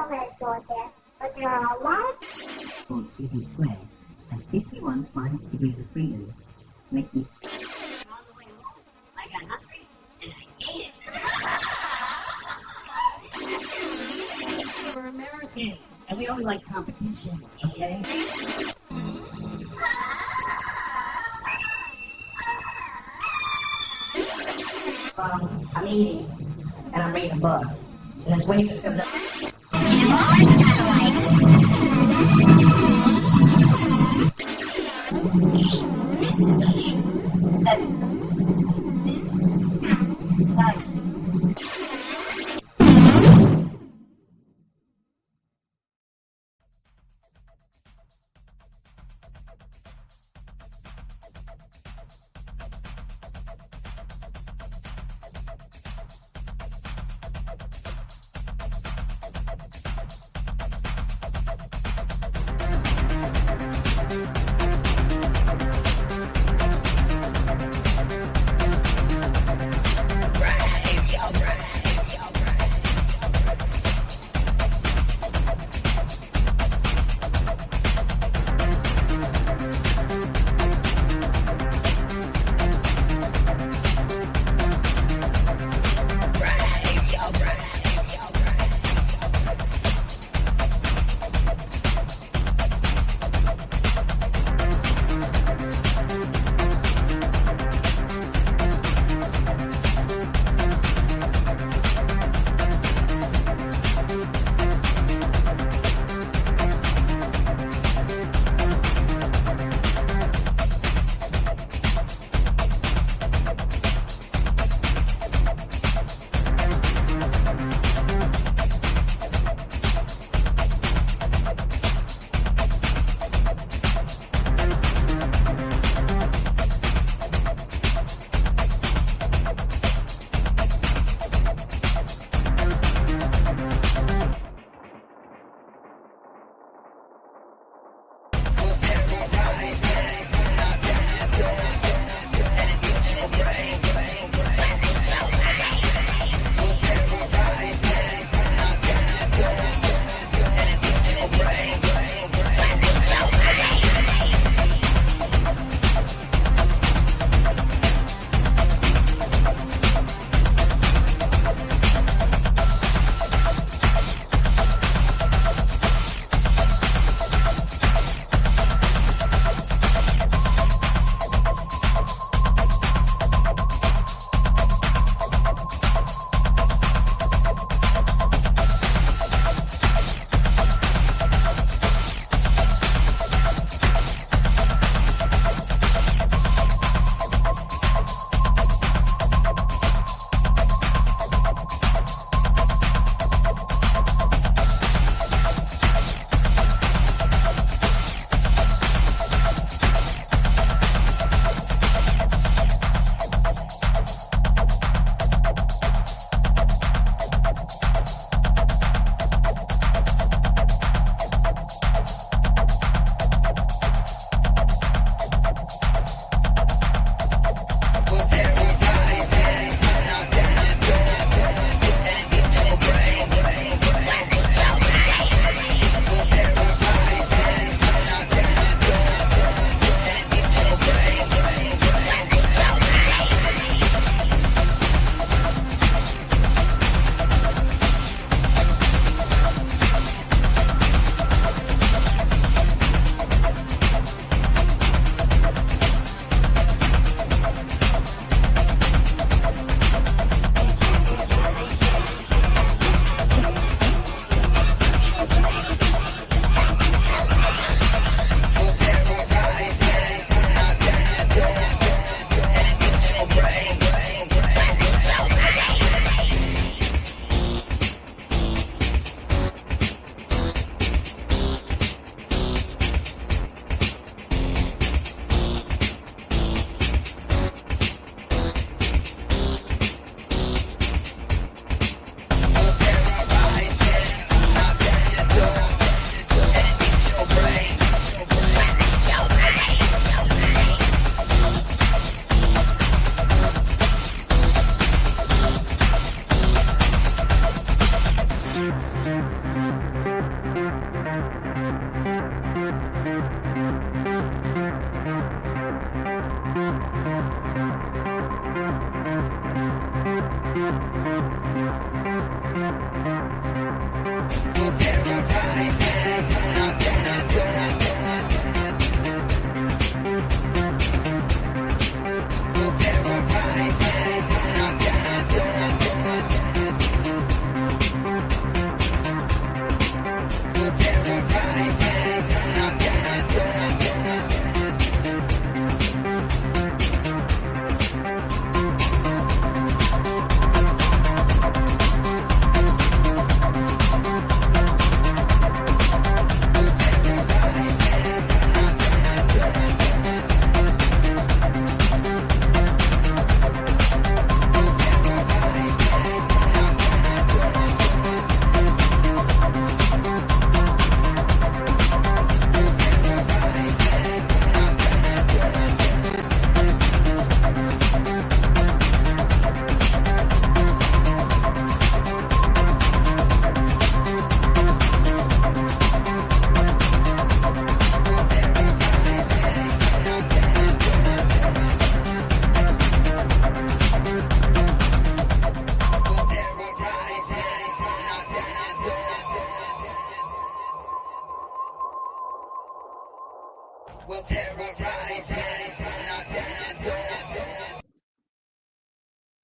alphabet store there, but there are a lot Called CP squared has 51 minus degrees of freedom, making On the way home, I got hungry and I ate it. We're Americans, and we only like competition, okay? I'm eating, and I'm reading a book, and this wave just comes up.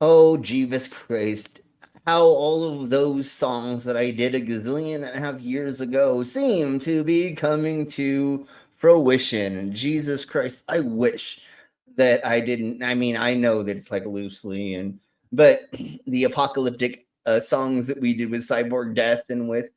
Oh, Jeeves Christ. How all of those songs that I did a gazillion and a half years ago seem to be coming to fruition. Jesus Christ, I wish that I didn't. I mean, I know that it's like loosely, but the apocalyptic songs that we did with Cyborg Death and with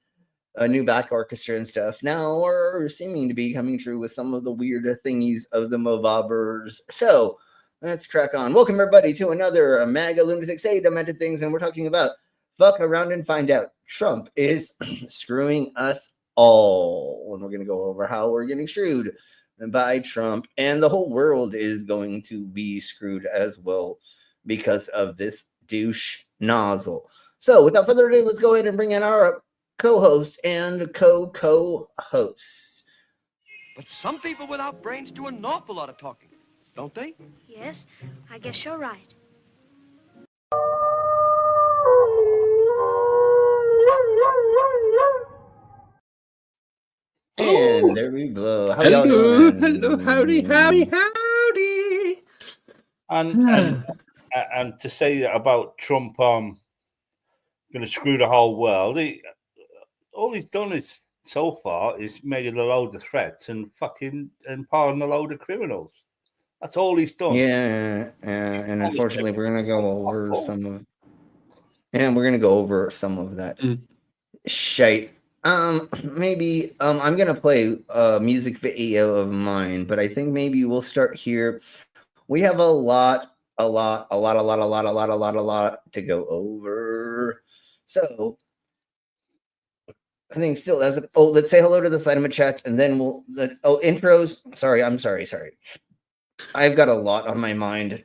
a new back orchestra and stuff now are seeming to be coming true with some of the weirder thingies of the Mobobbers. So let's crack on. Welcome, everybody, to another MAGA Lunatics Say Demented Things, and we're talking about fuck around and find out. Trump is screwing us all, and we're going to go over how we're getting screwed by Trump, and the whole world is going to be screwed as well because of this douche nozzle. So without further ado, let's go ahead and bring in our co-host and co-host. But some people without brains do an awful lot of talking, don't they? Yes, I guess you're right. And there we blow. How y'all doing? Hello, howdy. And to say that about Trump, going to screw the whole world. All he's done is so far is made a load of threats and pardon a load of criminals. That's all he's done. Yeah, and unfortunately, we're gonna go over some of, and we're gonna go over some of that shite. Maybe I'm gonna play a music video of mine, but I think maybe we'll start here. We have a lot to go over. So I think still as let's say hello to the side of my chats, and then intros. Sorry. I've got a lot on my mind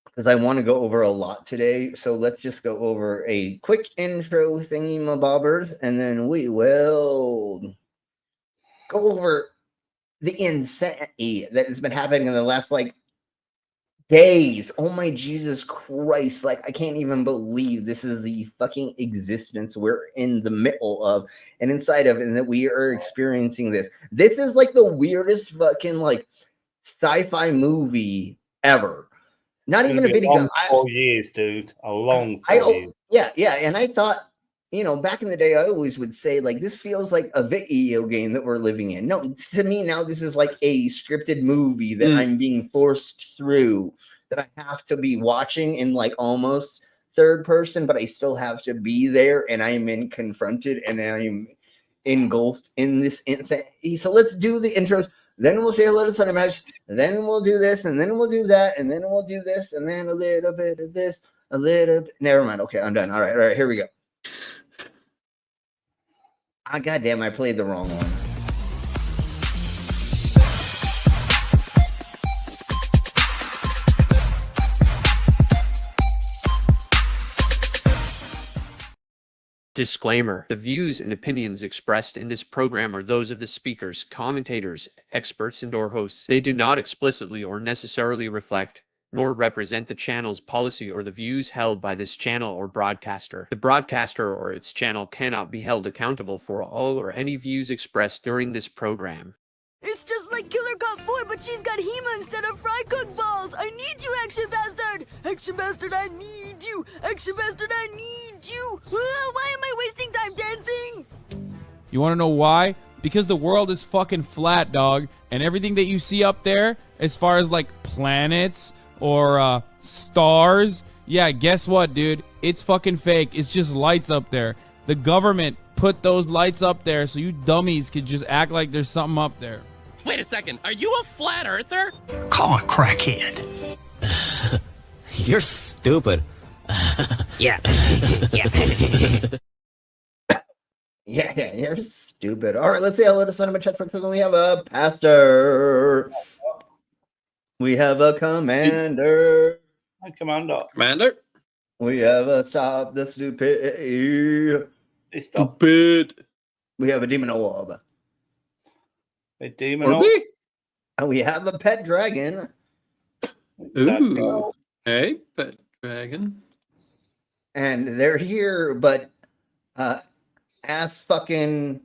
because I want to go over a lot today. So let's just go over a quick intro thingy, my bobbers, and then we will go over the insanity that has been happening in the last days. Oh my Jesus Christ. I can't even believe this is the fucking existence we're in the middle of and inside of, and that we are experiencing this. This is the weirdest fucking sci-fi movie ever. Not even a video game. 4 years, dude. A long 4 years. Yeah. And I thought, back in the day, I always would say, this feels like a video game that we're living in. No, to me now, this is like a scripted movie that I'm being forced through, that I have to be watching in almost third person, but I still have to be there, and I'm confronted, and I'm engulfed in this insanity. So let's do the intros. Then we'll say hello to Cinematics. Then we'll do this, and then we'll do that, and then we'll do this, and then a little bit of this, a little bit. Never mind. Okay, I'm done. All right, here we go. Goddamn, I played the wrong one. Disclaimer: the views and opinions expressed in this program are those of the speakers, commentators, experts, and/or hosts. They do not explicitly or necessarily reflect nor represent the channel's policy or the views held by this channel or broadcaster. The broadcaster or its channel cannot be held accountable for all or any views expressed during this program. It's just like Killer Cop 4, but she's got Hema instead of fry cook balls. I need you, Action Bastard. Action Bastard, I need you. Action Bastard, I need you. Why am I wasting time dancing? You want to know why? Because the world is fucking flat, dog. And everything that you see up there, as far as like planets or stars, yeah, guess what, dude? It's fucking fake. It's just lights up there. The government put those lights up there so you dummies could just act like there's something up there. Wait a second, are you a flat earther? Call a crackhead. You're stupid. Yeah. Yeah, you're stupid. All right, let's say hello to Son of a Chat for cooking. We have a pastor. We have a commander. Hi, Commander. Commander? We have a stop the stupid. Stupid. We have a demon orb. A demon. And we have a pet dragon. Ooh. Hey, pet dragon. And they're here, but ass fucking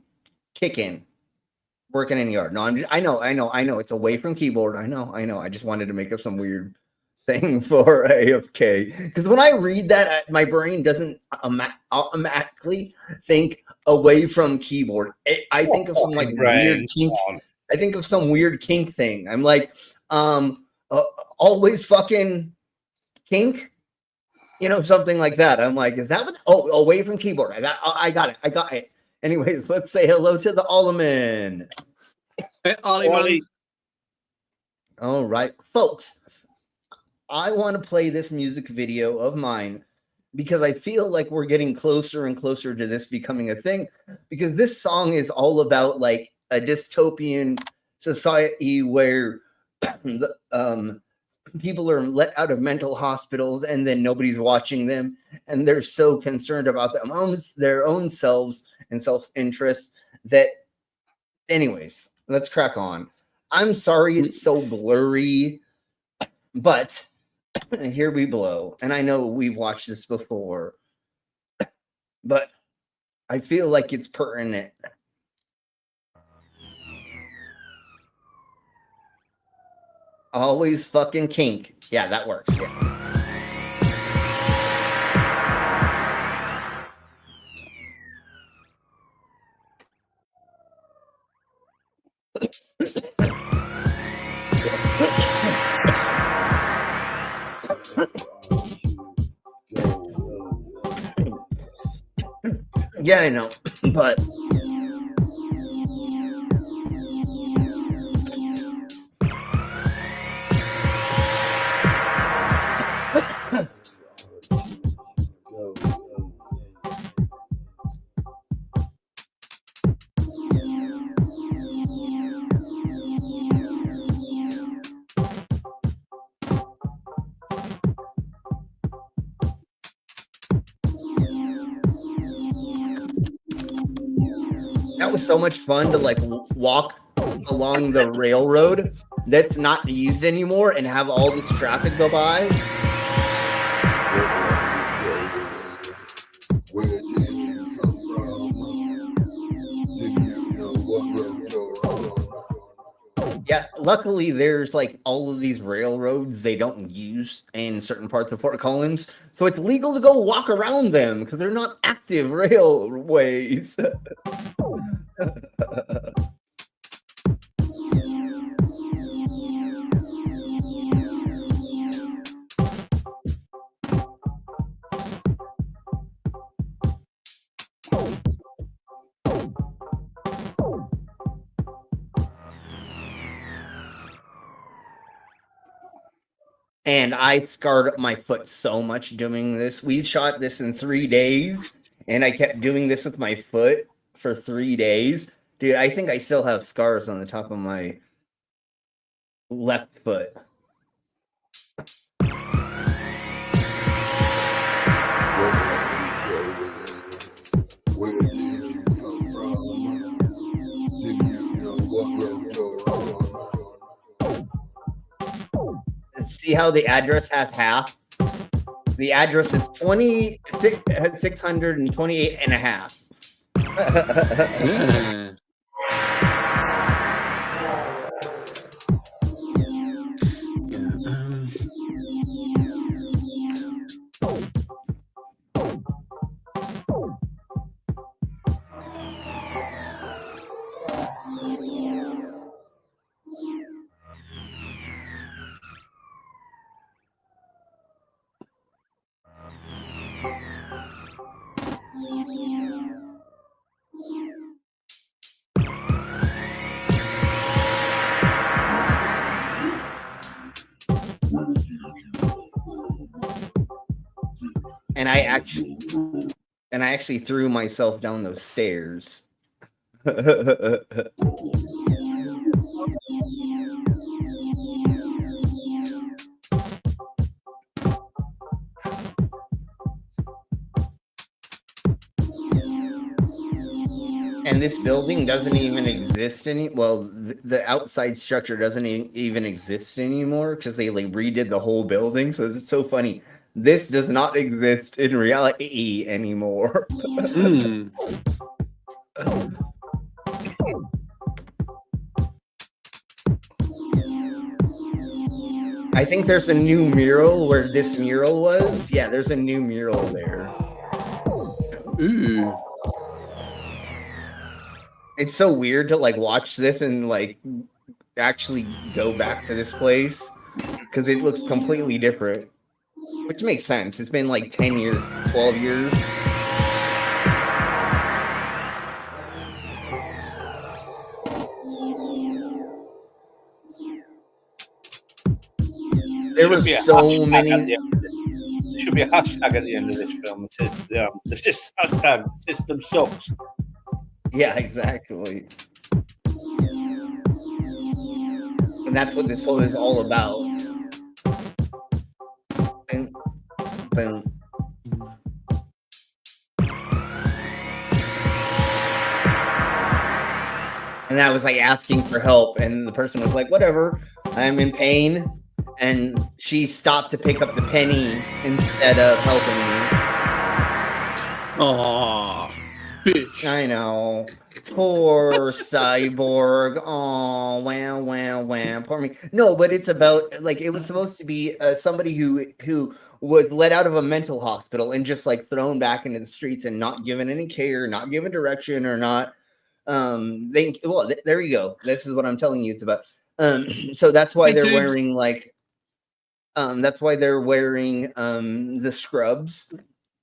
kicking, working in yard. No, I know. It's away from keyboard. I know. I just wanted to make up some weird thing for AFK, because when I read that, my brain doesn't automatically think away from keyboard. I think of some like weird kink. I think of some weird kink thing. I'm like, always fucking kink, something like that. I'm like, is that what? Oh, away from keyboard. I got it. Anyways, let's say hello to the Alderman. Hey, Ollie. All right, folks. I want to play this music video of mine because I feel like we're getting closer and closer to this becoming a thing, because this song is all about like a dystopian society where people are let out of mental hospitals and then nobody's watching them, and they're so concerned about their own selves and self-interest that, anyways, let's crack on. I'm sorry it's so blurry, but here we blow. And I know we've watched this before, but I feel like it's pertinent. Always fucking kink. Yeah, that works. Yeah. Yeah, I know, but that was so much fun to like walk along the railroad that's not used anymore and have all this traffic go by. Yeah, luckily there's like all of these railroads they don't use in certain parts of Fort Collins, so it's legal to go walk around them because they're not active railways. And I scarred up my foot so much doing this. We shot this in 3 days, and I kept doing this with my foot for 3 days. Dude, I think I still have scars on the top of my left foot. see how the address has half? The address is 628 and a half. Yeah. And I actually threw myself down those stairs. And this building doesn't even exist the outside structure doesn't even exist anymore because they like redid the whole building. So it's so funny. This does not exist in reality anymore. I think there's a new mural where this mural was. Yeah, there's a new mural there. Ooh. It's so weird to like watch this and like actually go back to this place because it looks completely different. Which makes sense. It's been like 10 years, 12 years. There was so many. There should be a hashtag at the end of this film. It's just hashtag system sucks. Yeah, exactly. And that's what this whole is all about. Boom, boom. And I was like asking for help, and the person was like, whatever, I'm in pain. And she stopped to pick up the penny instead of helping me. Aww, bitch. I know. Poor cyborg. Oh, wow, wow, wow. Poor me. No, but it's about, like, it was supposed to be somebody who was let out of a mental hospital and just, like, thrown back into the streets and not given any care, not given direction, or not. There you go. This is what I'm telling you it's about. So that's why they're wearing, like, the scrubs.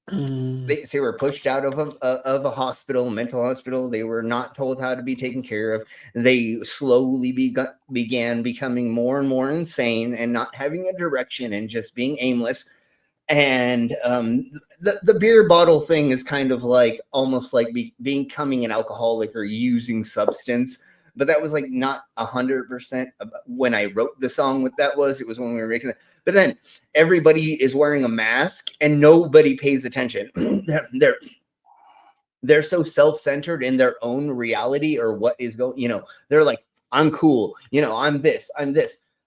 They were pushed out of a hospital, mental hospital. They were not told how to be taken care of. They slowly began becoming more and more insane and not having a direction and just being aimless. And the beer bottle thing is kind of like almost like becoming an alcoholic or using substance. But that was like not 100% when I wrote the song. What that was, it was when we were making it. But then everybody is wearing a mask and nobody pays attention. They're so self-centered in their own reality or what is going. They're like, I'm cool. I'm this.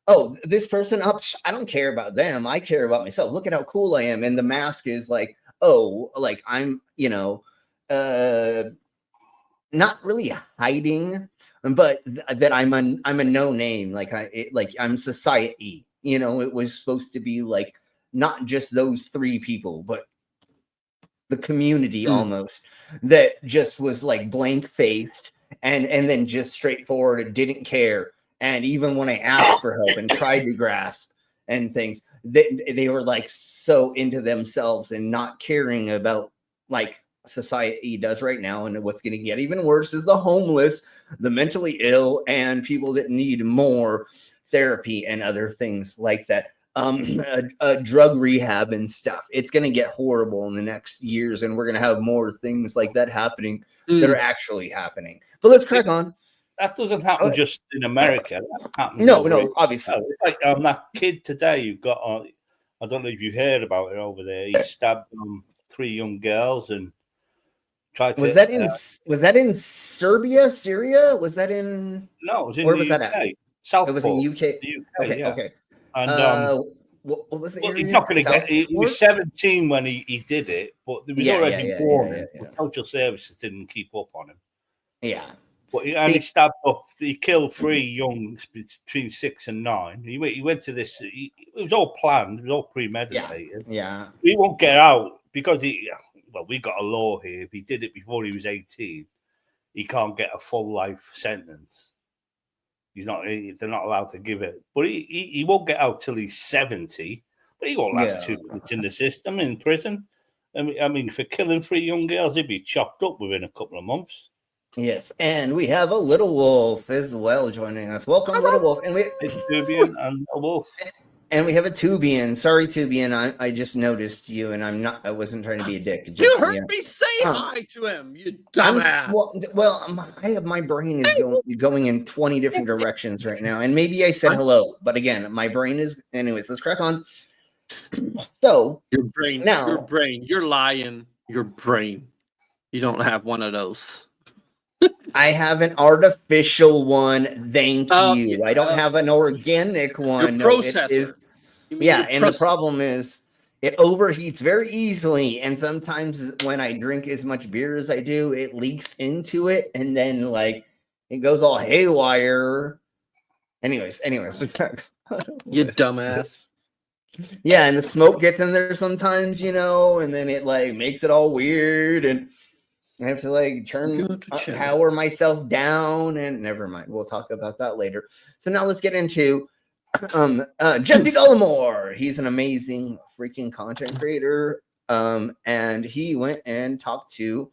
Oh, this person up. I don't care about them. I care about myself. Look at how cool I am. And the mask is like, oh, like I'm, not really hiding, but that I'm a no name. Like I'm society. It was supposed to be like not just those three people, but the community almost that just was like blank faced and then just straightforward and didn't care. And even when I asked for help and tried to grasp and things, they were like so into themselves and not caring about like society does right now. And what's going to get even worse is the homeless, the mentally ill, and people that need more therapy and other things like that. Drug rehab and stuff. It's going to get horrible in the next years, and we're going to have more things like that happening that are actually happening. But let's crack on. That doesn't happen just in America. That happens no, obviously. It's like that kid today who got on. I don't know if you heard about it over there. He stabbed 3 young girls and tried to. Was that in Serbia, Syria? Was that in? No, it was in where the was UK. That at? Southport. It was in UK. The UK, Okay. And what was the Well, area? he's not going to get. He Southport? was 17 when he did it, but there was already warning. But social services didn't keep up on him. Yeah. But he stabbed up. He killed 3 youngs between 6 and 9. He went to this. It was all planned. It was all premeditated. Yeah. He won't get out because we got a law here. If he did it before he was 18, he can't get a full life sentence. He's not. They're not allowed to give it. But he won't get out till he's 70. But he won't last 2 minutes in the system in prison. I mean, for killing 3 young girls, he'd be chopped up within a couple of months. Yes, and we have a Little Wolf as well joining us. Welcome, Little Wolf. And we Tubian and a wolf. And we have a Tubian. Sorry, Tubian. I just noticed you, and I wasn't trying to be a dick. Just, You heard me say hi to him, you dumbass. My brain is going in 20 different directions right now, and maybe I said hello, but again, my brain is. Anyways, let's crack on. So your brain, you're lying. Your brain. You don't have one of those. I have an artificial one. Thank you. I don't have an organic one. Your processor. The problem is it overheats very easily, and sometimes when I drink as much beer as I do, it leaks into it, and then it goes all haywire. Anyways, you dumbass. Yeah, and the smoke gets in there sometimes, and then it makes it all weird, and I have to power myself down, and never mind. We'll talk about that later. So now let's get into Jesse Dollamore. He's an amazing freaking content creator. And he went and talked to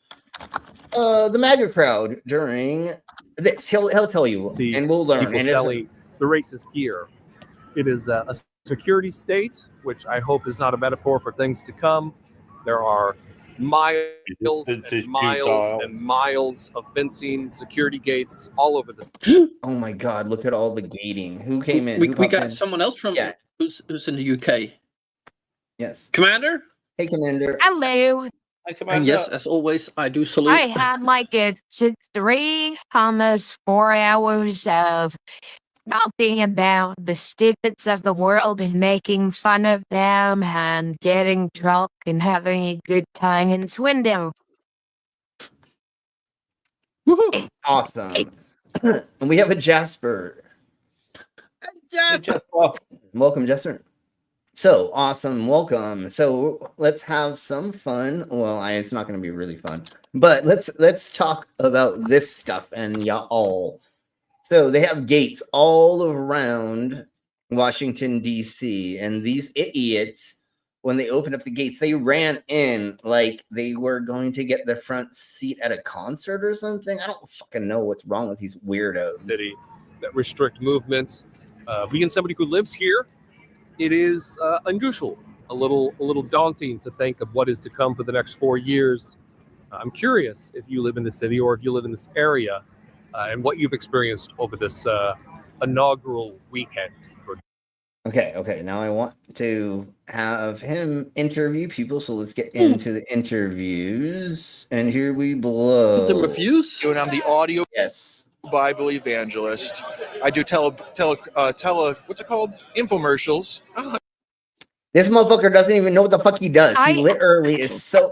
the MAGA crowd during this. He'll tell you, and we'll learn. People selling the racist gear. It is a security state, which I hope is not a metaphor for things to come. There are miles and miles and miles of fencing, security gates all over this. Oh my God! Look at all the gating. Who came in? We got someone else from who's in the UK. Yes, Commander. Hey, Commander. Hello. Hi, Commander. And yes, as always, I do salute. I had almost 4 hours of talking about the stupids of the world and making fun of them and getting drunk and having a good time in Swindon. Awesome. And we have a Jasper. Welcome, Jasper. So awesome. Welcome. So let's have some fun. Well, it's not going to be really fun, but let's talk about this stuff and y'all. So they have gates all around Washington, D.C., and these idiots, when they opened up the gates, they ran in like they were going to get the front seat at a concert or something. I don't fucking know what's wrong with these weirdos. City that restrict movement. Being somebody who lives here, it is unusual, a little daunting to think of what is to come for the next 4 years. I'm curious if you live in the city or if you live in this area. And what you've experienced over this inaugural weekend. Okay. Now I want to have him interview people, so let's get into the interviews. And here we blow. The reviews? And I'm the audio Bible evangelist. I do what's it called? Infomercials. This motherfucker doesn't even know what the fuck he does. He literally is so...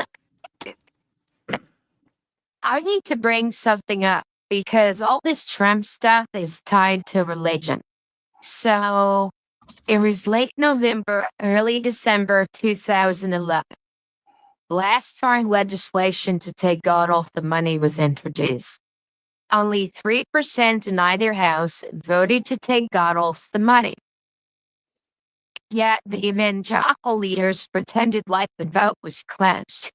I need to bring something up, because all this Trump stuff is tied to religion. So it was late November, early December 2011. Last foreign legislation to take God off the money was introduced. Only 3% in either house voted to take God off the money. Yet the evangelical leaders pretended like the vote was clenched.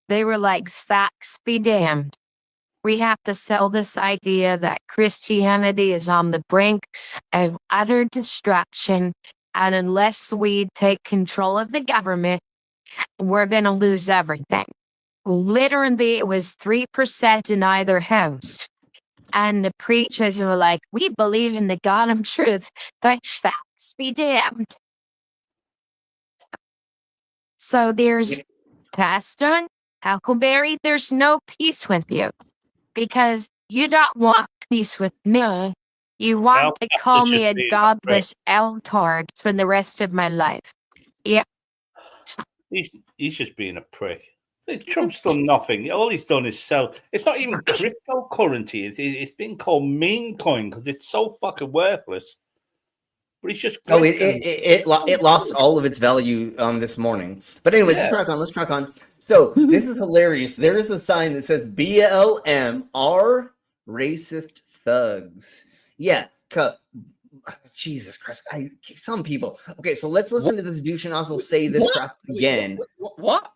They were like, "Facts be damned. We have to sell this idea that Christianity is on the brink of utter destruction, and unless we take control of the government, we're going to lose everything." Literally, it was 3% in either house. And the preachers were like, "We believe in the God of truth, but facts be damned." So there's Pastor Huckleberry, there's no peace with you, because you don't want peace with me. You want Now, to that's call just me a being a godless eltard for the rest of my life. Yeah. He's just being a prick. Trump's done nothing. All he's done is sell. It's not even cryptocurrency. It's been called meme coin because it's so fucking worthless. But he's just it lost all of its value this morning. But anyways, Yeah. let's crack on. So this is hilarious. There is a sign that says BLM are racist thugs. Yeah, Jesus Christ. Some people. Okay, so let's listen to this douche and also say this crap again. What?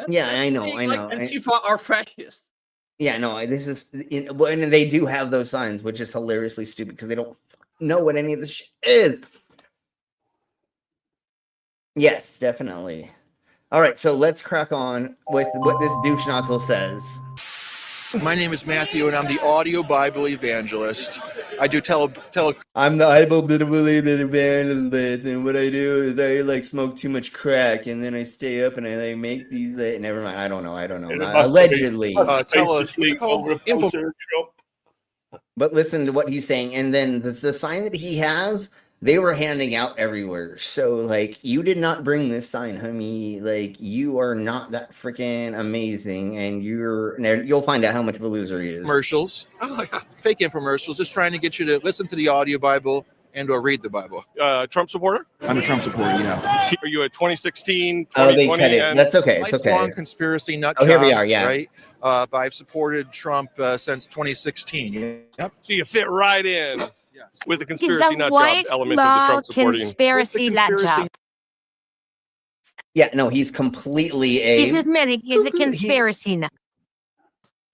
Yeah, I know. Like Antifa are fascists. Yeah, no, this is, and they do have those signs, which is hilariously stupid because they don't know what any of this shit is. Yes, definitely. All right, so let's crack on with what this douche nozzle says. My name is Matthew, and I'm the audio Bible evangelist. I do I'm the Bible evangelist, and what I do is I like smoke too much crack, and then I stay up and I like make these. Never mind, I don't know. Allegedly. But listen to what he's saying, and then the sign that he has, they were handing out everywhere. So, like, you did not bring this sign, homie. Like, you are not that freaking amazing, and you'll find out how much of a loser he is. Commercials, fake infomercials, just trying to get you to listen to the audio Bible and or read the Bible. Trump supporter? I'm a Trump supporter, yeah. Are you a 2016, 2020? Oh, they cut it. That's okay. It's okay. Lifelong conspiracy nut Oh, here we job, are, yeah. Right? But I've supported Trump since 2016. Yep. So you fit right in with the He's conspiracy a nut job white element of the Trump supporting. conspiracy nut job. Yeah, no, he's completely He's admitting he's a conspiracy nut.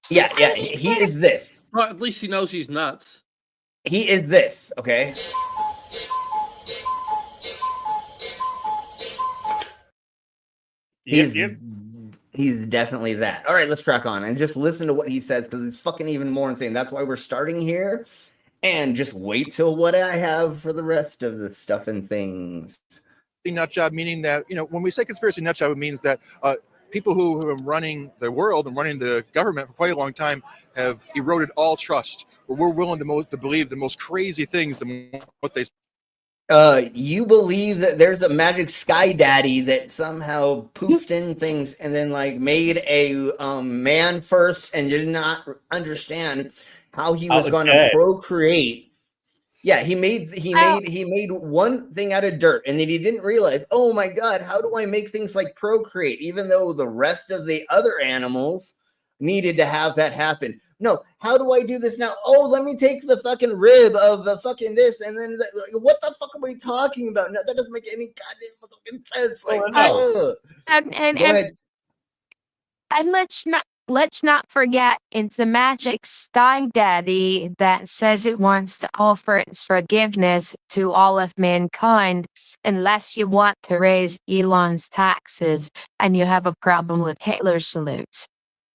Yeah, he is this. Well, at least he knows he's nuts. He is this, okay? He's definitely that. All right, let's crack on and just listen to what he says because it's fucking even more insane. That's why we're starting here, and just wait till what I have for the rest of the stuff and things. Nut job, meaning that, when we say conspiracy nut job, it means that people who have been running the world and running the government for quite a long time have eroded all trust, where we're willing to believe the most crazy things than what they say. You believe that there's a magic sky daddy that somehow poofed in things and then like made a man first and did not understand how he was going to procreate. Yeah, he made one thing out of dirt, and then he didn't realize, oh my God, how do I make things like procreate? Even though the rest of the other animals needed to have that happen. No, how do I do this now? Oh, let me take the fucking rib of the fucking this, and then what the fuck are we talking about? No, that doesn't make any goddamn fucking sense. Like, and let's not forget, it's a magic sky daddy that says it wants to offer its forgiveness to all of mankind, unless you want to raise Elon's taxes and you have a problem with Hitler salutes.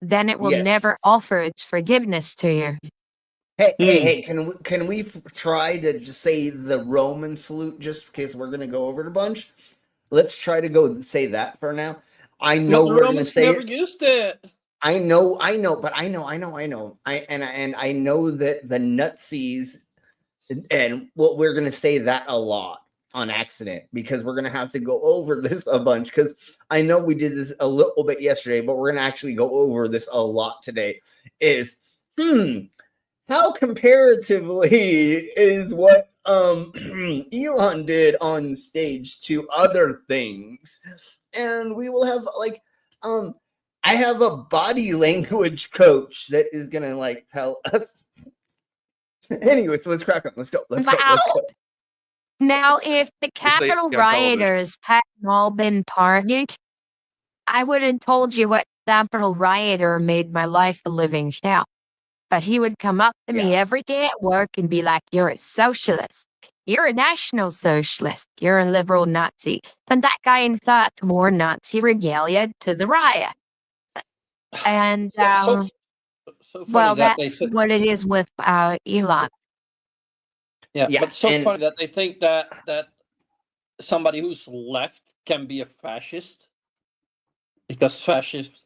Then it will never offer its forgiveness to you. Hey, can we try to just say the Roman salute just because we're going to go over it a bunch? Let's try to go say that for now. I know we're going to say never used it. I know. I know that the nutsies and what we're going to say that a lot on accident because we're going to have to go over this a bunch because I know we did this a little bit yesterday, but we're going to actually go over this a lot today is, how comparatively is what Elon did on stage to other things? And we will have like, I have a body language coach that is going to like tell us. Anyway, so let's crack on. Let's go. Let's go. Now, if the Capitol rioters hadn't all been pardoned, I would have told you what Capitol rioter made my life a living hell. But he would come up to me every day at work and be like, you're a socialist. You're a national socialist. You're a liberal Nazi. And that guy, in fact, wore Nazi regalia to the riot. And, so well, that that's what it is with Elon. Yeah, but funny that they think that somebody who's left can be a fascist because fascist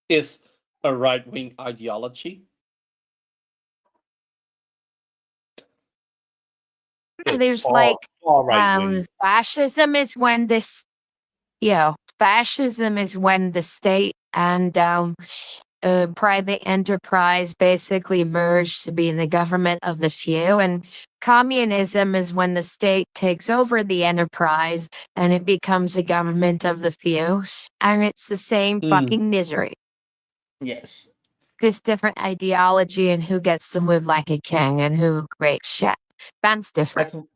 is a right-wing ideology. There's Far right wing. fascism is when this, fascism is when the state and private enterprise basically merge to be the government of the few. And communism is when the state takes over the enterprise and it becomes a government of the few. And it's the same fucking misery. Yes. Just different ideology and who gets to live like a king and who creates shit. That's different.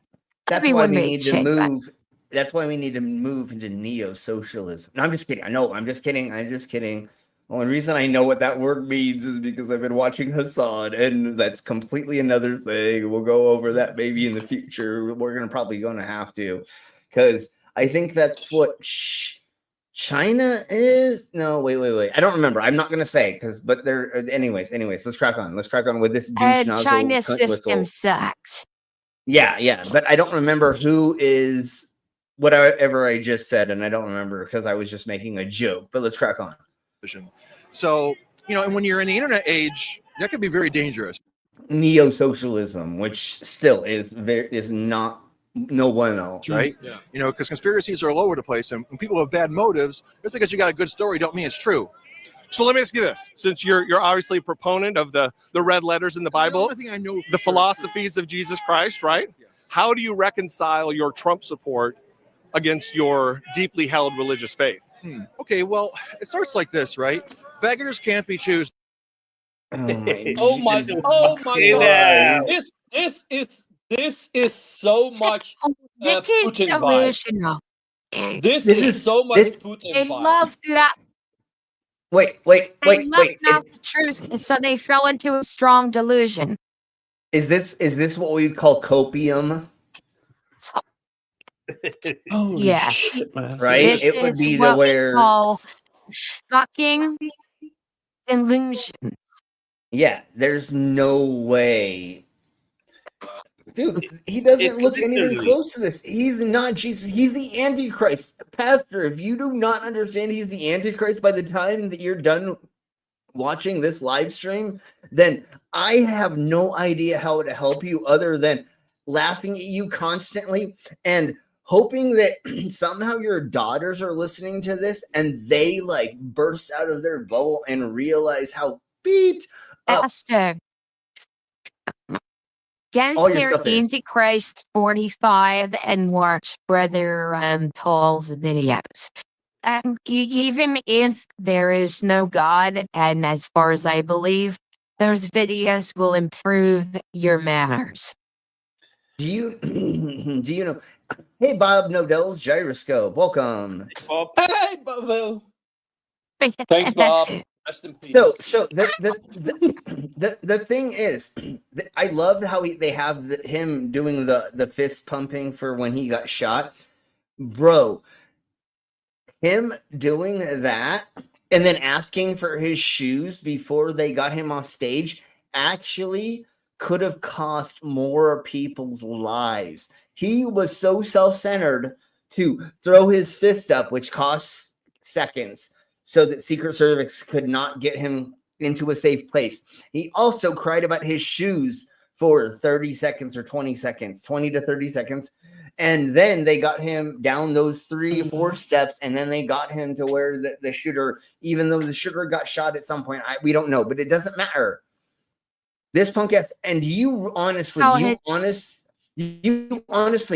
That's why we need to move. That's why we need to move into neo-socialism. No, I'm just kidding. I know. I'm just kidding. The only reason I know what that word means is because I've been watching Hassan, and that's completely another thing. We'll go over that maybe in the future. We're probably going to have to, because I think that's what China is. No, wait. I don't remember. I'm not going to say but there. Anyways. Let's crack on. Let's crack on with this douche nozzle. China's system sucks. Yeah, but I don't remember who is whatever I just said, and I don't remember because I was just making a joke. But let's crack on. So, and when you're in the internet age, that can be very dangerous. Neo-socialism, which still is not no one else, right? Yeah. Because conspiracies are all over the place, and when people have bad motives, just because you got a good story don't mean it's true. So let me ask you this: since you're obviously a proponent of the red letters in the Bible, the philosophies of Jesus Christ, right? Yeah. How do you reconcile your Trump support against your deeply held religious faith? Okay, well, it starts like this, right? Beggars can't be choosers. Oh my God! This is so much this is Putin delusional. This is so much Putin They vibe. love that. Wait. They love not the truth, so they fell into a strong delusion. Is this what we call copium? Yes, shit, man. Right? This it would is be what the where. we call fucking delusion. Yeah, there's no way. Dude, he doesn't look anything close to this. He's not Jesus. He's the Antichrist. Pastor, if you do not understand he's the Antichrist by the time that you're done watching this live stream, then I have no idea how to help you other than laughing at you constantly and hoping that somehow your daughters are listening to this and they like burst out of their bubble and realize how beat up Pastor, get all your their stuff is. Antichrist 45 and watch Brother Toll's videos. Even if there is no God, and as far as I believe, those videos will improve your manners. Do you know? Hey, Bob Nodell's Gyroscope. Welcome. Hey, Bob. Thanks, Bob. Rest in peace. So the thing is, I love how they have him doing the fist pumping for when he got shot, bro. Him doing that and then asking for his shoes before they got him off stage actually could have cost more people's lives. He was so self-centered to throw his fist up, which costs seconds, so that Secret Service could not get him into a safe place. He also cried about his shoes for 30 seconds or 20 seconds, 20 to 30 seconds. And then they got him down those 3 or 4 steps, and then they got him to where the shooter, even though the shooter got shot at some point, we don't know, but it doesn't matter. This punk ass, and you honestly,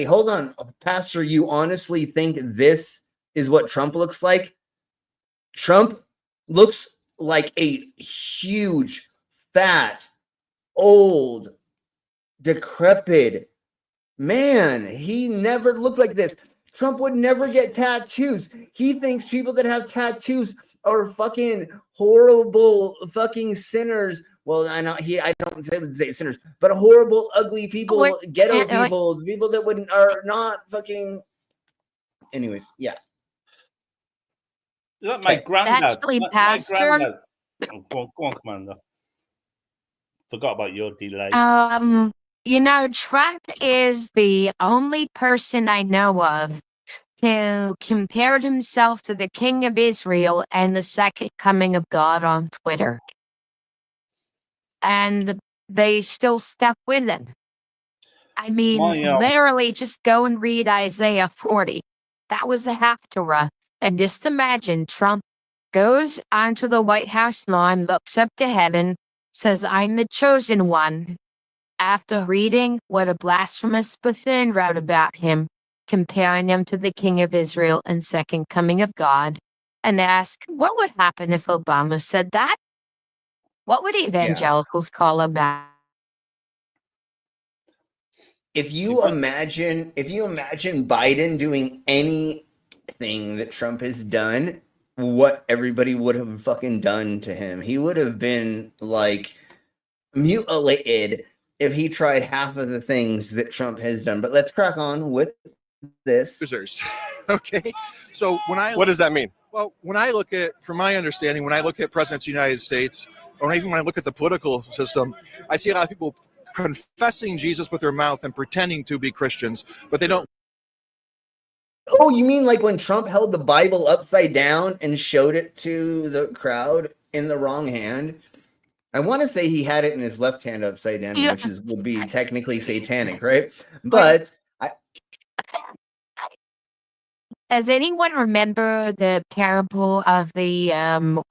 hold on, Pastor, you honestly think this is what Trump looks like? Trump looks like a huge, fat, old, decrepit man. He never looked like this. Trump would never get tattoos. He thinks people that have tattoos are fucking horrible fucking sinners. Well, I don't say sinners, but horrible, ugly people, ghetto people that are not fucking. Anyways, yeah. My granddad. Actually, Pastor. Go on, Commander. Forgot about your delay. Trump is the only person I know of who compared himself to the King of Israel and the second coming of God on Twitter. And they still stuck with him. I mean, literally just go and read Isaiah 40. That was a half to us. And just imagine Trump goes onto the White House lawn, looks up to heaven, says, I'm the chosen one. After reading what a blasphemous person wrote about him, comparing him to the King of Israel and second coming of God, and ask, what would happen if Obama said that? What would evangelicals call him back? If you imagine Biden doing anything that Trump has done, what everybody would have fucking done to him, he would have been like mutilated if he tried half of the things that Trump has done. But let's crack on with this. Okay, so what does that mean? Well, when I look at, from my understanding, when I look at presidents of the United States, or even when I look at the political system, I see a lot of people confessing Jesus with their mouth and pretending to be Christians, but they don't. Oh, you mean like when Trump held the Bible upside down and showed it to the crowd in the wrong hand? I want to say he had it in his left hand upside down, which would be technically satanic, right? But does anyone remember the parable of the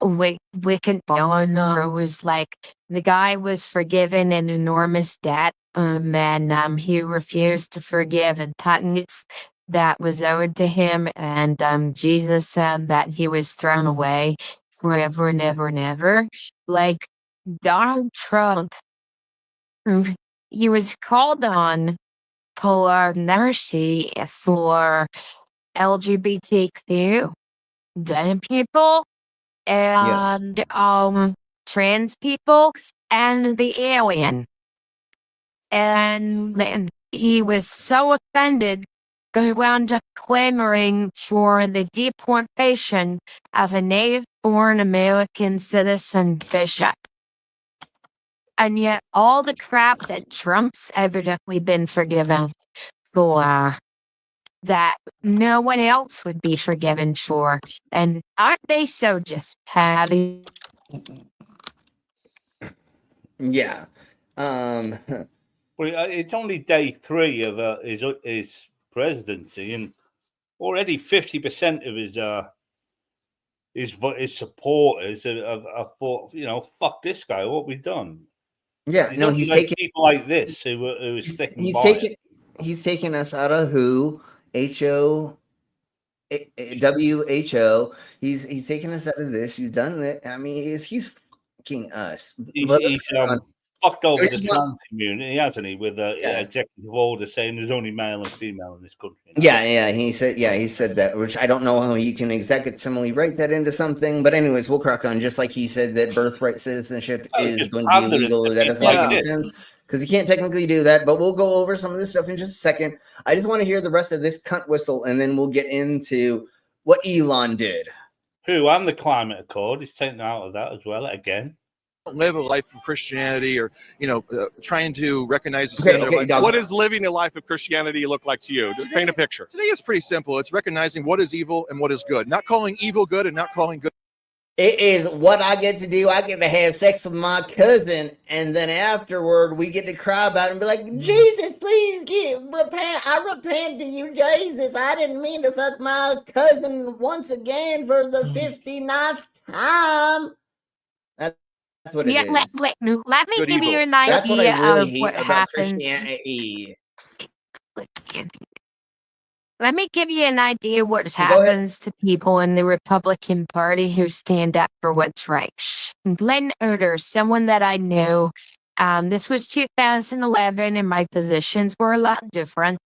wicked owner? It was like the guy was forgiven an enormous debt, and he refused to forgive a pittance that was owed to him, and Jesus said that he was thrown away forever and ever and ever. Like Donald Trump, he was called on for mercy for LGBTQ, deaf people, and trans people, and the alien. And then he was so offended, he wound up clamoring for the deportation of a native-born American citizen bishop. And yet all the crap that Trump's evidently been forgiven for, that no one else would be forgiven for. And aren't they so just patty? Yeah. Well, it's only day 3 of his presidency, and already 50% of his supporters have thought, fuck this guy. What we done? Yeah, He's no, only he's like taking people like this who are sticking by him. He's taking us out of WHO. He's taking us out of this. He's done it. I mean, he's fucking us. He's fucked over the trans community, hasn't he? With executive order saying there's only male and female in this country. Yeah, he said that, which I don't know how you can executively write that into something. But anyways, we'll crack on. Just like he said that birthright citizenship is going to be illegal. That doesn't make any sense because you can't technically do that. But we'll go over some of this stuff in just a second. I just want to hear the rest of this cunt whistle, and then we'll get into what Elon did. Who and the climate accord is taken out of that as well again. Live a life of Christianity, or trying to recognize the sin. What does living a life of Christianity look like to you? Just paint a picture. Today it's pretty simple. It's recognizing what is evil and what is good. Not calling evil good and not calling good. It is what I get to do. I get to have sex with my cousin, and then afterward we get to cry about it and be like, Jesus, please repent. I repent to you, Jesus. I didn't mean to fuck my cousin once again for the 59th time. That's what it is. Let me give you an idea of what happens. Let me give you an idea what happens to people in the Republican Party who stand up for what's right. Glenn Oder, someone that I know, this was 2011 and my positions were a lot different.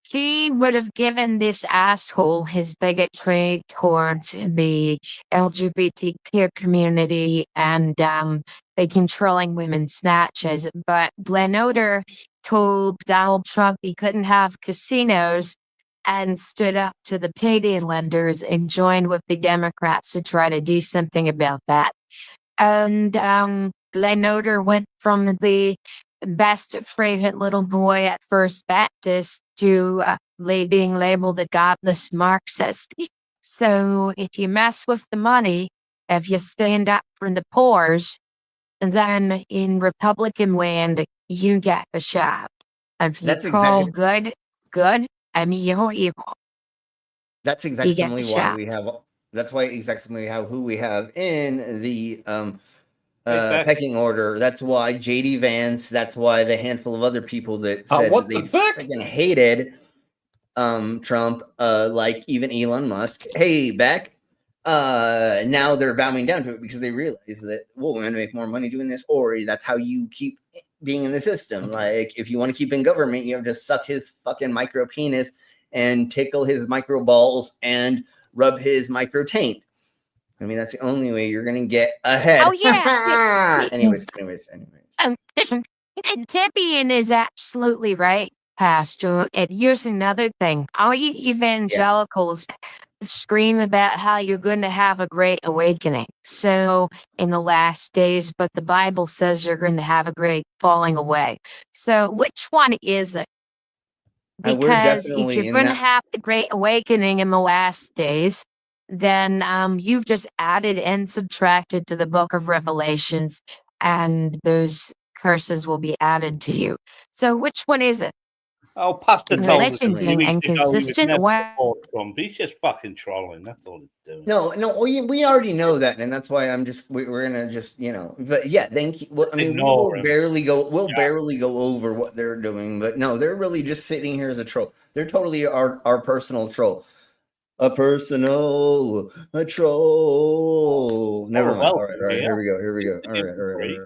He would have given this asshole his bigotry towards the LGBTQ community and the controlling women's snatches. But Glenn Oder told Donald Trump he couldn't have casinos and stood up to the payday lenders and joined with the Democrats to try to do something about that. And Glenn Oder went from the best favorite little boy at First Baptist to being labeled a godless Marxist. So if you mess with the money, if you stand up for the poors, then in Republican land, you get a shot. If you That's call exactly good, and you're evil. that's You get exactly why shot. we have that's why exactly we have who we have in the Exactly. pecking order. That's why JD Vance, that's why the handful of other people that said what that they the fuck? freaking hated Trump, like even Elon Musk. Hey, Beck. Now they're bowing down to it because they realize that, well, we're going to make more money doing this, or that's how you keep being in the system. Like, if you want to keep in government, you have to suck his fucking micro penis and tickle his micro balls and rub his micro taint. I mean, that's the only way you're going to get ahead. Oh yeah. anyways. Listen, and Tippy is absolutely right, Pastor. And here's another thing: all you evangelicals scream about how you're going to have a great awakening. So in the last days, but the Bible says you're going to have a great falling away. So which one is it? We're Because if definitely you're in going to that. have the great awakening in the last days, then you've just added and subtracted to the book of Revelations, and those curses will be added to you. So which one is it? Oh, Pastor told us Religion a few being weeks ago he was inconsistent? never Well, for Trump. He's just fucking trolling. That's all he's doing. No, we already know that, and that's why we're gonna just, you know. But yeah, thank you. Well, I mean, Ignore him. we'll barely go over what they're doing, but no, they're really just sitting here as a troll. They're totally our personal troll, a troll. Never mind. All right, here we go. All right.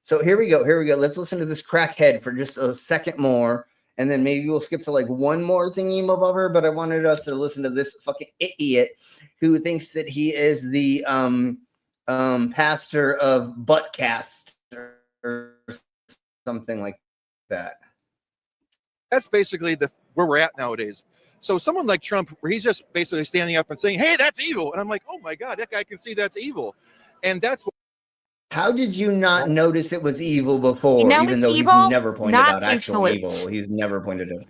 So here we go. Let's listen to this crackhead for just a second more, and then maybe we'll skip to like one more thingy above her. But I wanted us to listen to this fucking idiot who thinks that he is the pastor of Buttcast or something like that. That's basically where we're at nowadays. So someone like Trump, where he's just basically standing up and saying, "Hey, that's evil," and I'm like, "Oh my God, that guy can see that's evil," and that's what. How did you not notice it was evil before, you know even it's though evil? he's never pointed out Nazi actual evil? salutes. He's never pointed out.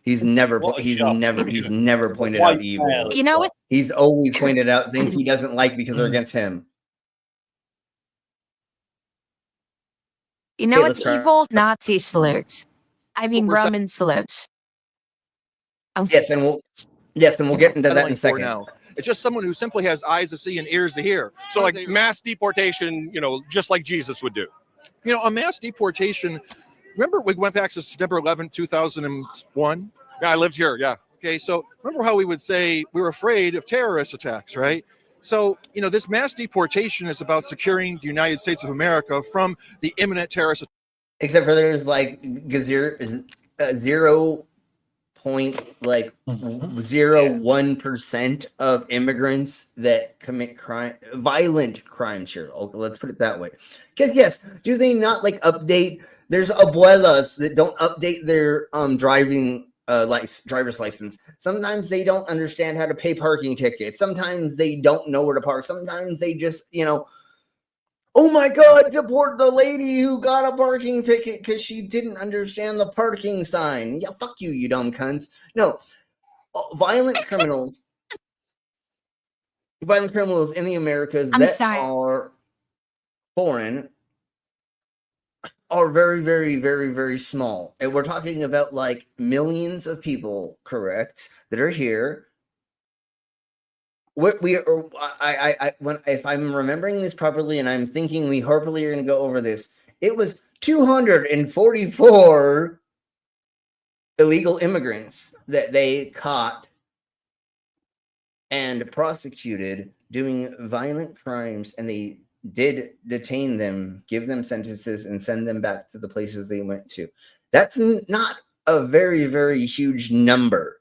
He's never pointed out evil. You know what? He's always pointed out things he doesn't like because they're against him. You know what's evil? Nazi salutes. I mean Roman salutes. Yes, and we'll get into that in a second. Now. It's just someone who simply has eyes to see and ears to hear. So like mass deportation, just like Jesus would do. A mass deportation. Remember we went back to September 11, 2001? Yeah, I lived here, yeah. Okay, so remember how we would say we were afraid of terrorist attacks, right? So, this mass deportation is about securing the United States of America from the imminent terrorist attack. Except for there's like 0.01% of immigrants that commit violent crimes here. Okay, let's put it that way. Because yes, do they not like update? There's abuelas that don't update their driver's license. Sometimes they don't understand how to pay parking tickets. Sometimes they don't know where to park. Sometimes they just, oh my God, deport the lady who got a parking ticket because she didn't understand the parking sign. Yeah, fuck you, you dumb cunts. No, violent criminals in the Americas are foreign are very, very, very, very small. And we're talking about like millions of people, correct, that are here. What we are, if I'm remembering this properly, and I'm thinking we hopefully are going to go over this, it was 244 illegal immigrants that they caught and prosecuted doing violent crimes, and they did detain them, give them sentences, and send them back to the places they went to. That's not a very, very huge number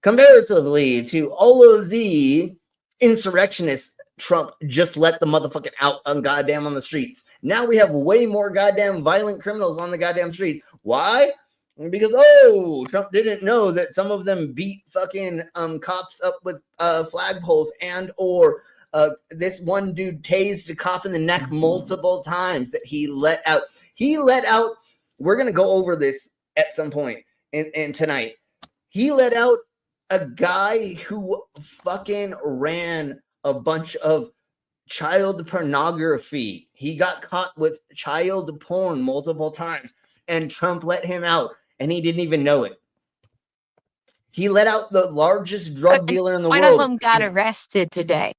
comparatively to all of the insurrectionists Trump just let the motherfucking out on goddamn on the streets. Now we have way more goddamn violent criminals on the goddamn street. Why? Because Trump didn't know that some of them beat fucking cops up with flagpoles and or this one dude tased a cop in the neck multiple times that he let out. We're gonna go over this at some point in tonight. He let out a guy who fucking ran a bunch of child pornography. He got caught with child porn multiple times, and Trump let him out. and he didn't even know it. He let out the largest drug dealer in the One world. of them got arrested today.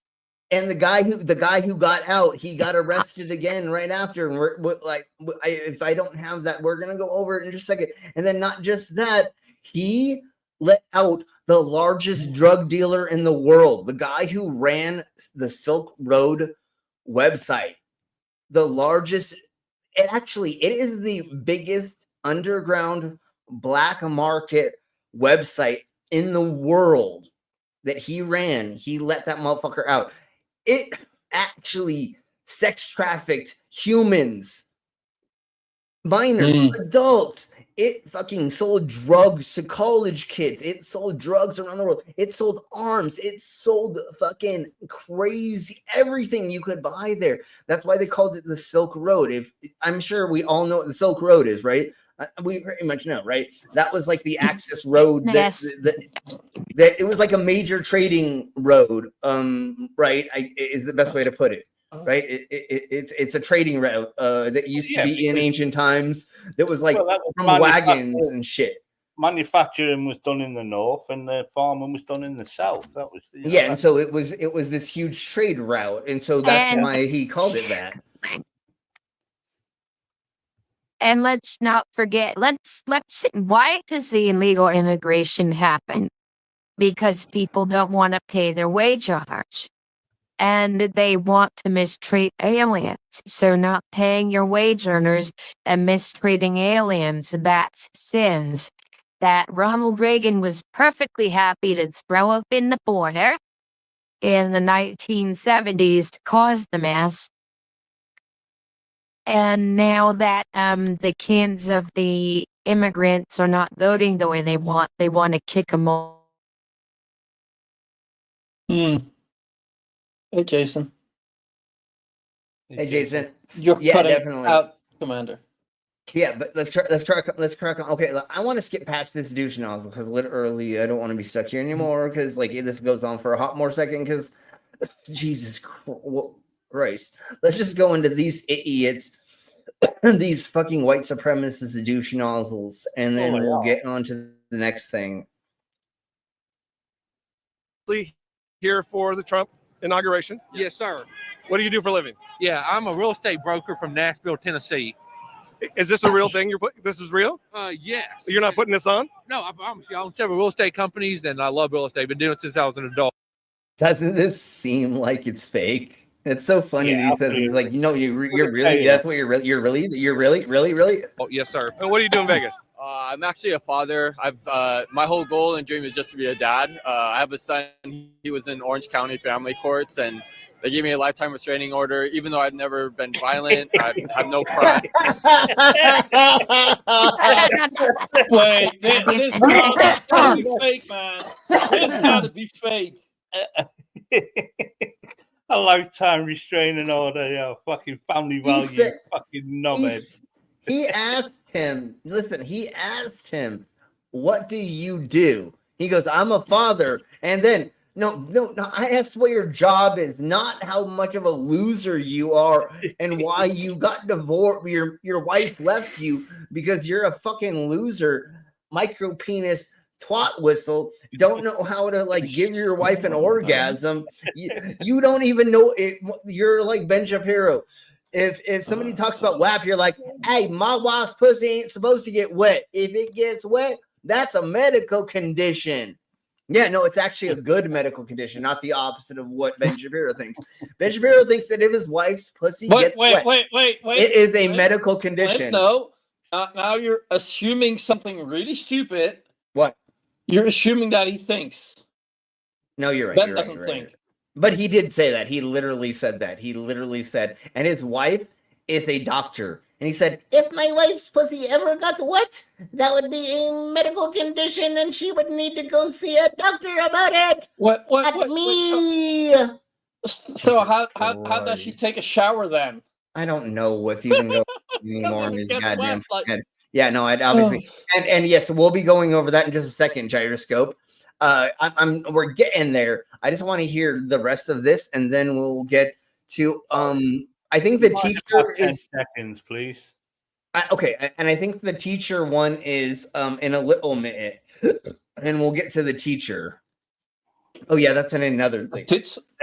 And the guy who got out, he got arrested again right after. And we're like, if I don't have that, we're gonna go over it in just a second. And then not just that, he let out the largest drug dealer in the world, the guy who ran the Silk Road website, the largest. It is the biggest underground black market website in the world that he ran. He let that motherfucker out. It actually sex trafficked humans, minors, adults. It fucking sold drugs to college kids. It sold drugs around the world. It sold arms. It sold fucking crazy everything you could buy there. That's why they called it the Silk Road. I'm sure we all know what the Silk Road is, right? We pretty much know, right? That was like the access road that it was like a major trading road, right? Is the best way to put it, right? It's a trading route that used to be in ancient times. That was like from wagons and shit. Manufacturing was done in the north, and the farming was done in the south. That was and so it was this huge trade route, and so that's why he called it that. And let's not forget, why does the illegal immigration happen? Because people don't want to pay their wage and they want to mistreat aliens. So not paying your wage earners and mistreating aliens, that's sins that Ronald Reagan was perfectly happy to throw open the border in the 1970s to cause the mess. And now that the kids of the immigrants are not voting the way they want to kick them all. Hey, Jason. Hey, Jason. You're cutting definitely out, Commander. Yeah, but let's crack on. Okay, I want to skip past this douche nozzle because literally I don't want to be stuck here anymore because like this goes on for a hot more second because Jesus Christ. Let's just go into these idiots, these fucking white supremacist douche nozzles, and then we'll get on to the next thing. Here for the Trump inauguration. Yes, sir. What do you do for a living? Yeah, I'm a real estate broker from Nashville, Tennessee. Is this a real thing? This is real? Yes. You're not putting this on? No, I promise you. I own several real estate companies, and I love real estate. Been doing it since I was an adult. Doesn't this seem like it's fake? It's so funny that he says he's like, you're really, that's what you're really. Oh, yes, sir. And what do you do in Vegas? I'm actually a father. My whole goal and dream is just to be a dad. I have a son. He was in Orange County family courts, and they gave me a lifetime restraining order. Even though I've never been violent, I have no crime. Wait, this gotta be fake, man. This gotta be fake. A lifetime restraining order, yeah, fucking family value, fucking knobhead. He asked him, what do you do? He goes, I'm a father. And then, no, I asked what your job is, not how much of a loser you are and why you got divorced. Your wife left you because you're a fucking loser, micro penis twat whistle, don't know how to like give your wife an orgasm. You don't even know it. You're like Ben Shapiro. If somebody talks about WAP, you're like, hey, my wife's pussy ain't supposed to get wet. If it gets wet, that's a medical condition. Yeah, no, it's actually a good medical condition, not the opposite of what Ben Shapiro thinks. Ben Shapiro thinks that if his wife's pussy gets wet, it is a medical condition. No, now you're assuming something really stupid. What? You're assuming that he thinks. No, you're right. Ben you're doesn't right, think. Right. But he did say that. He literally said that. He literally said, and his wife is a doctor. And he said, if my wife's pussy ever got wet, that would be a medical condition and she would need to go see a doctor about it. What me. So how does she take a shower then? I don't know what's even going on anymore in his goddamn head. Yeah, no, I'd obviously, and yes, we'll be going over that in just a second, Gyroscope. We're getting there. I just want to hear the rest of this, and then we'll get to I think the teacher is 10 seconds, please. Okay, and I think the teacher one is in a little minute, and we'll get to the teacher. Oh yeah, that's another thing.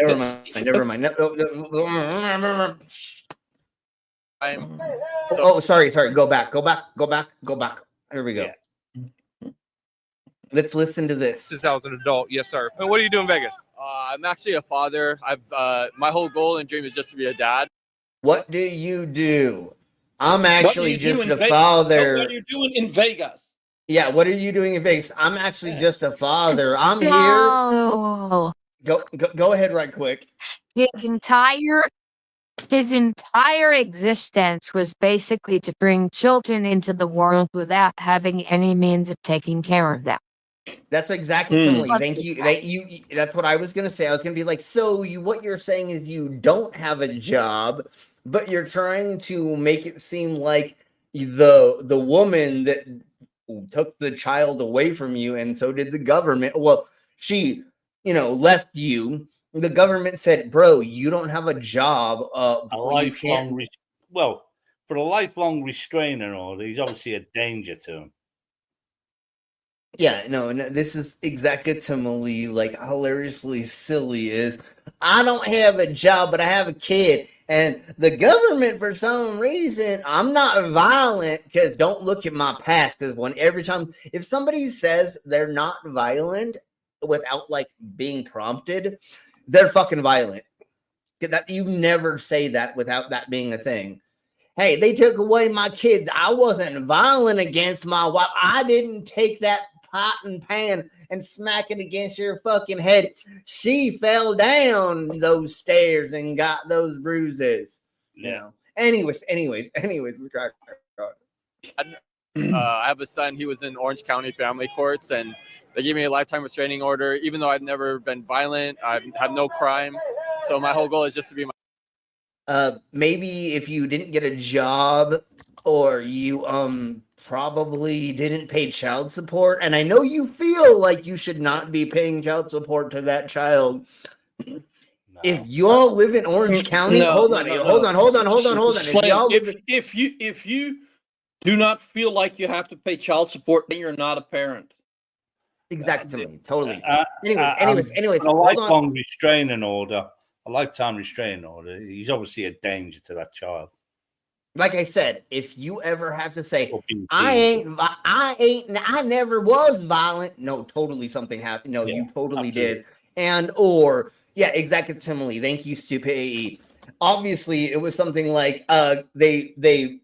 Never mind. Never mind. Oh, sorry. Go back. Here we go. Let's listen to this. Since I was an adult, yes, sir. And what do you do in Vegas? I'm actually a father. My whole goal and dream is just to be a dad. What do you do? I'm actually just a What father. are you doing in Vegas? Yeah, what are you doing in Vegas? I'm actually just a father. I'm here. No. Go ahead right quick. His entire existence was basically to bring children into the world without having any means of taking care of them. That's exactly Timely. Thank you. That's what I was gonna say. I was gonna be like, so what you're saying is you don't have a job, but you're trying to make it seem like the woman that took the child away from you, and so did the government. Well, she, left you. The government said, bro, you don't have a job. A lifelong, for a lifelong restraining order, he's obviously a danger to him. Yeah, no, this is exactly like hilariously silly is I don't have a job, but I have a kid. And the government, for some reason, I'm not violent because don't look at my past. Because every time, if somebody says they're not violent without like being prompted, they're fucking violent. That you never say that without that being a thing. Hey, they took away my kids. I wasn't violent against my wife. I didn't take that pot and pan and smack it against your fucking head. She fell down those stairs and got those bruises. Anyways. I have a son. He was in Orange County family courts, and they gave me a lifetime restraining order, even though I've never been violent. I've had no crime. So my whole goal is just to be maybe if you didn't get a job or you probably didn't pay child support, and I know you feel like you should not be paying child support to that child. If you all live in Orange County, hold on. If you do not feel like you have to pay child support, then you're not a parent. Exactly, totally. Anyways, a lifelong restraining order, a lifetime restraining order. He's obviously a danger to that child. Like I said, if you ever have to say, I never was violent. No, totally something happened. No, you totally did. Yeah, exactly, Timely. Thank you, Stupid AE. Obviously, it was something like they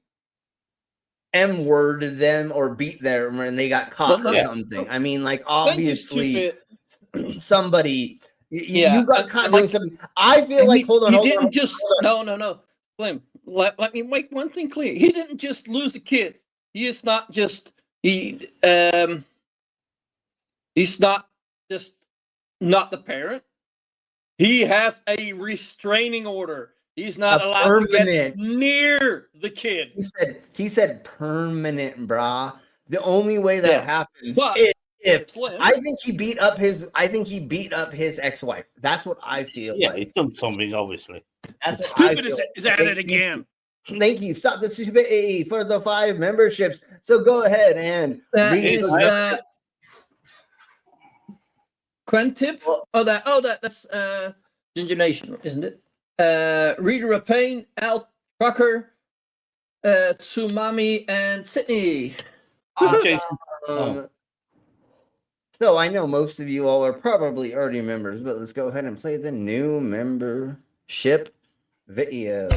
M-worded them or beat them and they got caught or something. I mean, like, obviously, somebody, you got caught doing something. I feel like, hold on. No. Slim, let me make one thing clear. He didn't just lose a kid. He is not just, he's not just not the parent. He has a restraining order. He's not allowed to get near the kid. He said permanent, brah. The only way that happens is if I think he beat up his ex-wife. That's what I feel. Yeah, he's done something, obviously. That's what Stupid is at it again. Thank you. Stop the Stupid AE for the 5 memberships. So go ahead and read those memberships. Quentip? That's Ginger Nation, isn't it? Reader of Pain, Al Trucker, Tsumami, and Sydney. So I know most of you all are probably already members, but let's go ahead and play the new membership video.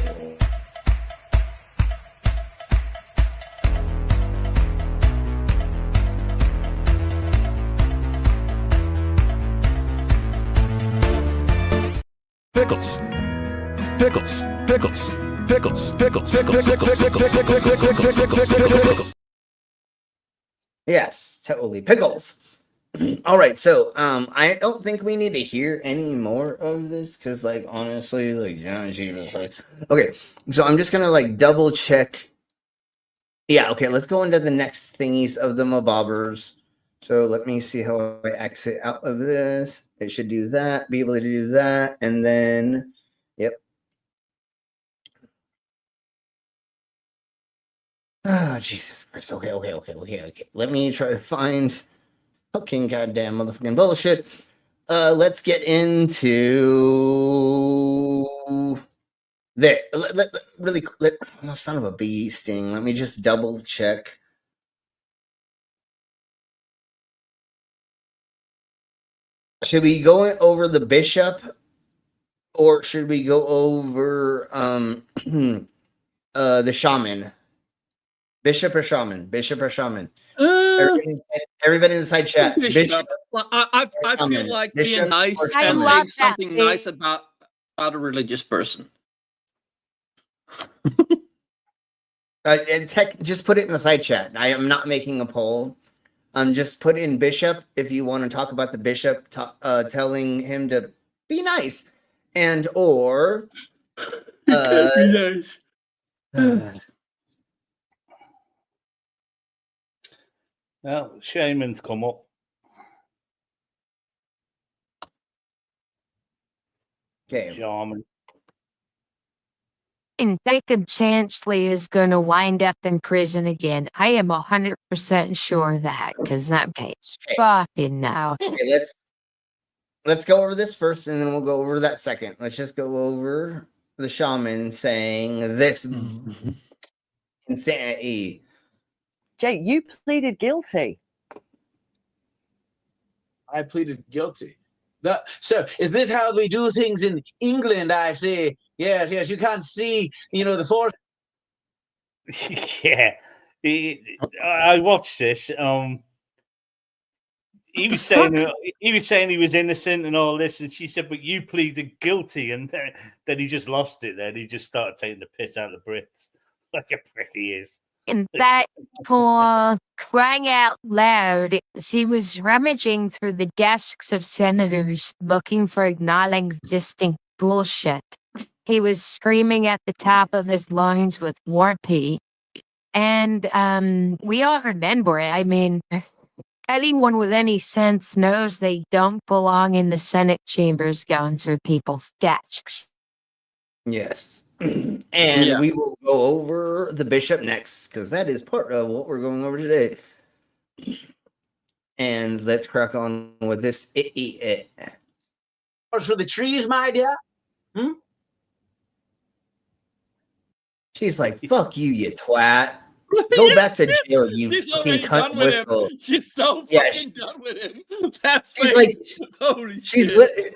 Pickles. Pickles. Pickles. Pickles. Pickles. Pickles. Yes, totally. Pickles. All right, so I don't think we need to hear any more of this because, like, honestly, like, okay, so I'm just gonna like double check. Yeah, okay, let's go into the next thingies of the mobobbers. So let me see how I exit out of this. It should do that, be able to do that, and then, yep. Oh, Jesus Christ. Okay. Let me try to find fucking goddamn motherfucking bullshit. Let's get into that. Oh, son of a bee sting. Let me just double check. Should we go over the bishop, or should we go over the shaman? Bishop or shaman? Bishop or shaman? Everybody inside chat. Bishop. I feel like being nice and saying something nice about a religious person. And just put it in the side chat. I am not making a poll. Just put in bishop if you want to talk about the bishop telling him to be nice, and or be nice. Well, Shaman's come up. Okay. Shaman. And Jacob Chansley is going to wind up in prison again. I am 100% sure of that, because that pays fucking now. Okay, let's go over this first, and then we'll go over that second. Let's just go over the shaman saying this insanity. Jake, you pleaded guilty. I pleaded guilty. So is this how we do things in England? I say, yes. You can't see, the fourth. Yeah, I watched this. He was saying he was innocent and all this, and she said, "But you pleaded guilty," and then he just lost it. Then he just started taking the piss out of the Brits, like a prick he is. And that for crying out loud, she was rummaging through the desks of senators looking for non-existing bullshit. He was screaming at the top of his lungs with war pee. And we all remember it. I mean, anyone with any sense knows they don't belong in the Senate chambers going through people's desks. Yes. And we will go over the bishop next, because that is part of what we're going over today. And let's crack on with this. For the trees, my dear. She's like, "Fuck you, you twat. Go back to jail, you fucking cunt whistle." She's so fucking done with him. That She's like, holy she's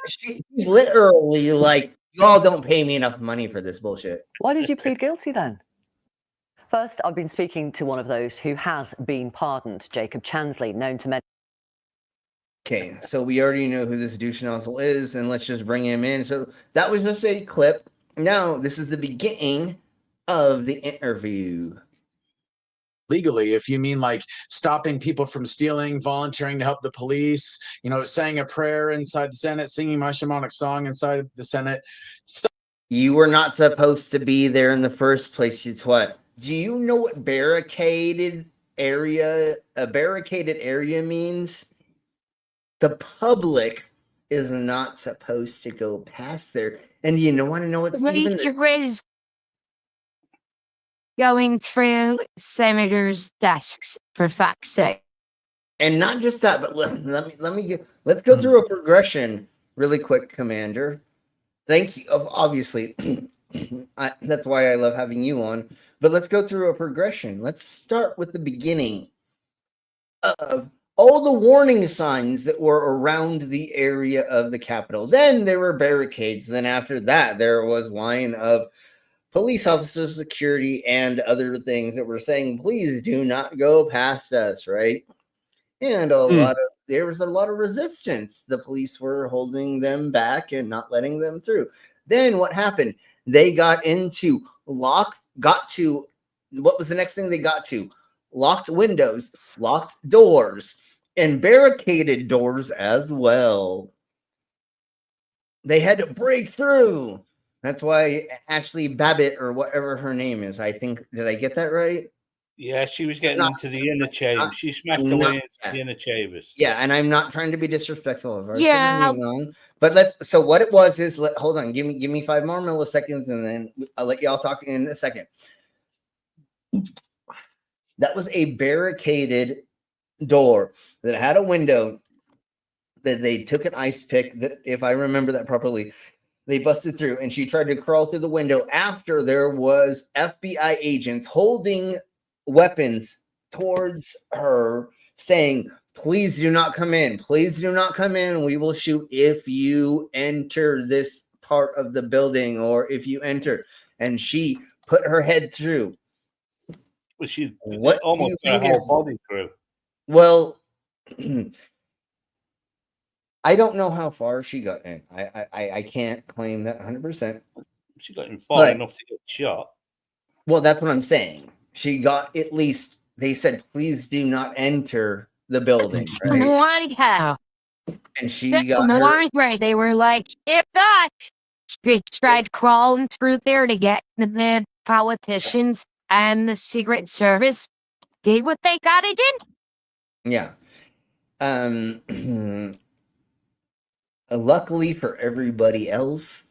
shit. literally like, "Y'all don't pay me enough money for this bullshit." Why did you plead guilty then? First, I've been speaking to one of those who has been pardoned, Jacob Chansley, known to many. Okay, so we already know who this douche nozzle is, and let's just bring him in. So that was just a clip. Now, this is the beginning of the interview. Legally, if you mean like stopping people from stealing, volunteering to help the police, saying a prayer inside the Senate, singing my shamanic song inside the Senate. You were not supposed to be there in the first place. It's what? Do you know what barricaded area means? The public is not supposed to go past there. And you want to know what's even this? Going through senators' desks, for fuck's sake. And not just that, but let's go through a progression really quick, Commander. Thank you. Obviously, that's why I love having you on. But let's go through a progression. Let's start with the beginning of all the warning signs that were around the area of the Capitol. Then there were barricades. Then after that, there was line of police officers, security, and other things that were saying, "Please do not go past us," right? And there was a lot of resistance. The police were holding them back and not letting them through. Then what happened? They got to what was the next thing they got to? Locked windows, locked doors, and barricaded doors as well. They had to break through. That's why Ashley Babbitt, or whatever her name is, I think, did I get that right? Yeah, she was getting into the inner chamber. She smashed her way into the inner chambers. Yeah, and I'm not trying to be disrespectful of her. Yeah. But so what it was is, hold on, give me 5 more milliseconds, and then I'll let y'all talk in a second. That was a barricaded door that had a window that they took an ice pick, that, if I remember that properly, they busted through, and she tried to crawl through the window after there was FBI agents holding weapons towards her, saying, please do not come in. Please do not come in. We will shoot if you enter this part of the building, or if you enter. And she put her head through. Well, she What almost do you her think whole is, body through. well, I don't know how far she got in. I can't claim that 100%. She got in far enough to get shot. Well, that's what I'm saying. She got, at least, they said, please do not enter the building. Right? How? And she got No, her. right. They were like, if not, she tried crawling through there to get the politicians and the Secret Service did what they gotta do. Yeah. Luckily for everybody else,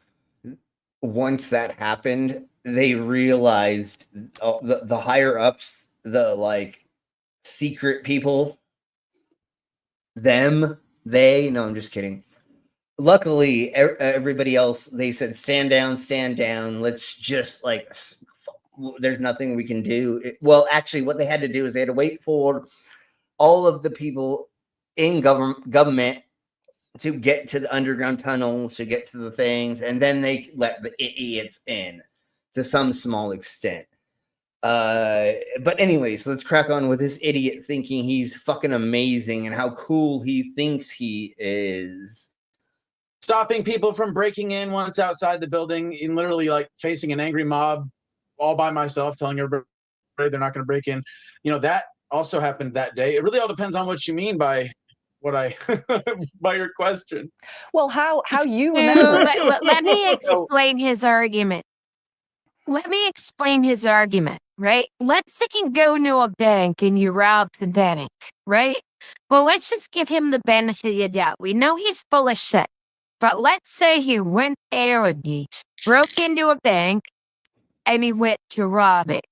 once that happened, they realized the higher ups, the like secret people, no, I'm just kidding. Luckily, everybody else, they said, stand down. Let's just like, there's nothing we can do. Well, actually, what they had to do is they had to wait for all of the people in government to get to the underground tunnels, to get to the things, and then they let the idiots in to some small extent. But anyways, let's crack on with this idiot thinking he's fucking amazing and how cool he thinks he is. Stopping people from breaking in once outside the building, and literally like facing an angry mob all by myself, telling everybody they're not going to break in. You know, that also happened that day. It really all depends on what you mean by what I by your question. Well, how you remember? Let me explain his argument. Right? Let's say you go to a bank and you rob the bank, right? Well, let's just give him the benefit of the doubt. We know he's full of shit. But let's say he went there and he broke into a bank and he went to rob it.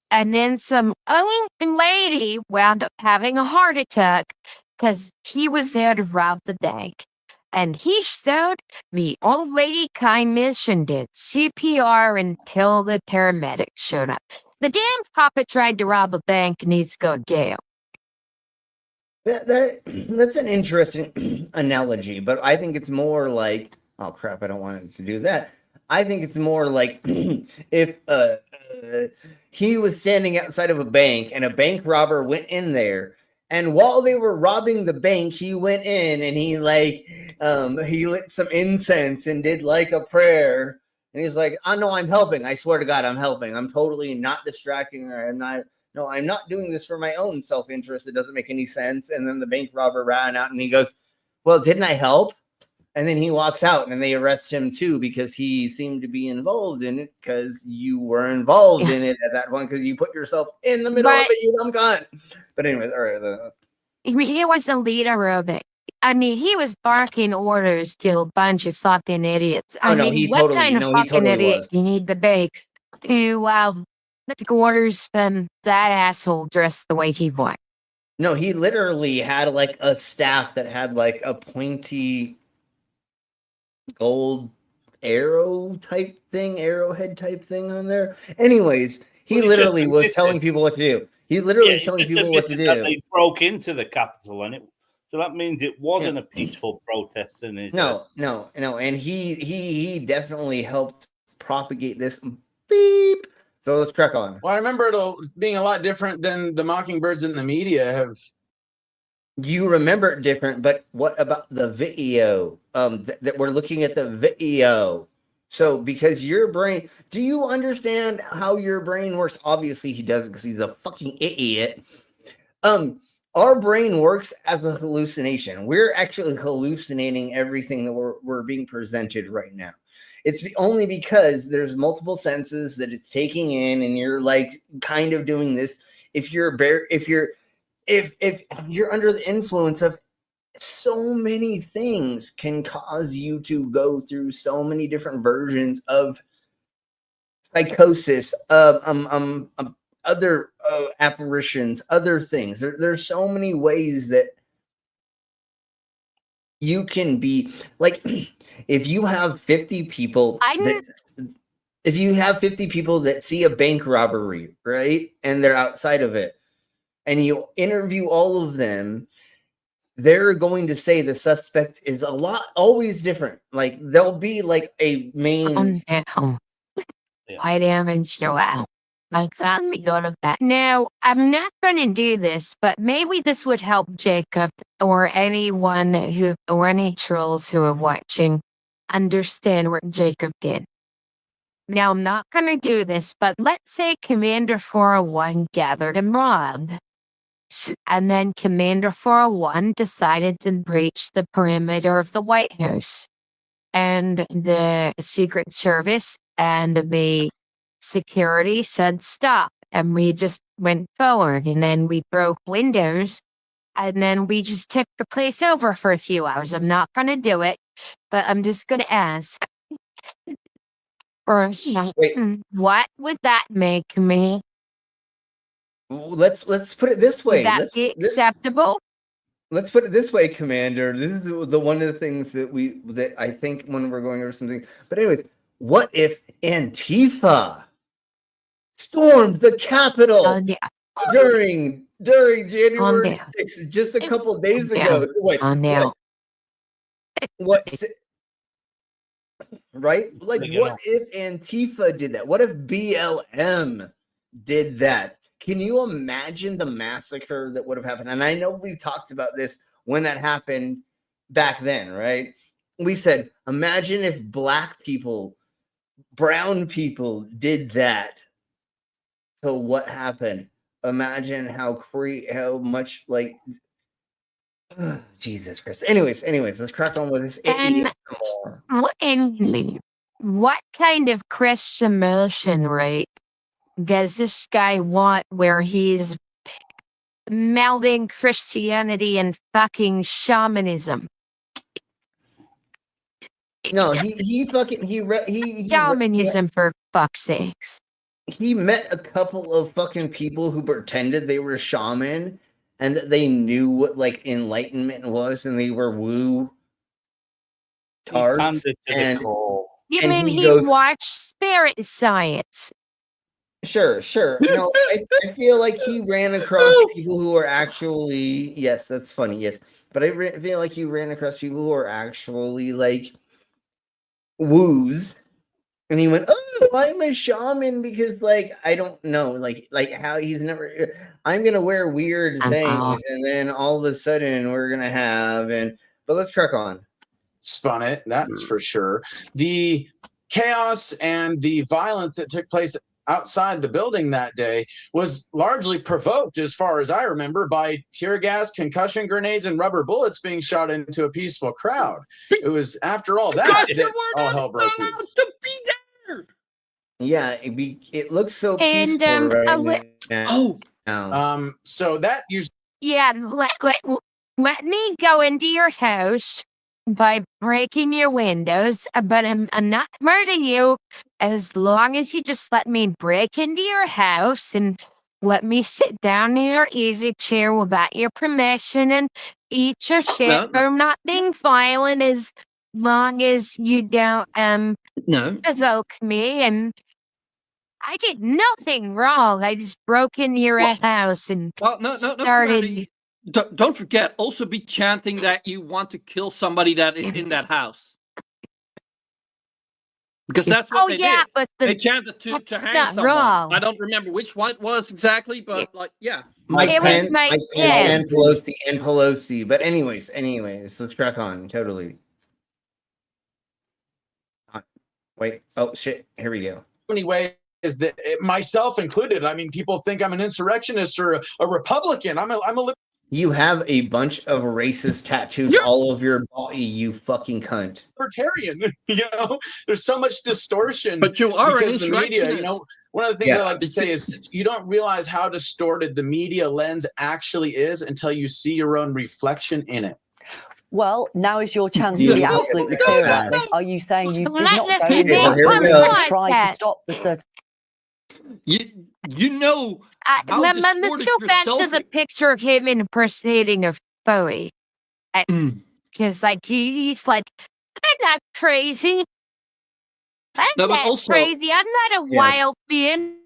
And then some old lady wound up having a heart attack because he was there to rob the bank. And he showed the old lady kindness and did CPR until the paramedics showed up. The damn papa tried to rob a bank and needs to go to jail. That's an interesting analogy, but I think it's more like, oh crap, I don't want it to do that. I think it's more like if he was standing outside of a bank and a bank robber went in there, and while they were robbing the bank, he went in and he lit some incense and did like a prayer, and he's like, "Oh no, I'm helping. I swear to God, I'm helping. I'm totally not distracting her. I'm not doing this for my own self-interest. It doesn't make any sense." And then the bank robber ran out and he goes, "Well, didn't I help?" And then he walks out and they arrest him too because he seemed to be involved in it, because you were involved in it at that point because you put yourself in the middle of it, you dumb cunt. But anyways, all right. He was the leader of it. I mean, he was barking orders to a bunch of fucking idiots. What kind of fucking idiot do you need to be to take orders from that asshole dressed the way he was? No, he literally had like a staff that had like a pointy gold arrowhead type thing on there. Anyways, he literally was telling people what to do. He literally was telling people what to do. They broke into the Capitol, and so that means it wasn't a peaceful protest. No, and he definitely helped propagate this. Beep. So let's crack on. Well, I remember it being a lot different than the mockingbirds in the media have. You remember it different, but what about the video? That we're looking at the video. So because your brain, do you understand how your brain works? Obviously he doesn't, because he's a fucking idiot. Our brain works as a hallucination. We're actually hallucinating everything that we're being presented right now. It's only because there's multiple senses that it's taking in, and you're like kind of doing this. If you're under the influence of so many things, can cause you to go through so many different versions of psychosis, other apparitions, other things. There's so many ways that you can be like, if you have 50 people if you have 50 people that see a bank robbery, right, and they're outside of it, and you interview all of them, they're going to say the suspect is always different. Like, there'll be like a main. I damage show out. Like, let me go to that. Now, I'm not going to do this, but maybe this would help Jacob or anyone or any trolls who are watching understand what Jacob did. Now, I'm not going to do this, but let's say Commander 401 gathered a mob. And then Commander 401 decided to breach the perimeter of the White House. And the Secret Service and the security said stop. And we just went forward. And then we broke windows. And then we just took the place over for a few hours. I'm not going to do it, but I'm just going to ask. Or what would that make me? Let's put it this way. Would that be acceptable? Let's put it this way, Commander. This is the one of the things that I think when we're going over something. But anyways, what if Antifa stormed the Capitol during January 6th, just a couple days ago? What? Right? Like, what if Antifa did that? What if BLM did that? Can you imagine the massacre that would have happened? And I know we've talked about this when that happened back then, right? We said, imagine if black people, brown people did that. So what happened? Imagine how much like Jesus Christ. Anyways, let's crack on with this. And what kind of Christian mission, right, does this guy want where he's melding Christianity and fucking shamanism? No, he shamanism, for fuck's sakes. He met a couple of fucking people who pretended they were shaman and that they knew what like enlightenment was, and they were woo tards. You mean he watched Spirit Science? Sure. No, I feel like he ran across people who are actually, yes, that's funny, yes. But I feel like he ran across people who are actually like woos. And he went, oh, I'm a shaman because, like, I don't know, like how he's never, I'm going to wear weird things. And then all of a sudden we're going to have, but let's truck on. Spun it, that's for sure. The chaos and the violence that took place outside the building that day was largely provoked, as far as I remember, by tear gas, concussion grenades, and rubber bullets being shot into a peaceful crowd. It was after all that all hell broke loose. Yeah, it looks so peaceful right now. So that usually. Yeah, let me go into your house by breaking your windows, but I'm not murdering you as long as you just let me break into your house and let me sit down in your easy chair without your permission and eat your shit. I'm not being violent as long as you don't provoke me. And I did nothing wrong. I just broke into your house and started. Don't forget, also be chanting that you want to kill somebody that is in that house. Because that's what they did. But they chanted to hang someone. Wrong. I don't remember which one it was exactly, but Mike Pence and Pelosi. But anyways, let's crack on. Totally. Wait. Oh shit. Here we go. Anyway, is that myself included? I mean, people think I'm an insurrectionist or a Republican. I'm a. You have a bunch of racist tattoos all over your body, you fucking cunt. Libertarian, there's so much distortion. But you are because the media, one of the things I like to say is you don't realize how distorted the media lens actually is until you see your own reflection in it. Well, now is your chance to be absolutely clear about this. Are you saying you did not go in to try to stop the certain? You know How let's distorted go your back to self- the picture of him impersonating a Bowie. Mm. Because, like, he's like, I'm not crazy. I'm No, but not also- crazy. I'm not a Yes. wild being.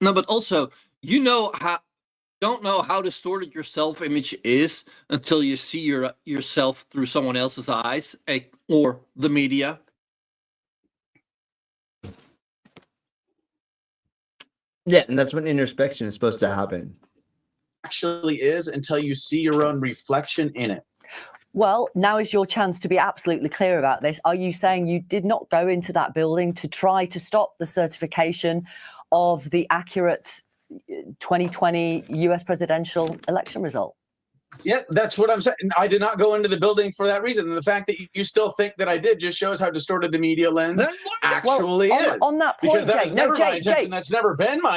No, but also, don't know how distorted your self-image is until you see yourself through someone else's eyes, or the media. Yeah, and that's when introspection is supposed to happen. Actually is until you see your own reflection in it. Well, now is your chance to be absolutely clear about this. Are you saying you did not go into that building to try to stop the certification of the accurate 2020 US presidential election result? Yeah, that's what I'm saying. I did not go into the building for that reason. And the fact that you still think that I did just shows how distorted the media lens actually is. On that point, because that Jake, was never no, my Jake, intention. Jake. That's never been my.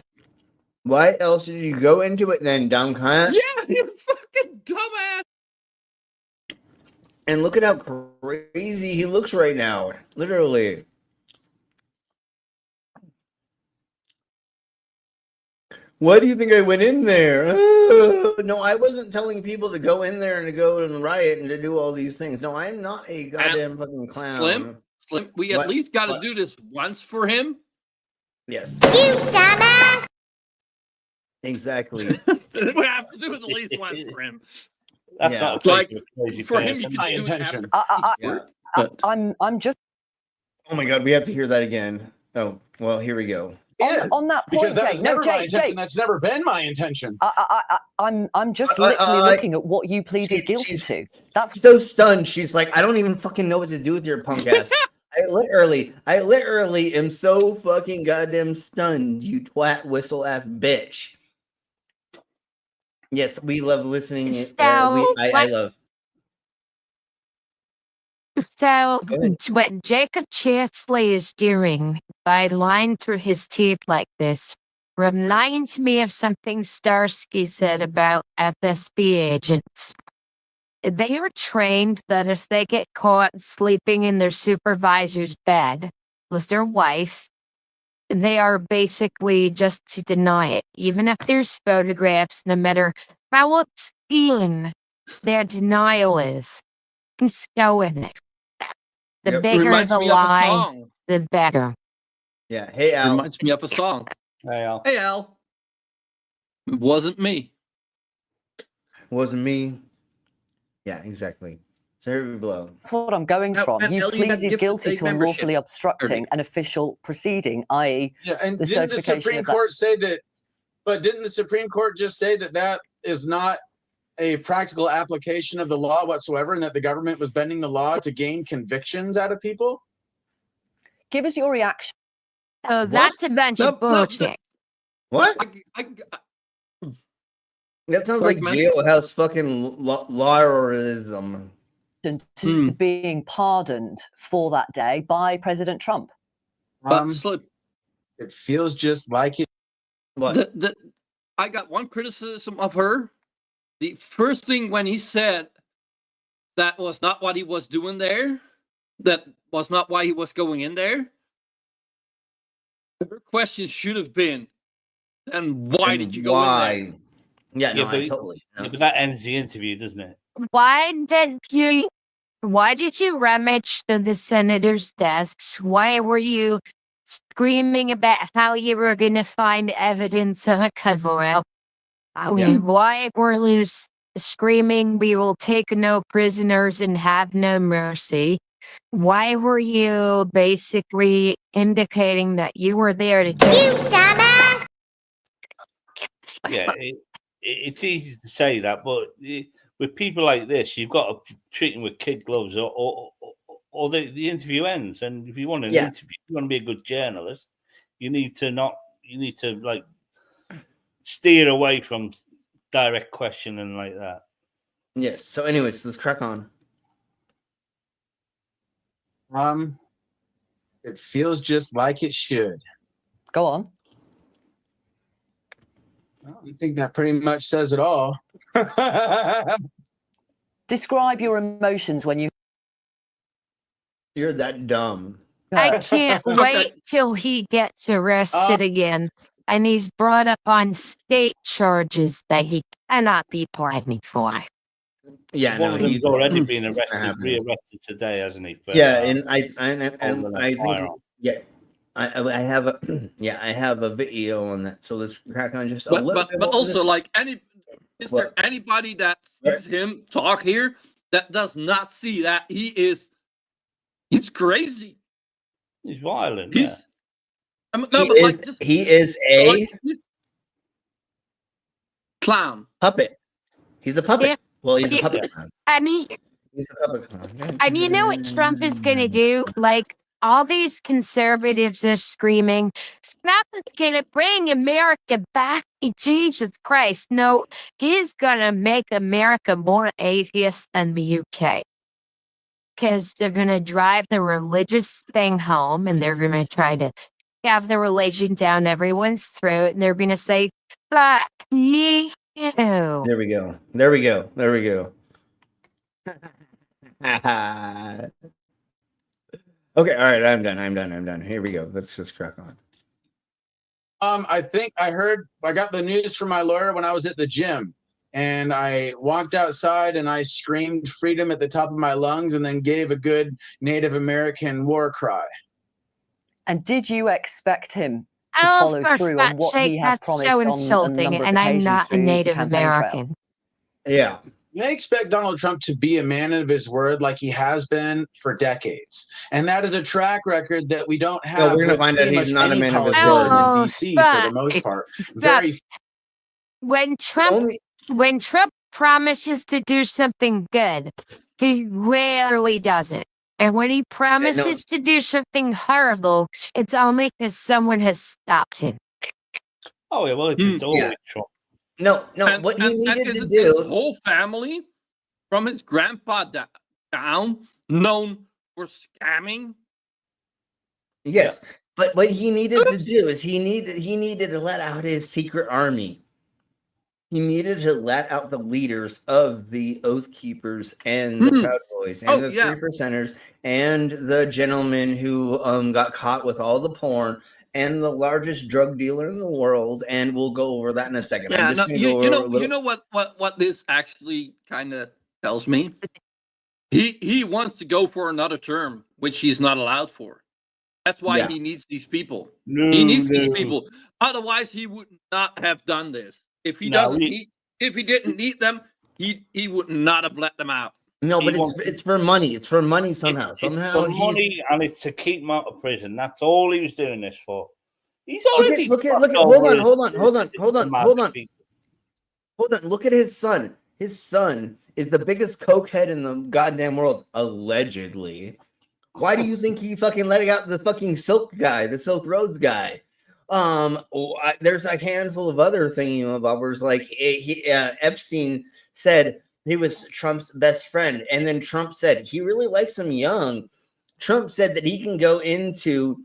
Why else did you go into it then, dumb cunt? Yeah, you fucking dumbass. And look at how crazy he looks right now. Literally. Why do you think I went in there? No, I wasn't telling people to go in there and to go and riot and to do all these things. No, I'm not a goddamn fucking clown. Slim, we at least got to do this once for him. Yes. You dumbass! Exactly. We have to do it at least once for him. That's Yeah. not a Like, crazy for him, person. you can do it after. I'm just. Oh my god, we have to hear that again. Oh, well, here we go. On that point, because that Jake, was never my Jake, intention. Jake. That's never been my intention. I'm just literally looking at what you pleaded guilty to. That's so stunned. She's like, I don't even fucking know what to do with your punk ass. I literally am so fucking goddamn stunned, you twat whistle ass bitch. Yes, we love listening. I love. So, what Jacob Chesley is doing by lying through his teeth like this reminds me of something Starsky said about FSB agents. They are trained that if they get caught sleeping in their supervisor's bed with their wives, they are basically just to deny it. Even if there's photographs, no matter how obscene their denial is, just go in there. The Yep. bigger Reminds the me of a lie, song. the better. Yeah. Hey, Al. Reminds me of a song. Hey, Al. Hey, Al. It wasn't me. Wasn't me. Yeah, exactly. So here we blow. That's what I'm going from. and You Ellie had pleaded gifted guilty state to membership. unlawfully obstructing an official proceeding, i.e., Yeah, and the didn't the certification Supreme of that. Court say that? But didn't the Supreme Court just say that that is not a practical application of the law whatsoever, and that the government was bending the law to gain convictions out of people? Give us your reaction. Oh, that's a bunch of bullshit. What? That sounds like man. jailhouse fucking lawyerism. To being pardoned for that day by President Trump. It feels just like it. What? I got one criticism of her. The first thing when he said that was not what he was doing there, that was not why he was going in there. Her question should have been, then why did you go in there? Yeah, no, but, totally. No. Yeah, but that ends the interview, doesn't it? Why did you rummage through the senators' desks? Why were you screaming about how you were going to find evidence of a cover-up? Why were you screaming, we will take no prisoners and have no mercy? Why were you basically indicating that you were there to take... You dumbass! Yeah, it's easy to say that, but with people like this, you've got to treat them with kid gloves, or the interview ends. And if you want an interview, you want to be a good journalist, you need to like steer away from direct questioning like that. Yes. So, anyways, let's crack on. It feels just like it should. Go on. I think that pretty much says it all. Describe your emotions when you... You're that dumb. I can't wait till he gets arrested again. and he's brought up on state charges that he cannot be pardoned for. Yeah, One no, of them's he's already been arrested, rearrested today, hasn't he? For, yeah, and I holding a think firearm. yeah, I have a I have a video on that. So let's crack on just a little But bit more. also, like, is there anybody that sees him talk here that does not see that he's crazy? He's violent. He's He is a clown. puppet. He's a puppet. Yeah. Well, he's a Yeah. puppet clown. I mean, He's a puppet clown. and you know what Trump is going to do? Like, all these conservatives are screaming, Trump is going to bring America back. Jesus Christ. No, he's going to make America more atheist than the UK. Because they're going to drive the religious thing home, and they're going to try to have the religion down everyone's throat, and they're going to say, fuck you. There we go. There we go. There we go. Okay, all right, I'm done. Here we go. Let's just crack on. I think I got the news from my lawyer when I was at the gym, and I walked outside and I screamed freedom at the top of my lungs and then gave a good Native American war cry. And did you expect him to follow through on what he has promised so on insulting, a number of and I'm occasions not a through the Native campaign trail? American. Yeah. You may expect Donald Trump to be a man of his word like he has been for decades. And that is a track record that we don't have. No, we're going to find out he's not a man of his word. In DC for the most part. When Trump promises to do something good, he rarely does it. And when he promises to do something horrible, it's only because someone has stopped him. Oh, yeah, well, it's always Trump. No, And, what he needed to his do. whole family, from his grandpa down, known for scamming. Yes, but what he needed to do is he needed to let out his secret army. He needed to let out the leaders of the Oath Keepers and the Proud Boys and the 3%ers and the gentleman who got caught with all the porn and the largest drug dealer in the world, and we'll go over that in a second. Yeah, I'm just you little... know what this actually kind of tells me? He wants to go for another term, which he's not allowed for. That's why he needs these people. He needs these people. Otherwise, he would not have done this. If he if he didn't need them, he would not have let them out. No, but it's for money. It's for money somehow. It's for money, and it's to keep him out of prison. That's all he was doing this for. He's already look at hold on. Look at his son. His son is the biggest cokehead in the goddamn world, allegedly. Why do you think he fucking let out the fucking Silk guy, the Silk Roads guy? There's a handful of other thingy-mabobbers. Like Epstein said he was Trump's best friend, and then Trump said he really likes him young. Trump said that he can go into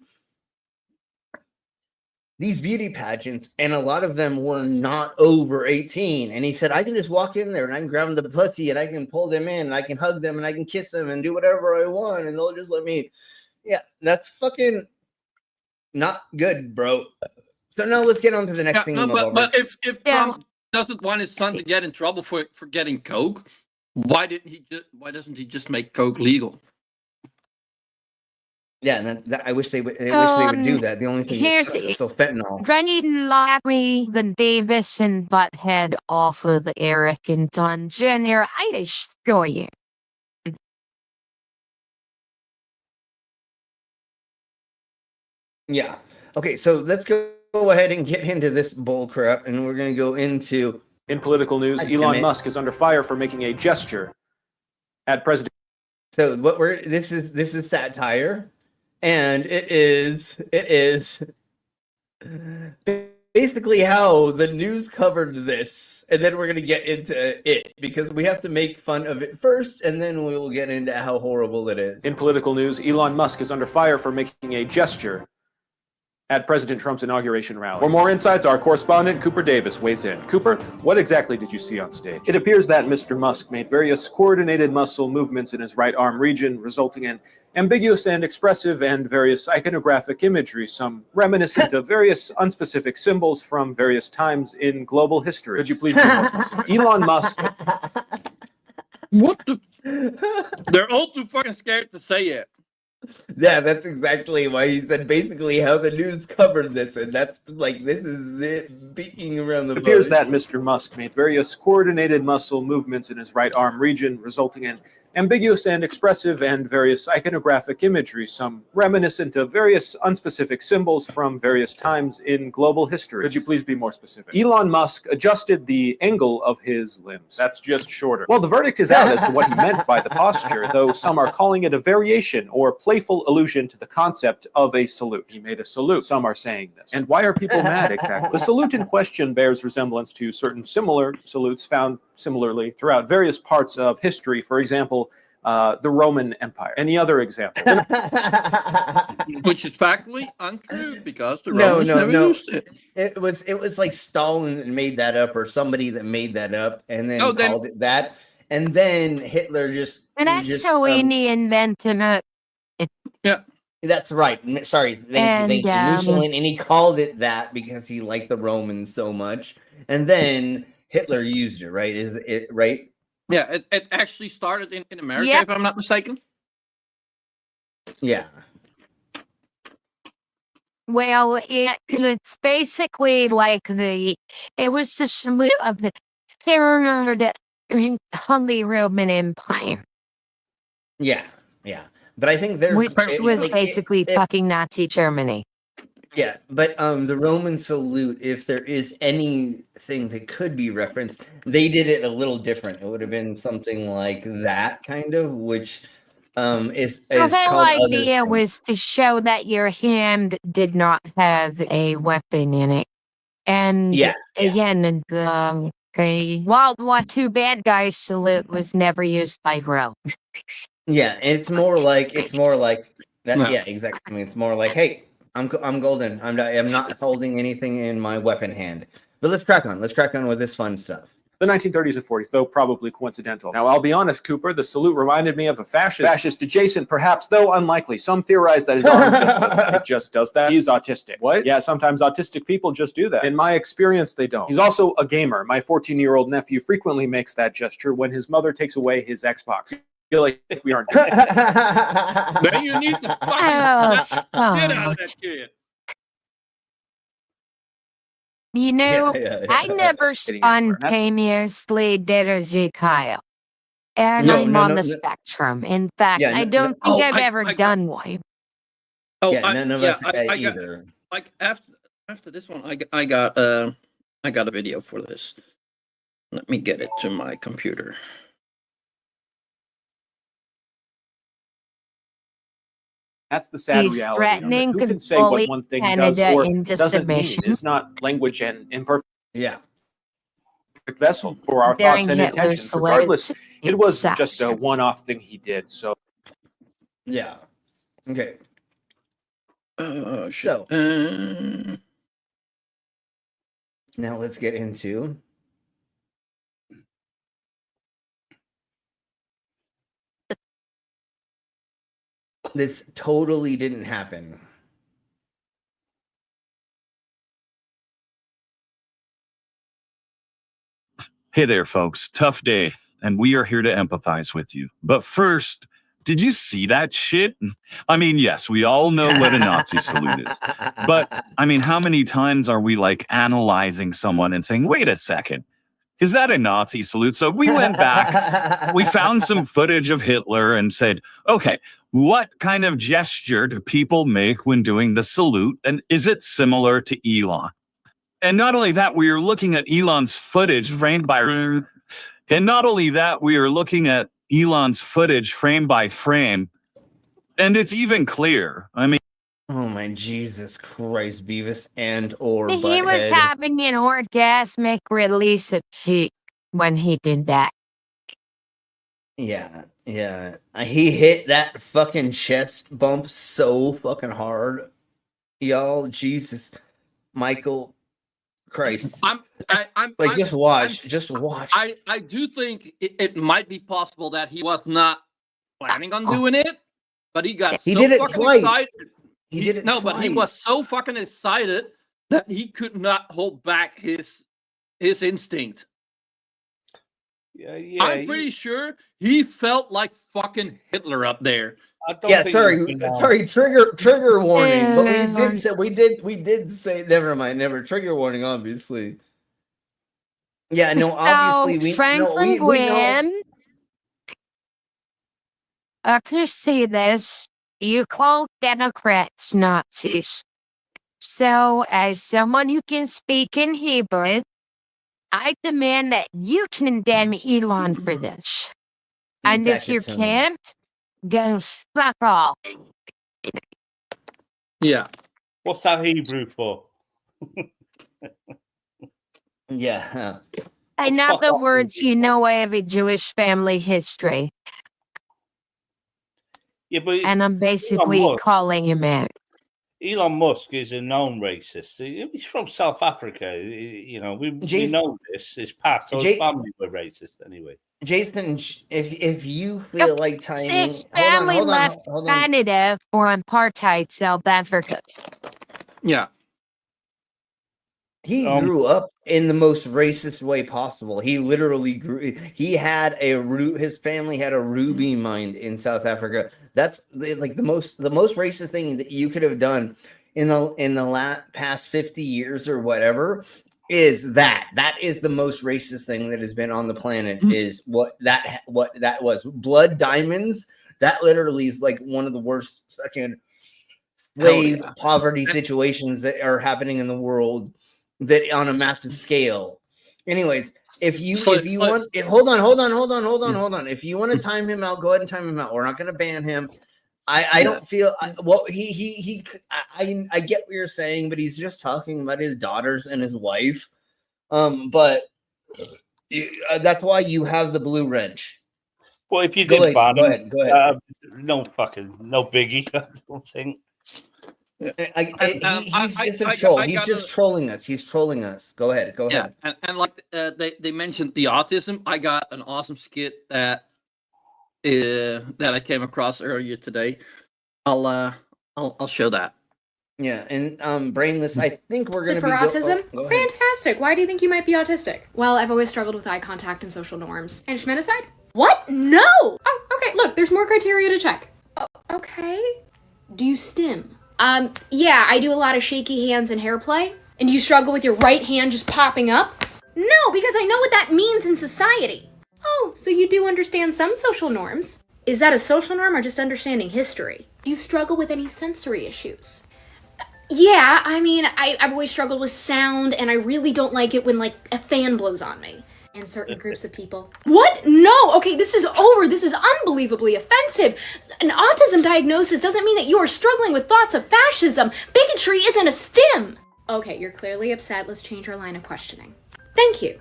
these beauty pageants, and a lot of them were not over 18. And he said, I can just walk in there and I can grab the pussy and I can pull them in and I can hug them and I can kiss them and do whatever I want, and they'll just let me. Yeah, that's fucking not good, bro. So now let's get on to the next thing. But if Trump doesn't want his son to get in trouble for getting coke, why doesn't he just make coke legal? Yeah, and I wish they would. I wish they would do that. The only thing is so fentanyl. Running Larry the Davis and butthead off of the Eric and Don Jr. I destroy you. Yeah. Okay, so let's go ahead and get into this bull crap, and we're going to go into. In political news, Elon Musk is under fire for making a gesture at President. So this is satire, and it is basically how the news covered this, and then we're going to get into it because we have to make fun of it first, and then we will get into how horrible it is. In political news, Elon Musk is under fire for making a gesture at President Trump's inauguration rally. For more insights, our correspondent Cooper Davis weighs in. Cooper, what exactly did you see on stage? It appears that Mr. Musk made various coordinated muscle movements in his right arm region, resulting in ambiguous and expressive and various iconographic imagery, some reminiscent of various unspecific symbols from various times in global history. Could you please be more specific? Elon Musk. What the? They're all too fucking scared to say it. Yeah, that's exactly why he said basically how the news covered this, and that's like this is it beating around the It appears bush. that Mr. Musk made various coordinated muscle movements in his right arm region, resulting in ambiguous and expressive and various iconographic imagery, some reminiscent of various unspecific symbols from various times in global history. Could you please be more specific? Elon Musk adjusted the angle of his limbs. That's just shorter. Well, the verdict is out as to what he meant by the posture, though some are calling it a variation or playful allusion to the concept of a salute. He made a salute. Some are saying this. And why are people mad exactly? The salute in question bears resemblance to certain similar salutes found similarly throughout various parts of history. For example, the Roman Empire. Any other example? Which is factually untrue because the Romans never used it. It was like Stalin made that up, or somebody that made that up, and then called it that. And then Hitler just And Mussolini invented it. Yeah. That's right. Sorry, thank you, Mussolini, and he called it that because he liked the Romans so much. And then Hitler used it, right? Is it right? Yeah, it actually started in America, Yep. if I'm not mistaken. Yeah. Well, it's basically like it was the salute of the Holy Roman Empire, Yeah, yeah. But I think there's which was basically fucking Nazi Germany. Yeah, but the Roman salute, if there is anything that could be referenced, they did it a little different. It would have been something like that kind of, which is The whole called idea was to show that your hand did not have a weapon in it. And again, the World War II bad guy salute was never used by Rome. Yeah, and it's more like that. No. Yeah, exactly. It's more like, hey, I'm golden. I'm not holding anything in my weapon hand. But let's crack on. Let's crack on with this fun stuff. The 1930s and 40s, though probably coincidental. Now, I'll be honest, Cooper, the salute reminded me of a fascist adjacent, perhaps, though unlikely. Some theorize that his arm just does that. It just does that. He's autistic. What? Yeah, sometimes autistic people just do that. In my experience, they don't. He's also a gamer. My 14-year-old nephew frequently makes that gesture when his mother takes away his Xbox. I feel like we aren't doing it. Then you need to fucking get out of that kid. You know, yeah. I never spontaneously did a Z Kyle. And No, I'm no, on no, the no. spectrum. In fact, Yeah, I no, don't no. think Oh, I've ever done one. Oh, Yeah, none of us got, either. like after this one, I got a video for this. Let me get it to my computer. That's the sad He's reality. threatening Who to can say what bully one thing Canada does or into doesn't mean? submission. It's not language and imperfect Yeah. vessel for our During thoughts and Hitler's intentions. salute, Regardless, it was sucks. just a one-off thing he did. So Yeah. Okay. Oh shit. So now let's get into this. Totally didn't happen. Hey there, folks. Tough day, and we are here to empathize with you. But first, did you see that shit? I mean, yes, we all know what a Nazi salute is. But, I mean, how many times are we, like, analyzing someone and saying, wait a second, is that a Nazi salute? So we went back, we found some footage of Hitler and said, okay, what kind of gesture do people make when doing the salute? And is it similar to Elon? And not only that, we are looking at Elon's footage framed by frame, and it's even clear. I mean, Oh my Jesus Christ, Beavis and or He was Butthead. having an orgasmic release of heat when he did that. Yeah, yeah. He hit that fucking chest bump so fucking hard. y'all, Jesus, Michael, Christ. I'm just watch. Just watch. I do think it might be possible that he was not planning on doing it, but he got He so did it fucking twice. excited. He did it No, but he was twice. so fucking excited that he could not hold back his instinct. Yeah, I'm pretty sure he felt like fucking Hitler up there. Yeah, sorry, trigger warning. But we did say never mind, never trigger warning, obviously. Yeah, no, obviously we Franklin we know. Graham. To say this, you call Democrats Nazis. So, as someone who can speak in Hebrew, I demand that you condemn Elon for this. And if you Exactly. can't, go fuck off. Yeah. What's that Hebrew for? Yeah. In other words, you know I have a Jewish family history. Yeah, but And I'm basically calling him out. Elon Musk is a known racist. He's from South Africa. You know, we know this. His past, so his family were racist anyway. Jason, if you feel like timing, His family left Canada for apartheid South Africa. Yeah. He grew up in the most racist way possible. He literally grew. He had his family had a ruby mine in South Africa. That's like the most racist thing that you could have done in the past 50 years or whatever. Is that is the most racist thing that has been on the planet? Is what that was blood diamonds. That literally is like one of the worst fucking slave poverty situations that are happening in the world. That on a massive scale. Anyways, if you want, hold on. If you want to time him out, go ahead and time him out. We're not going to ban him. I don't feel I get what you're saying, but he's just talking about his daughters and his wife. But that's why you have the blue wrench. Well, if you go did ban him, go ahead. No biggie. I don't think. He's just a troll. He's just trolling us. He's trolling us. Go ahead. Go ahead. And like they mentioned the autism. I got an awesome skit that I came across earlier today. I'll show that. Yeah, and brainless. I think we're gonna for be autism. Go ahead. Fantastic. Why do you think you might be autistic? Well, I've always struggled with eye contact and social norms. Instrumenticide? What? No. Oh, okay. Look, there's more criteria to check. Oh, okay. Do you stim? Yeah, I do a lot of shaky hands and hair play. And do you struggle with your right hand just popping up? No, because I know what that means in society. Oh, so you do understand some social norms. Is that a social norm or just understanding history? Do you struggle with any sensory issues? Yeah, I mean, I've always struggled with sound, and I really don't like it when, like, a fan blows on me. And certain groups of people. What? No! Okay, this is over. This is unbelievably offensive. An autism diagnosis doesn't mean that you are struggling with thoughts of fascism. Bigotry isn't a stim. Okay, you're clearly upset. Let's change our line of questioning. Thank you.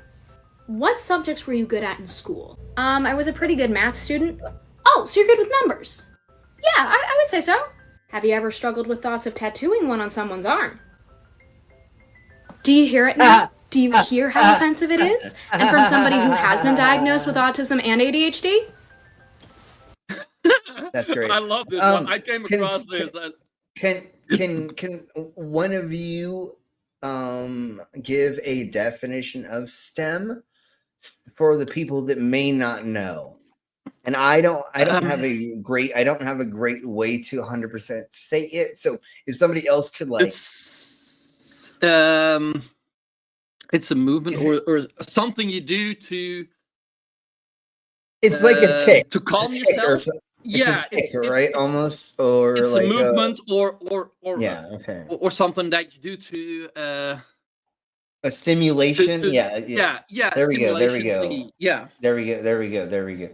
What subjects were you good at in school? I was a pretty good math student. Oh, so you're good with numbers? Yeah, I would say so. Have you ever struggled with thoughts of tattooing one on someone's arm? Do you hear it now? Do you hear how offensive it is? And from somebody who has been diagnosed with autism and ADHD? That's great. I love this one. I came across this. Can one of you give a definition of STEM for the people that may not know? And I don't have a great way to 100% say it. So if somebody else could it's a movement or something you do to. It's like a tick to calm yourself. It's a tick, right? Almost, or it's like a movement or yeah, okay, or something that you do to a stimulation. Yeah. There we go. Yeah. There we go.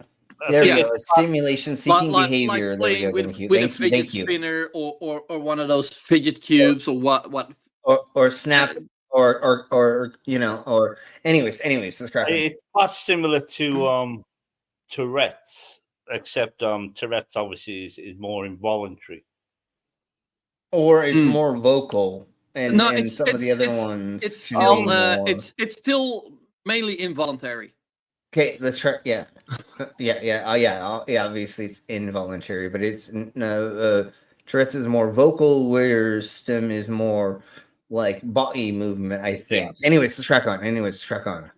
A stimulation seeking behavior. Like there we go. with Thank a fidget you. spinner or one of those fidget cubes or what or snap or anyways, let's crack on. It's quite similar to Tourette's, except Tourette's obviously is more involuntary. Or it's more vocal, and No, and some of the other ones it's should still be more. it's still mainly involuntary. Okay, let's try. Yeah, yeah. Obviously, it's involuntary, but it's no. Tourette's is more vocal, whereas stem is more like body movement. I think. Yes. Anyways, let's track on.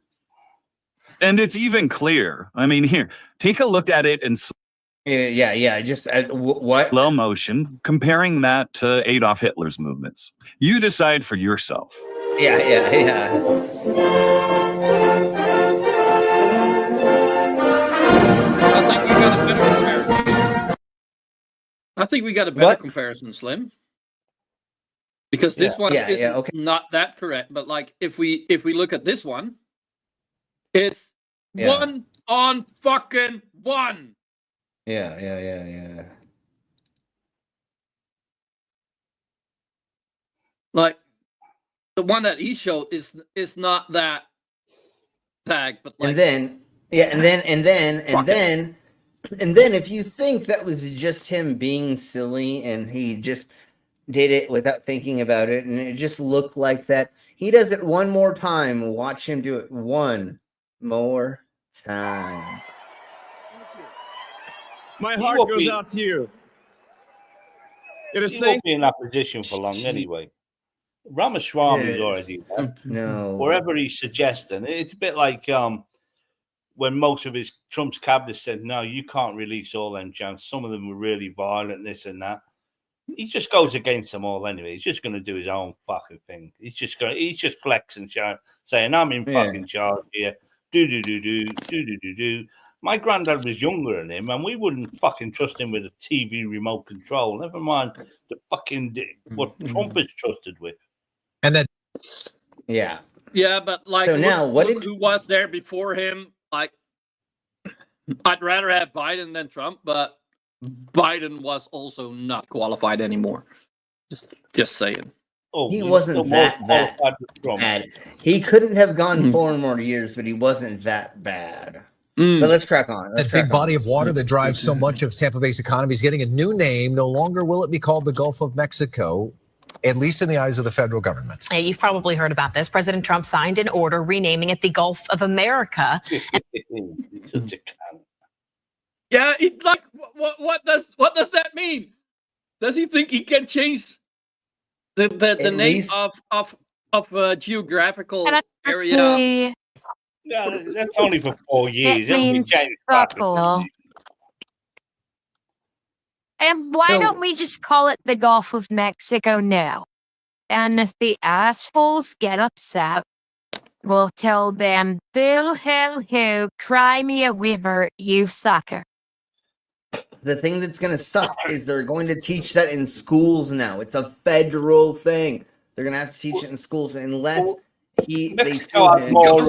And it's even clear. I mean, here, take a look at it in Yeah. Just what slow motion, comparing that to Adolf Hitler's movements. You decide for yourself. Yeah. I think we got a better comparison, Slim. Because this one is not that correct, but like if we look at this one, it's 1 on fucking 1. Yeah. Like the one that he showed is not that tag, but like And then if you think that was just him being silly and he just did it without thinking about it and it just looked like that, he does it one more time. Watch him do it one more time. My He heart won't goes be- out to you. It is He won't be in that position for long anyway. Ramaswamy's already there. No. Wherever he's suggesting, it's a bit like when most of his Trump's cabinet said, "No, you can't release all them chants. Some of them were really violent, this and that." He just goes against them all anyway. He's just going to do his own fucking thing. He's just flexing, saying, "I'm in fucking charge here." Do. My granddad was younger than him, and we wouldn't fucking trust him with a TV remote control. Never mind the fucking what Trump is trusted with. And then, yeah, but like, So now, what look who was there before him? Like, I'd rather have Biden than Trump, but Biden was also not qualified anymore. Just saying. Oh, He wasn't that bad. He couldn't have gone 4 more years, but he wasn't that bad. But let's crack on. that big body of water that drives so much of Tampa Bay's economy is getting a new name. No longer will it be called the Gulf of Mexico, at least in the eyes of the federal government. You've probably heard about this. President Trump signed an order renaming it the Gulf of America. It's such a cunt. Yeah, like what does that mean? Does he think he can change the name of a geographical area? Yeah, that's only for 4 years. It means buckle. And why don't we just call it the Gulf of Mexico now? And if the assholes get upset, we'll tell them, boo hoo hoo, cry me a river, you sucker. The thing that's going to suck is they're going to teach that in schools now. It's a federal thing. They're going to have to teach it in schools unless they still has more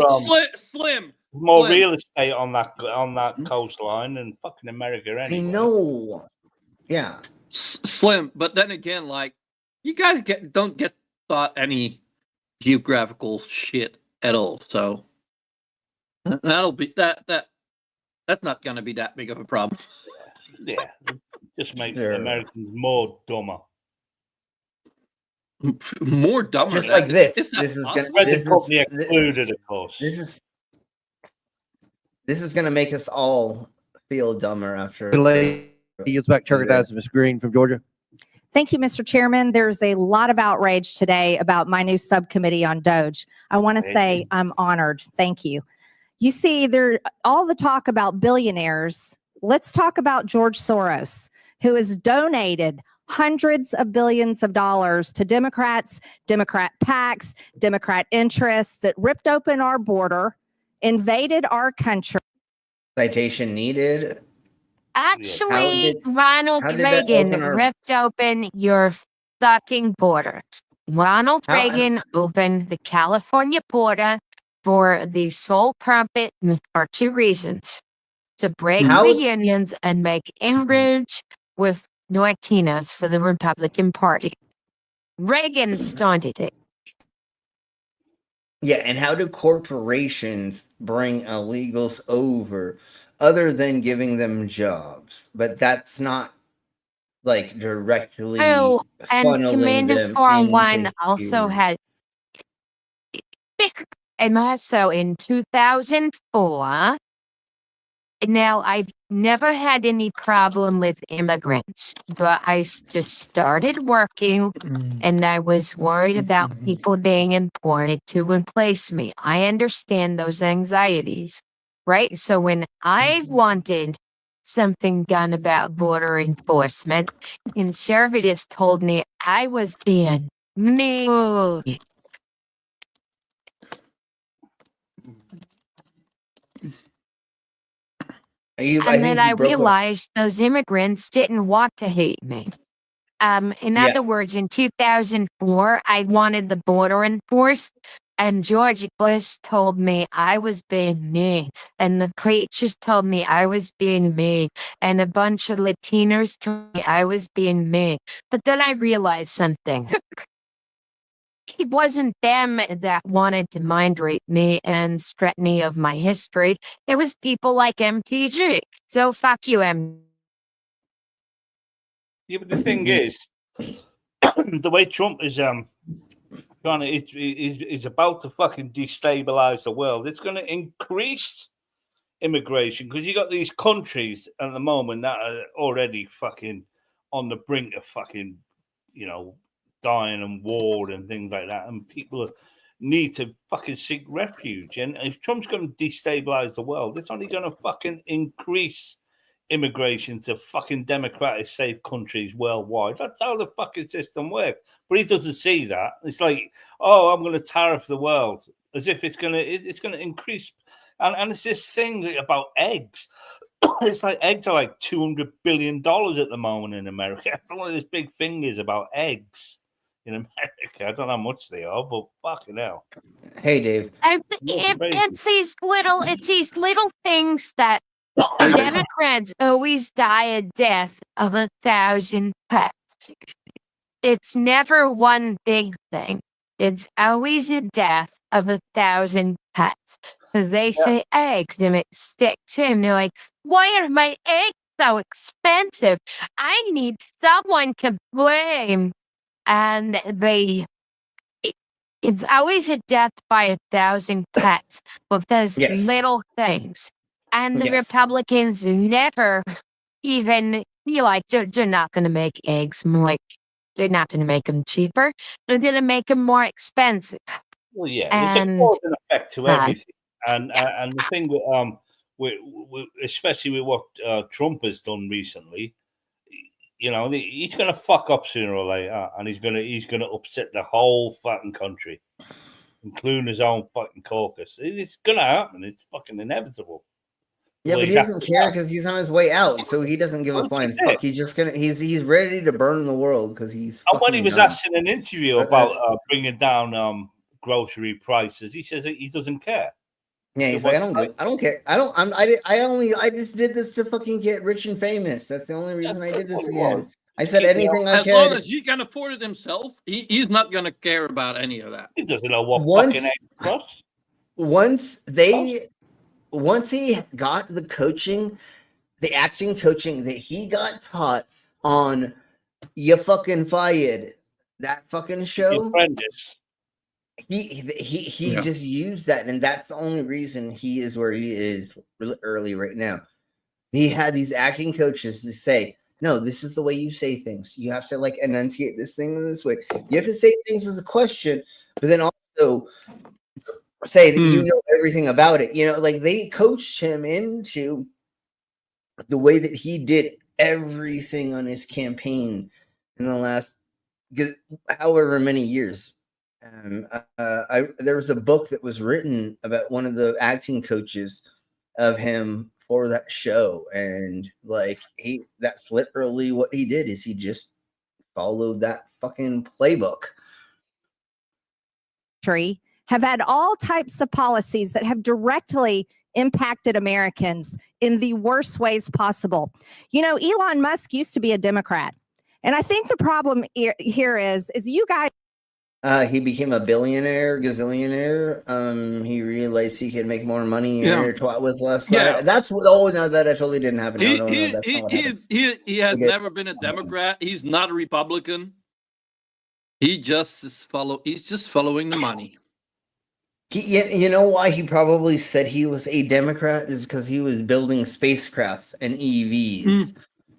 Slim. Real estate on that coastline than fucking America anyway. I know. Yeah. Slim, but then again, like, you guys don't get taught any geographical shit at all, so that'll be that's not gonna be that big of a problem. Yeah, just make the Americans more dumber. More dumber. Just like this. This is gonna excluded, of course. This is gonna make us all feel dumber after. Yields back to Ms. Green from Georgia. Thank you, Mr. Chairman. There's a lot of outrage today about my new subcommittee on Doge. I want to say I'm honored. Thank you. You see, all the talk about billionaires. Let's talk about George Soros, who has donated hundreds of billions of dollars to Democrats, Democrat PACs, Democrat interests that ripped open our border, invaded our country. Citation needed. Actually, Ronald Reagan ripped open your fucking borders. Ronald Reagan opened the California border for the sole purpose for 2 reasons: to break the unions and make inroads with Latinos for the Republican Party. Reagan started it. Yeah, and how do corporations bring illegals over other than giving them jobs? But that's not like directly Oh, and funneling Commander them 401 into also had. And also in 2004, now I've never had any problem with immigrants, but just started working and I was worried about people being imported to replace me. I understand those anxieties, right? So when I wanted something done about border enforcement, conservatives told me I was being mean. And then I realized those immigrants didn't want to hate me. In other words, in 2004, I wanted the border enforced, and George Bush told me I was being mean, and the preachers told me I was being mean, and a bunch of Latinos told me I was being mean. But then I realized something. It wasn't them that wanted to mind rape me and strip me of my history. It was people like MTG. So fuck you, Yeah, but the thing is, the way Trump is trying to is about to fucking destabilize the world. It's going to increase immigration because you got these countries at the moment that are already fucking on the brink of fucking, dying and war and things like that, and people need to fucking seek refuge. And if Trump's going to destabilize the world, it's only going to fucking increase immigration to fucking democratic, safe countries worldwide. That's how the fucking system works. But he doesn't see that. It's like, oh, I'm going to tariff the world, as if it's going to increase. And it's this thing about eggs. It's like eggs are like $200 billion at the moment in America. I don't know what this big thing is about eggs in America. I don't know how much they are, but fucking hell. Hey, Dave. It's these little things that the Democrats always die a death of 1,000 pets. It's never one big thing. It's always a death of 1,000 pets. Because they say eggs and it sticks to them. They're like, why are my eggs so expensive? I need someone to blame. And it's always a death by 1,000 pets with those little things. And the Republicans never even feel like they're not going to make eggs more. Like, they're not going to make them cheaper. They're going to make them more expensive. Well, yeah, there's a cause and effect to everything. And the thing with especially with what Trump has done recently, he's going to fuck up sooner or later, and he's going to upset the whole fucking country, including his own fucking caucus. It's going to happen. It's fucking inevitable. Yeah, but he doesn't care because he's on his way out, so he doesn't give a flying fuck. He's just he's ready to burn the world because he's. And when he was asked in an interview about bringing down grocery prices, he says that he doesn't care. Yeah, he's like, I don't care. I just did this to fucking get rich and famous. That's the only reason I did this again. I said anything I could. As long as he can afford it himself, he's not going to care about any of that. He doesn't know what fucking egg costs. Once he got the coaching, the acting coaching that he got taught on You Fucking Fired, that fucking show. He just used that, and that's the only reason he is where he is early right now. He had these acting coaches to say, no, this is the way you say things. You have to like enunciate this thing in this way. You have to say things as a question, but then also say that you know everything about it. Like they coached him into the way that he did everything on his campaign in the last however many years. There was a book that was written about one of the acting coaches of him for that show, and like that's literally what he did is he just followed that fucking playbook. Have had all types of policies that have directly impacted Americans in the worst ways possible. Elon Musk used to be a Democrat. And I think the problem here is you guys He became a billionaire, gazillionaire. He realized he could make more money. Yeah. Or twat was less. Yeah. That's what. Oh no, that totally didn't happen. No, that's not what happened. He has Okay. never been a Democrat. He's not a Republican. He's just following the money. You know why he probably said he was a Democrat is because he was building spacecrafts and EVs,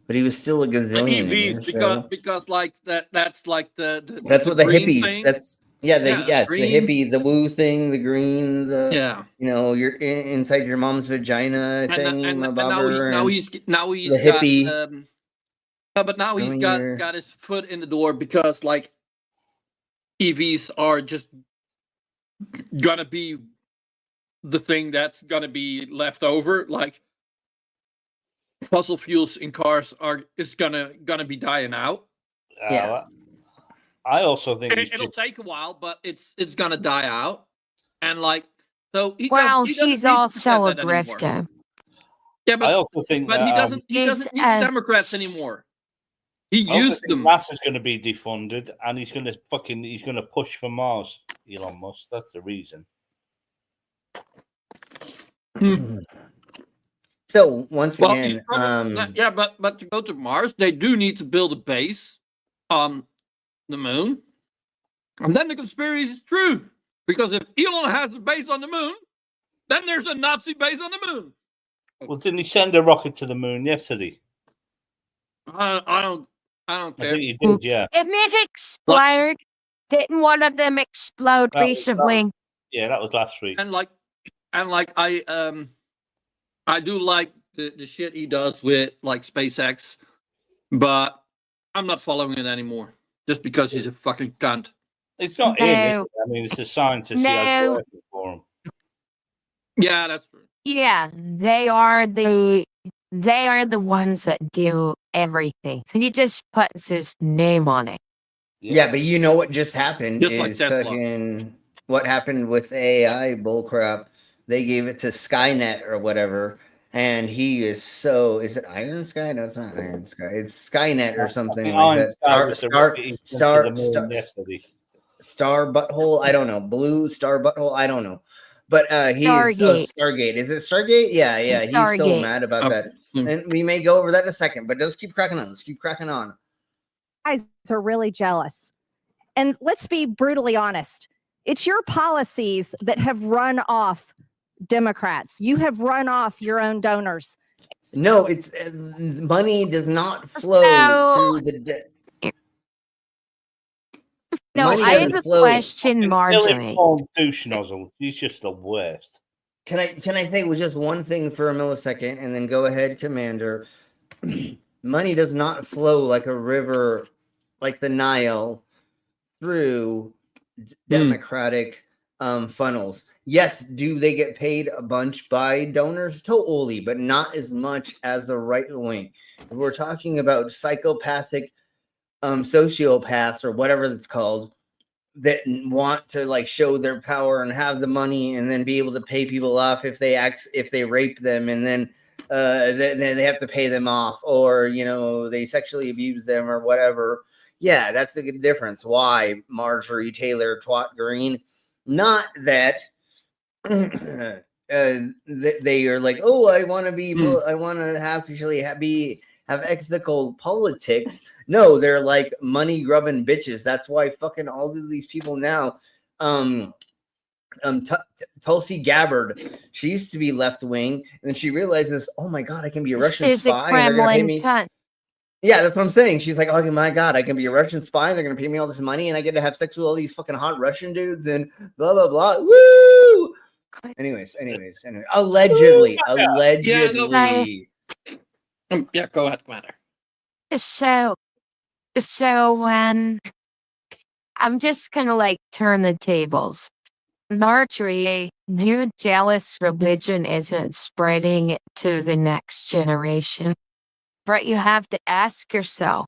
but he was still a gazillionaire. EVs because like that's like the That's what the green hippies. thing. That's the green. hippie, the woo thing, the green, Yeah. You're inside your mom's vagina thing, And bobber, now he's the got hippie. but now he's got his foot in the door because like EVs are just gonna be the thing that's gonna be left over. Like fossil fuels in cars is gonna be dying out. Yeah. I also think It'll take a while, but it's gonna die out. And like so he Well, doesn't he's need to also a pretend that anymore. grifter. Yeah, but I also think but that, he doesn't He's, need the Democrats anymore. He I also used think them. NASA's going to be defunded, and he's going to push for Mars. Elon Musk. That's the reason. So once Well, again, he's yeah, but to go to Mars, they do need to build a base on the moon, and then the conspiracy is true. Because if Elon has a base on the moon, then there's a Nazi base on the moon. Well, didn't he send a rocket to the moon yesterday? I don't I care. think he did. Yeah. If it expired, didn't one of them explode recently? Yeah, that was last week. And like I do like the shit he does with like SpaceX, but I'm not following it anymore just because he's a fucking cunt. It's not him. Is No. it? I mean, it's the scientists he has No. working for him. Yeah, that's true. Yeah, they are the ones that do everything. So he just puts his name on it. yeah, but you know what just happened Just like is Tesla. fucking what happened with AI bullcrap. They gave it to Skynet or whatever, and he is so. Is it Iron Sky? No, it's not Iron Sky. It's Skynet or something like Iron that. Sky was the rocket he sent to the moon yesterday. Star butthole. I don't know. Blue star butthole. I don't know. But he is Stargate. Is it Stargate? Yeah. He's so Stargate. mad about that, and we may go over that in a second. But just keep cracking on. Let's keep cracking on. Guys are really jealous. And let's be brutally honest. It's your policies that have run off Democrats. You have run off your own donors. No, it's money does not flow No. through the. No, Money I have doesn't a flow. question, Marjorie. Douche nozzle. He's just the worst. Can I say just one thing for a millisecond and then go ahead, Commander? Money does not flow like a river, like the Nile, through democratic funnels. Yes, do they get paid a bunch by donors? Totally, but not as much as the right wing. If we're talking about psychopathic sociopaths or whatever it's called that want to like show their power and have the money and then be able to pay people off if they rape them, and then they have to pay them off, or they sexually abuse them or whatever. Yeah, that's a good difference. Why Marjorie Taylor Twat Green? Not that they are like, oh, I want to be, I want to have ethical politics. No, they're like money grubbing bitches. That's why fucking all of these people now, Tulsi Gabbard, she used to be left wing, and then she realizes, oh my god, I can be a Russian She's a spy. And they're gonna pay Kremlin me. cunt. Yeah, that's what I'm saying. She's like, oh my god, I can be a Russian spy. They're gonna pay me all this money, and I get to have sex with all these fucking hot Russian dudes, and blah blah blah. Woo! Anyways. Allegedly. Yeah, go ahead, Commander. So when I'm just gonna like turn the tables. Marjorie, your jealous religion isn't spreading to the next generation. But you have to ask yourself,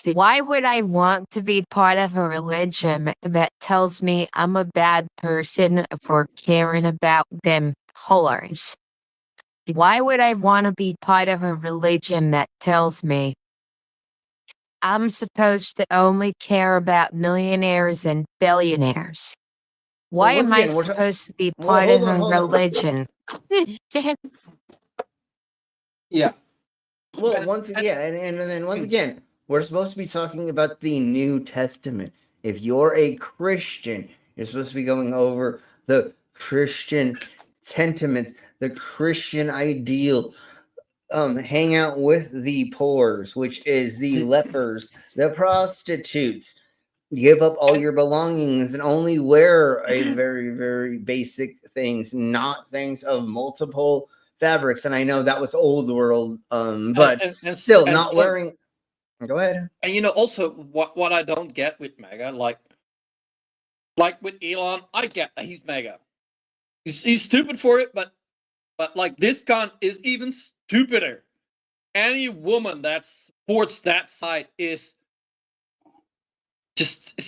why would I want to be part of a religion that tells me I'm a bad person for caring about them colors? Why would I want to be part of a religion that tells me I'm supposed to only care about millionaires and billionaires. Why once am I again, we're supposed to be Well, part hold of on, a hold on. religion? Yeah. Well, once again, and then once again, we're supposed to be talking about the New Testament. If you're a Christian, you're supposed to be going over the Christian sentiments, the Christian ideal. Hang out with the poors, which is the lepers, the prostitutes. Give up all your belongings and only wear a very, very basic things, not things of multiple fabrics. And I know that was old world, but still not wearing. Go ahead. And you know, also what I don't get with MAGA, like with Elon, I get that he's MAGA. He's stupid for it, but like this con is even stupider. Any woman that supports that side is just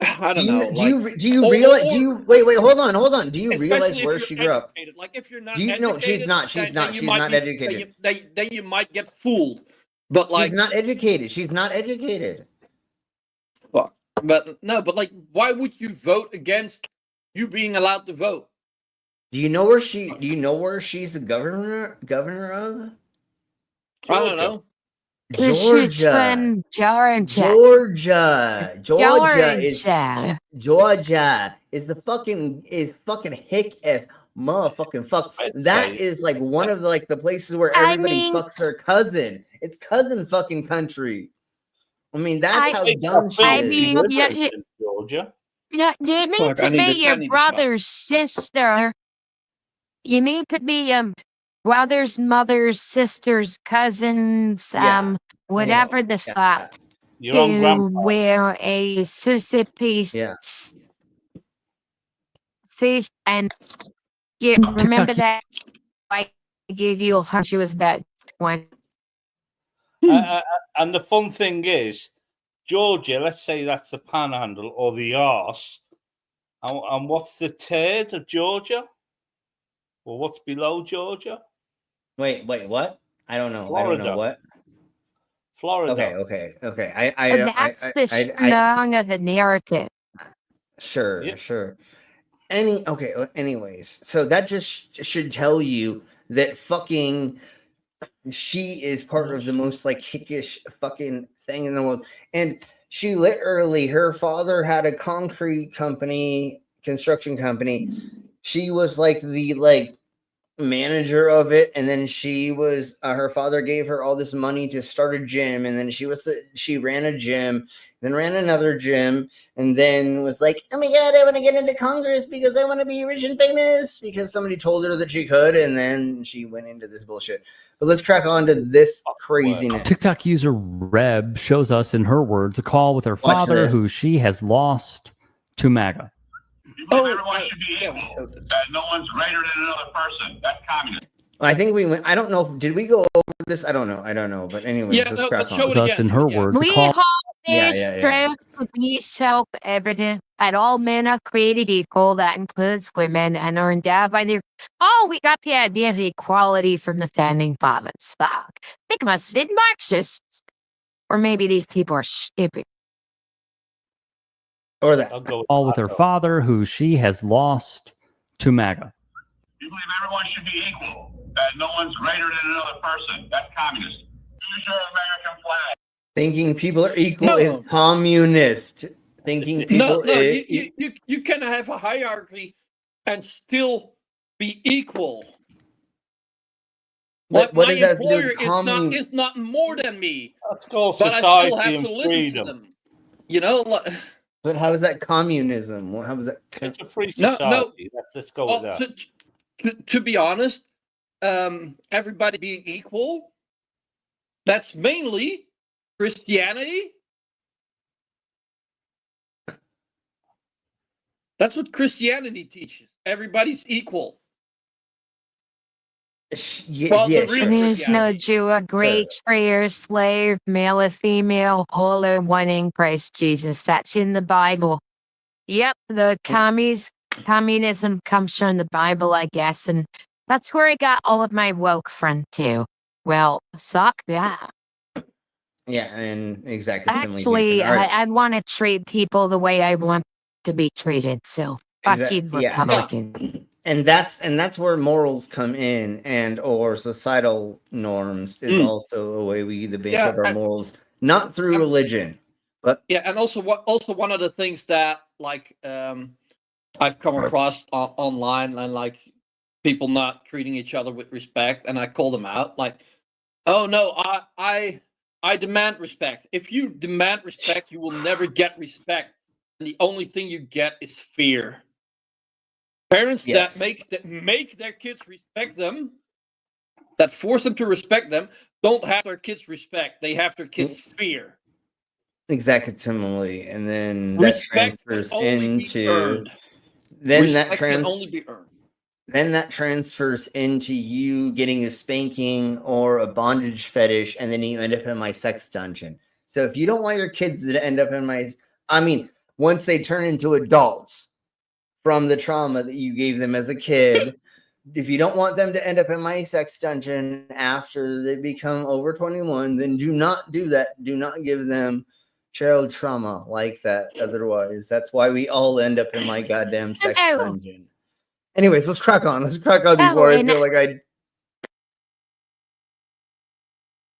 I don't know. Do you realize? Do you wait? Hold on. Do you realize where she grew up? Like if you're not Do you? No, she's not. She's not. She's not educated. Then you might get fooled. But like, she's not educated. She's not educated. Fuck. But no. But like, why would you vote against you being allowed to vote? Do you know where she? Do you know where she's the governor of? I don't know. She's from Georgia. Georgia is the fucking hick ass motherfucking fuck. That is like one of the places where everybody fucks their cousin. It's cousin fucking country. I mean, that's how dumb she is. Georgia. Yeah, you need to be your brother's sister. You need to be brothers, mothers, sisters, cousins, whatever the fuck. Your own to grandpa. wear a susie piece. See, and you remember that I gave you a hunch she was about 20. And the fun thing is, Georgia, let's say that's the panhandle or the arse. And what's the turd of Georgia? Or what's below Georgia? Wait, what? I don't know. Florida. I don't know what. Florida. Okay. That's the song of the narrative. Sure. Anyways, so that just should tell you that fucking she is part of the most hickish fucking thing in the world. And she literally, her father had a construction company. She was the manager of it, and then she was her father gave her all this money to start a gym, and then she ran a gym, then ran another gym, and then was like, oh my god, I want to get into Congress because I want to be rich and famous because somebody told her that she could, and then she went into this bullshit. But let's crack on to this craziness. TikTok user Reb shows us, in her words, a call with her father who she has lost to MAGA. Everyone should be equal. That no one's greater than another person. That's communism. I think we went. I don't know. Did we go over this? I don't know. But anyways, let's crack on. Shows us, in her words, a We call. hold this truth to be self-evident that all men are created equal. That includes women and are endowed by their. Oh, we got the idea of equality from the founding fathers. Fuck. They must have been Marxists, or maybe these people are stupid. Or that. Call with her father who she has lost to MAGA. You believe everyone should be equal. That no one's greater than another person. That's communist. Use your American flag. Thinking people are equal is communist. Thinking people. You can have a hierarchy and still be equal. What my does that do with employer is not more than me. Let's go but I still have to listen to them. You know. But how is that communism? How is that? It's a free society. Let's go with that. To be honest, everybody being equal, that's mainly Christianity. That's what Christianity teaches. Everybody's equal. There's no Jew or Greek, free or slave, male or female, whole or one in Christ Jesus. That's in the Bible. Yep, the communism comes from the Bible, I guess, and that's where I got all of my woke from too. Well, suck that. Yeah, and exactly. Actually, All right. I want to treat people the way I want to be treated. So fuck you, Yeah, Republican. and that's where morals come in, and or societal norms is also a way we debate Yeah, our morals, not through religion, but Yeah, and also one of the things that like I've come across online, and like people not treating each other with respect, and I call them out like, oh no, I demand respect. If you demand respect, you will never get respect. And the only thing you get is fear. Parents Yes. that make their kids respect them, that force them to respect them, don't have their kids respect. They have their kids fear. exactly similarly, and then that Respect can transfers only be into earned. then that Respect can only be earned. then that transfers into you getting a spanking or a bondage fetish, and then you end up in my sex dungeon. So if you don't want your kids to end up in once they turn into adults from the trauma that you gave them as a kid, if you don't want them to end up in my sex dungeon after they become over 21, then do not do that. Do not give them child trauma like that. Otherwise, that's why we all end up in my goddamn sex dungeon. Anyways, let's crack on. Let's crack on before I feel like I.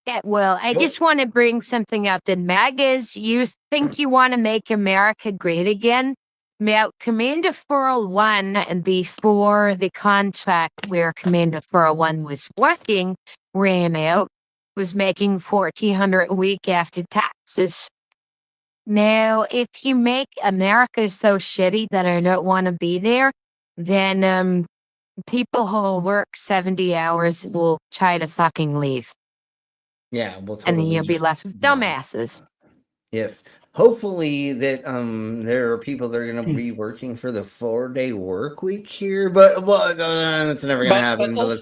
Yeah, well, I just want to bring something up. The MAGAs, you think you want to make America great again? Now, Commander 401, and before the contract where Commander 401 was working ran out, was making $1,400 a week after taxes. Now, if you make America so shitty that I don't want to be there, then people who work 70 hours will try to fucking leave. Yeah, we'll And then totally you'll be just- left with dumbasses. Yes. Hopefully that there are people that are going to be working for the 4-day work week here, but that's never going to happen. But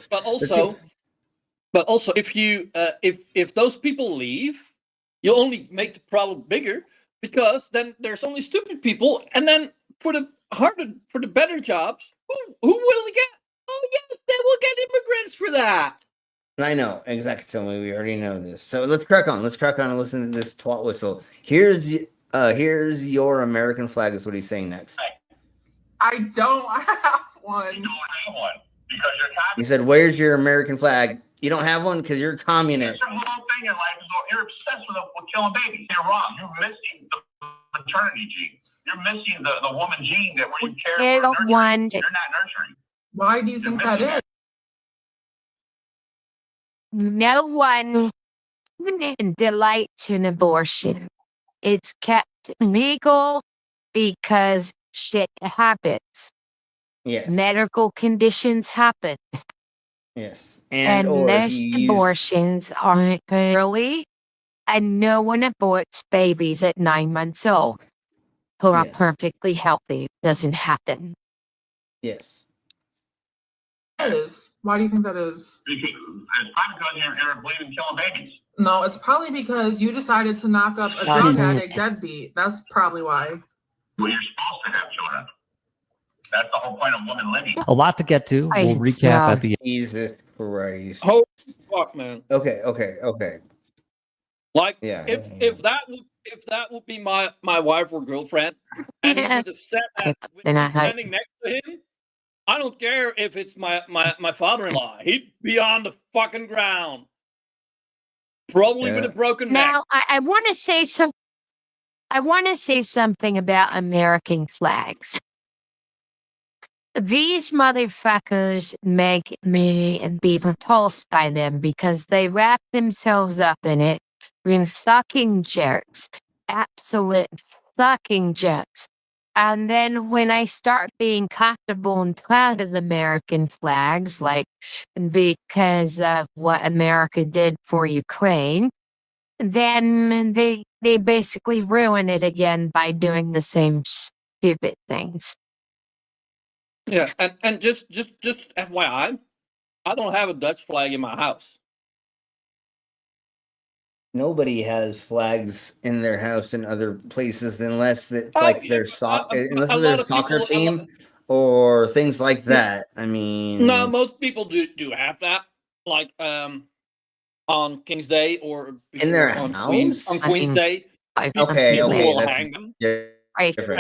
also, if you if those people leave, you'll only make the problem bigger, because then there's only stupid people, and then for the better jobs, who will they get? Oh yes, they will get immigrants for that. I know, exactly. We already know this. So let's crack on. Let's crack on and listen to this twat whistle. Here's your American flag is what he's saying next. I don't have one. You don't have one because you're communist. He said, "Where's your American flag? You don't have one because you're a communist." Your whole thing in life is you're obsessed with killing babies. You're wrong. You're missing the maternity gene. You're missing the woman gene that where you care for nurturing. You're not nurturing. Why do you think that is? No one delights in abortion. It's kept legal because shit happens. Yes. Medical conditions happen. Yes. And most abortions aren't early, and no one aborts babies at 9 months old who are perfectly healthy. It doesn't happen. Yes. Is. Why do you think that is? Because it's probably because you're believing killing babies. No, it's probably because you decided to knock up a drug addict deadbeat. That's probably why. Well, you're supposed to have children. That's the whole point of woman living. A lot to get to. We'll recap at the end. Jesus Christ. Oh fuck, man. Okay. Like, Yeah. if that would be my wife or girlfriend, and he would have said that with me standing next to him, I don't care if it's my father-in-law. He'd be on the fucking ground, probably with a broken neck. Now, I want to say some. I want to say something about American flags. These motherfuckers make me be repulsed by them because they wrap themselves up in it. Being fucking jerks. Absolute fucking jerks. And then when I start being comfortable and proud of the American flags, like because of what America did for Ukraine, then they basically ruin it again by doing the same stupid things. Yeah, and just FYI, I don't have a Dutch flag in my house. Nobody has flags in their house in other places unless their soccer team or things like that. I mean, no, most people do have that. Like on King's Day or In their on house? Queen's Day. Okay, People okay, will that's hang them. different.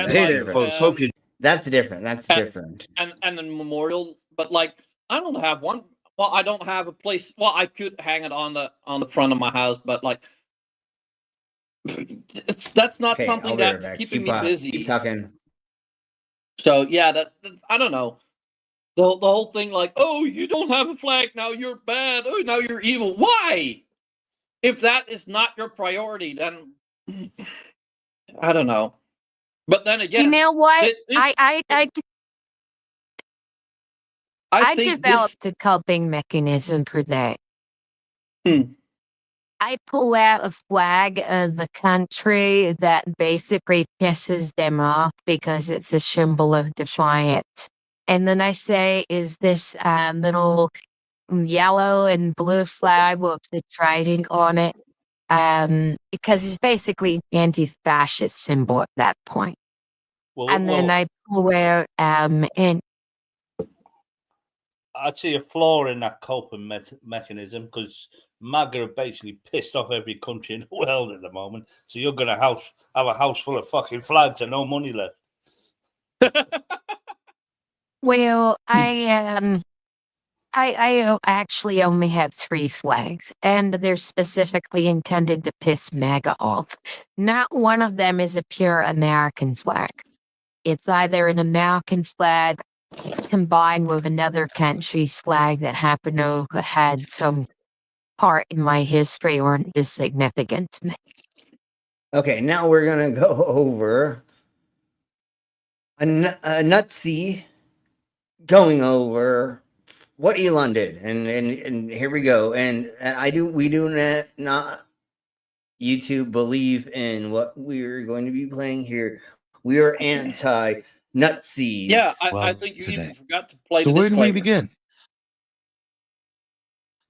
And That's like, different. That's different. That's different. And the memorial, but like I don't have one. Well, I don't have a place. Well, I could hang it on the front of my house, but like that's not Okay, I'll something be right that's back. keeping Keep me busy. Keep talking. So yeah, that I don't know. The whole thing, like, oh, you don't have a flag now, you're bad. Oh, now you're evil. Why? If that is not your priority, then I don't know. But then again, You know what? I think developed a coping mechanism for that. I pull out a flag of the country that basically pisses them off because it's a symbol of defiance. And then I say, is this little yellow and blue flag with the trident on it? Because it's basically anti-fascist symbol at that point. And then I pull out and I'd see a flaw in that coping mechanism because MAGA are basically pissed off every country in the world at the moment. So you're going to have a house full of fucking flags and no money left. well, I actually only have 3 flags, and they're specifically intended to piss MAGA off. Not one of them is a pure American flag. It's either an American flag combined with another country's flag that happened to have had some part in my history or is significant to me. Okay, now we're gonna go over a nutsy going over what Elon did, and here we go. And we do not YouTube believe in what we're going to be playing here. We are anti nutsies. Yeah, I think you even forgot to play So the where do we disclaimer. begin?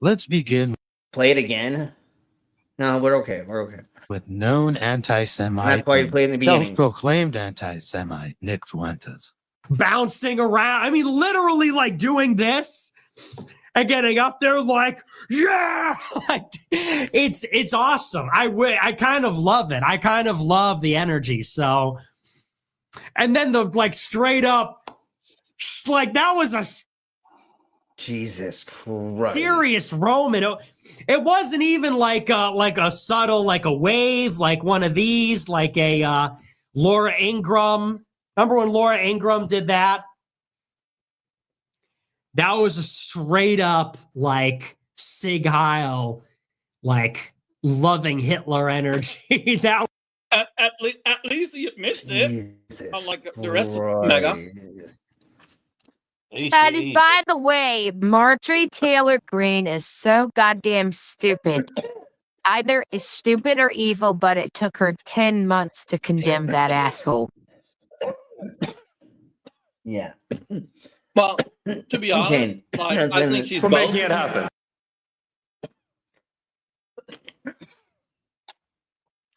Let's begin. Play it again. No, we're okay. We're okay. With known anti-Semite, That's why you played in the beginning. self-proclaimed anti-Semite Nick Fuentes. Bouncing around. I mean, literally like doing this and getting up there like, yeah, like it's awesome. I kind of love it. I kind of love the energy. So, and then the like straight up, like that was a Jesus Christ. serious Roman. It wasn't even like a subtle, like a wave, like one of these, like a Laura Ingraham. Remember when Laura Ingraham did that? That was a straight up like Sig Heil, like loving Hitler energy. That At least he admits it. Unlike the rest of MAGA. By the way, Marjorie Taylor Greene is so goddamn stupid. Either is stupid or evil, but it took her 10 months to condemn that asshole. Yeah. Well, to be honest, like, I think she's making it happen.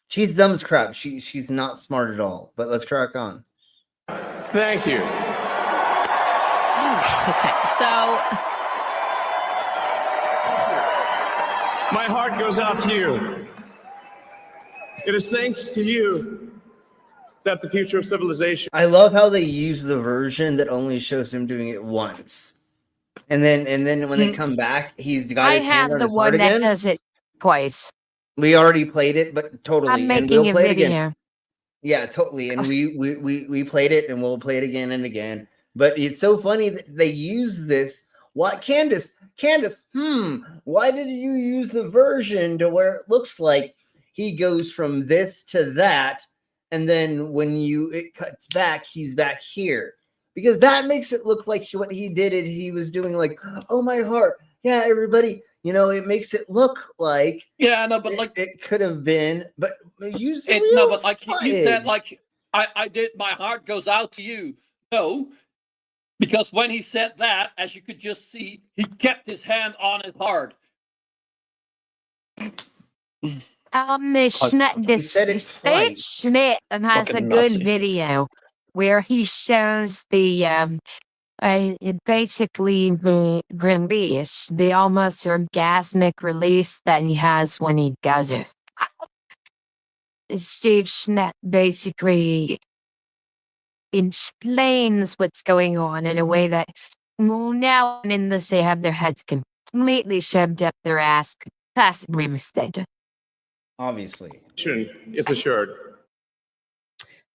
She's dumb as crap. She's not smart at all. But let's crack on. Thank you. Okay, so my heart goes out to you. It is thanks to you that the future of civilization. I love how they use the version that only shows him doing it once, and then when they come back, he's got his hand on his heart I have the one again. that does it twice. We already played it, but totally. I'm and making we'll a play it video. again. Yeah, totally. And we played it, and we'll play it again and again. But it's so funny that they use this. What, Candace? Why did you use the version to where it looks like he goes from this to that, and then when it cuts back, he's back here? Because that makes it look like what he did. He was doing like, oh my heart, yeah, everybody. You know, it makes it look like it could have been, but use the real no, but like he said, footage. like I did. My heart goes out to you. No. Because when he said that, as you could just see, he kept his hand on his heart. State Schmidt has a Fucking good Nazi. video where he shows the It basically the release, the almost orgasmic release that he has when he does it. Steve Schnapp basically explains what's going on in a way that now and in this they have their heads completely shoved up their ass, possibly mistaken. Obviously. Is assured.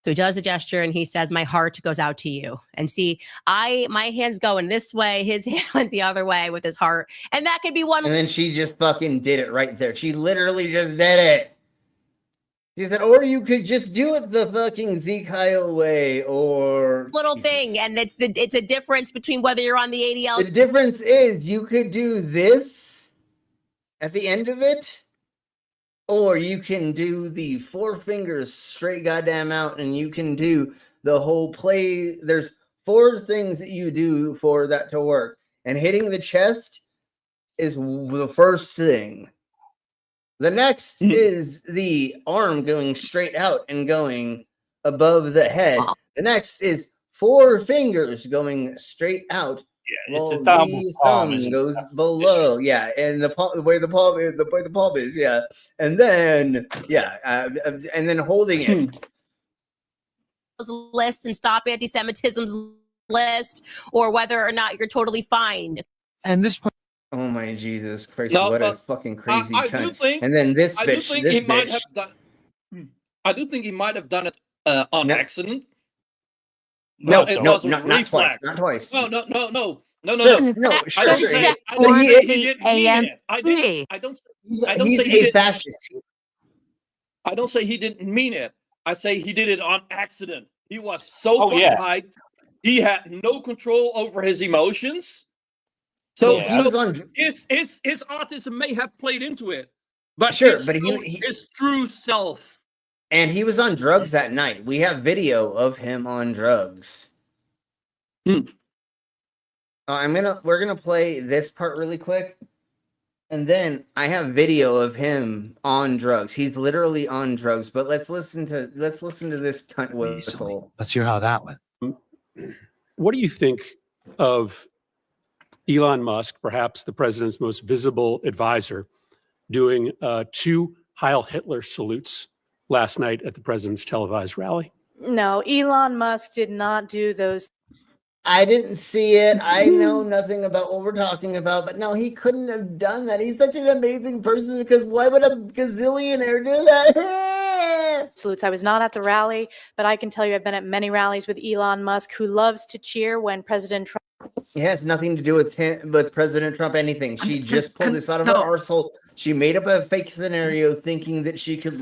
So he does a gesture and he says, "My heart goes out to you." And see, my hand's going this way, his hand went the other way with his heart. And that could be one. And then she just fucking did it right there. She literally just did it. She said, or you could just do it the fucking Zeke Kyle way, or little thing. And it's a difference between whether you're on the ADLs. the difference is you could do this at the end of it, or you can do the 4 fingers straight goddamn out, and you can do the whole play. There's 4 things that you do for that to work, and hitting the chest is the first thing. The next is the arm going straight out and going above the head. The next is 4 fingers going straight out. Yeah, while it's a double the palm, thumb isn't it? goes below. Yeah, and the way the palm is. Yeah, and then and then holding it. List and stop anti-Semitism's list, or whether or not you're totally fine. And this. Oh my Jesus Christ! No, what a but fucking crazy I do cunt. think- And then this I do bitch, think this he might bitch. have done. I do think he might have done it on accident. No, It no, was a not twice, reflex. not twice. No. Sure, no, sure, I don't sure. say, I But don't he say is he didn't mean it. I don't He's say he a didn't. fascist. I don't say he didn't mean it. I say he did it on accident. He was so Oh, fucking yeah. hyped. He had no control over his emotions. So, Well, he was on. his autism may have played into it, but Sure, it's but his true self. And he was on drugs that night. We have video of him on drugs. We're gonna play this part really quick, and then I have video of him on drugs. He's literally on drugs. But let's listen to this cunt whistle. Let's hear how that went. What do you think of Elon Musk, perhaps the president's most visible advisor, doing 2 Heil Hitler salutes last night at the president's televised rally? No, Elon Musk did not do those. I didn't see it. I know nothing about what we're talking about, but no, he couldn't have done that. He's such an amazing person, because why would a gazillionaire do that? Salutes. I was not at the rally, but I can tell you I've been at many rallies with Elon Musk, who loves to cheer when President Trump. It has nothing to do with President Trump, anything. She just pulled this out of her arsehole. She made up a fake scenario thinking that she could,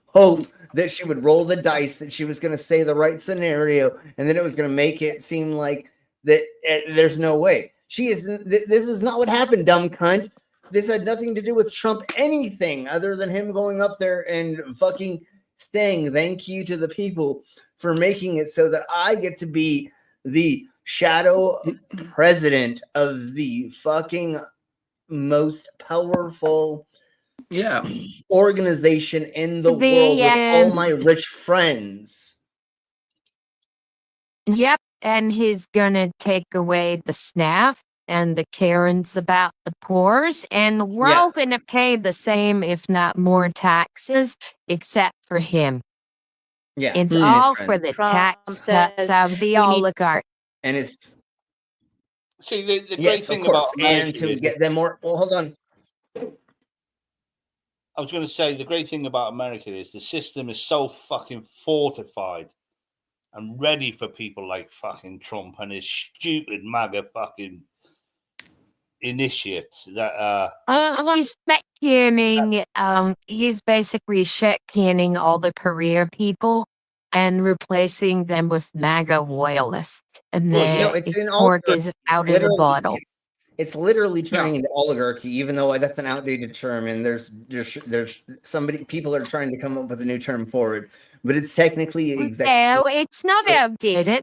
hope that she would roll the dice, that she was going to say the right scenario, and then it was going to make it seem like that there's no way. She isn't. This is not what happened, dumb cunt. This had nothing to do with Trump anything other than him going up there and fucking saying thank you to the people for making it so that I get to be the shadow president of the fucking most powerful organization in the world with all my rich friends. Yep, and he's gonna take away the SNAP and the Karens about the poors, and we're all gonna pay the same, if not more, taxes, except for him. Yeah, It's all for the tax cuts of the oligarch. And it's See, the great yes, thing of course, about America and to is- get them more. Well, hold on. I was going to say the great thing about America is the system is so fucking fortified and ready for people like fucking Trump and his stupid MAGA fucking initiates that He's vacuuming, he's basically shit canning all the career people and replacing them with MAGA loyalists. And then it's in pork is out of the literally, bottle. It's literally turning into oligarchy, even though that's an outdated term, and there's people are trying to come up with a new term for it, but it's technically No, it's not outdated.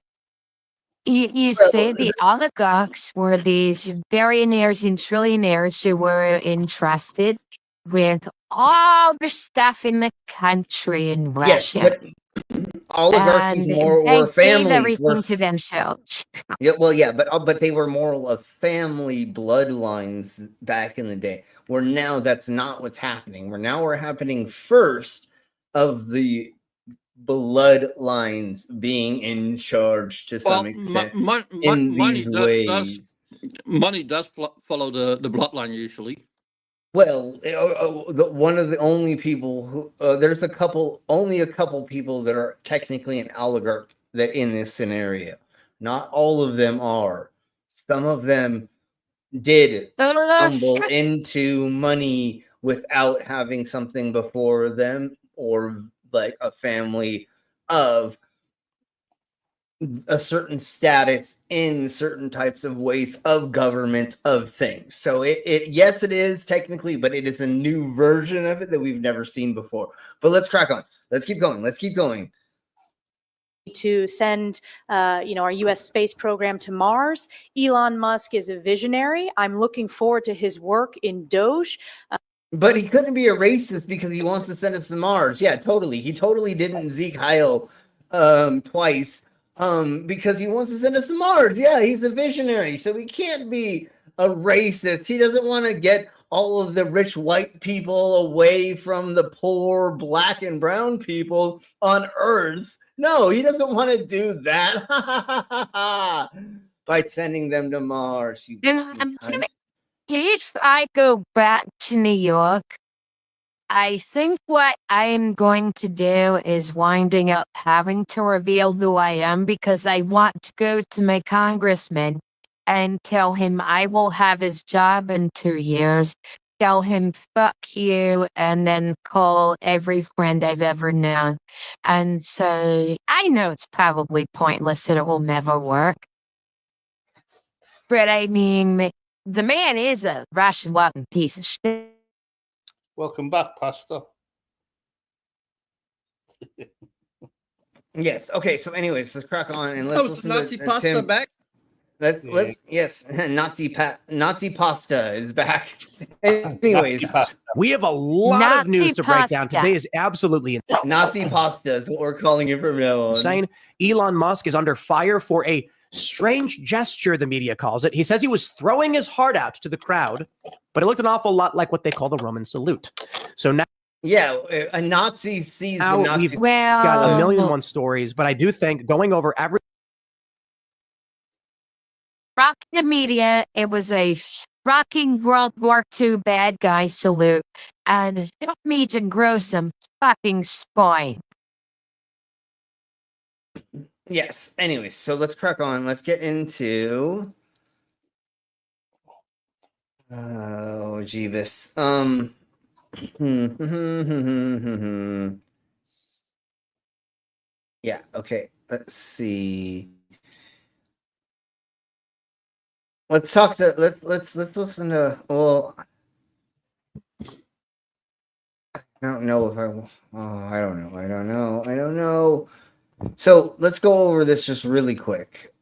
You see, the oligarchs were these billionaires and trillionaires who were entrusted with all the stuff in the country in Russia. oligarchies and more they were gave families. everything to themselves. Yeah, well, yeah, but they were more of family bloodlines back in the day. Where now that's not what's happening. We're happening first of the bloodlines being in charge to some extent in these ways. Money does follow the bloodline usually. Well, one of the only people who there's only a couple people that are technically an oligarch that in this scenario. Not all of them are. Some of them did stumble into money without having something before them, or like a family of a certain status in certain types of ways of government of things. So yes, it is technically, but it is a new version of it that we've never seen before. But let's crack on. Let's keep going. To send, our U.S. space program to Mars. Elon Musk is a visionary. I'm looking forward to his work in Doge. But he couldn't be a racist because he wants to send us to Mars. Yeah, totally. He totally didn't Zeke Heil twice. Because he wants to send us to Mars. Yeah, he's a visionary, so he can't be a racist. He doesn't want to get all of the rich white people away from the poor black and brown people on Earth. No, he doesn't want to do that by sending them to Mars. If I go back to New York, I think what I am going to do is winding up having to reveal who I am, because I want to go to my congressman and tell him I will have his job in 2 years, tell him fuck you, and then call every friend I've ever known and say, I know it's probably pointless and it will never work. But I mean, the man is a Russian weapon piece of shit. Welcome back, Pastor. Yes. Okay. So, anyways, let's crack on and let's listen Nazi to pasta Tim. back. Yes, Nazi pasta is back. Anyways, we have a lot of news to break down. pasta. Today is absolutely Nazi pasta is what we're calling it from now on. insane. Elon Musk is under fire for a strange gesture, the media calls it. He says he was throwing his heart out to the crowd, but it looked an awful lot like what they call the Roman salute. So now, yeah, a Nazi sees now the Nazi. we've got a million and one stories, but I do think going over every Rock the media, it was a rocking World War II bad guy salute, and don't me to grow some fucking spine. Yes. Anyways, so let's crack on. Let's get into. Oh, Jeebus. Yeah. Okay. Let's see. Let's talk to. Let's listen to. Well, I don't know if I. Oh, I don't know. So let's go over this just really quick.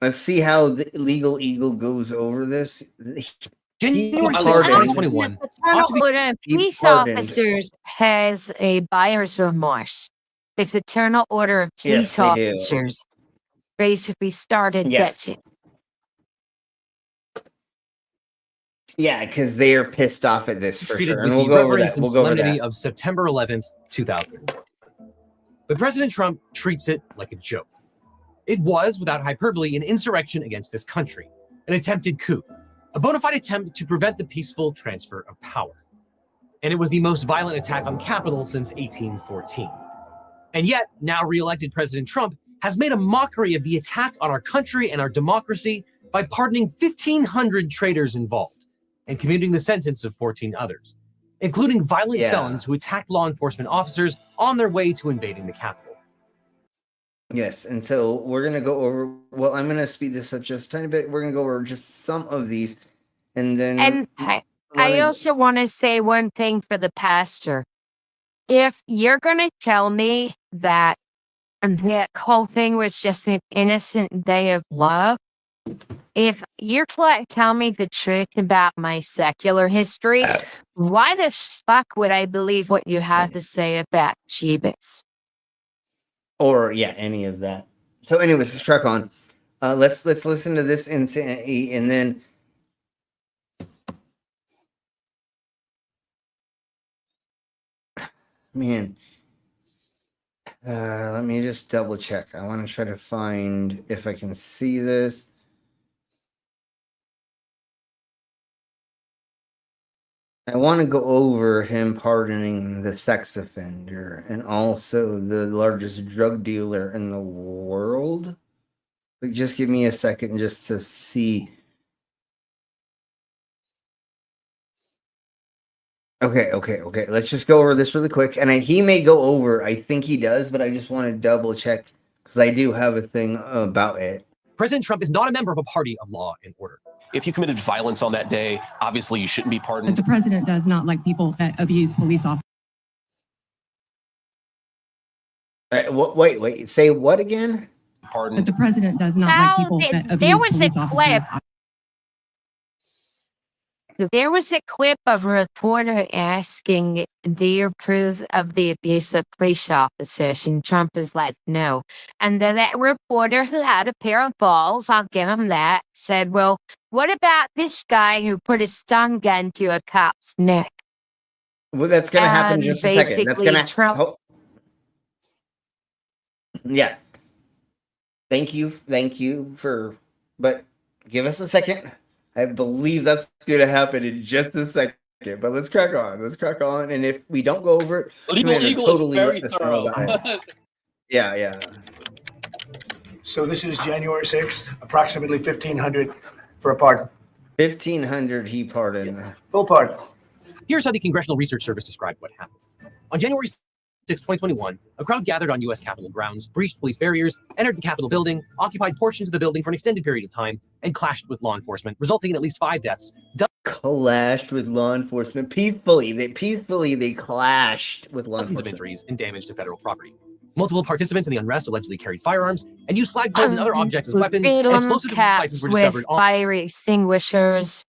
Let's see how the Legal Eagle goes over this. January 6th, 2021. Fraternal Order of Peace Officers has a buyer's remorse. The Fraternal Order of Yes, Peace they do. Officers basically started Yes. bitching. Yeah, because they are pissed off at this for treated sure. with And we'll the go over reverence that. and We'll go over solemnity that. of September 11th, 2000. But President Trump treats it like a joke. It was, without hyperbole, an insurrection against this country, an attempted coup, a bona fide attempt to prevent the peaceful transfer of power. And it was the most violent attack on the Capitol since 1814. And yet, now re-elected President Trump has made a mockery of the attack on our country and our democracy by pardoning 1,500 traitors involved and commuting the sentence of 14 others, including violent felons who attacked law enforcement officers on their way to invading the Capitol. Yes, and so we're gonna go over. Well, I'm gonna speed this up just a tiny bit. We're gonna go over just some of these, and then. And I also want to say one thing for the pastor. If you're going to tell me that that whole thing was just an innocent day of love, if you're going to tell me the truth about my secular history, why the fuck would I believe what you have to say about Jeebus? or yeah, any of that. So, anyways, let's track on. Let's listen to this insanity, and then man, let me just double check. I want to try to find if I can see this. I want to go over him pardoning the sex offender and also the largest drug dealer in the world. But just give me a second just to see. Okay. Let's just go over this really quick. And he may go over, I think he does, but I just want to double check because I do have a thing about it. President Trump is not a member of a party of law and order. If you committed violence on that day, obviously you shouldn't be pardoned. The president does not like people that abuse police officers. Wait. Say what again? Pardon. The president does not like people that abuse there was police a officers. clip. There was a clip of a reporter asking, do you approve of the abuse of police officers? And Trump is like, no. And then that reporter, who had a pair of balls, I'll give him that, said, well, what about this guy who put a stun gun to a cop's neck? Well, that's going to happen in just a second. That's going to Trump. Yeah. Thank you for, but give us a second. I believe that's going to happen in just a second, but let's crack on. And if we don't go over it, totally let us know about it. Yeah. So this is January 6th, approximately 1,500 for a pardon. 1,500 he pardoned. Full pardon. Here's how the Congressional Research Service described what happened. On January 6, 2021, a crowd gathered on U.S. Capitol grounds, breached police barriers, entered the Capitol building, occupied portions of the building for an extended period of time, and clashed with law enforcement, resulting in at least 5 deaths. Clashed with law enforcement peacefully. They clashed with law Dozens enforcement. of injuries and damage to federal property. Multiple participants in the unrest allegedly carried firearms and used flagpoles and other objects as weapons, and explosive devices were discovered with fire extinguishers,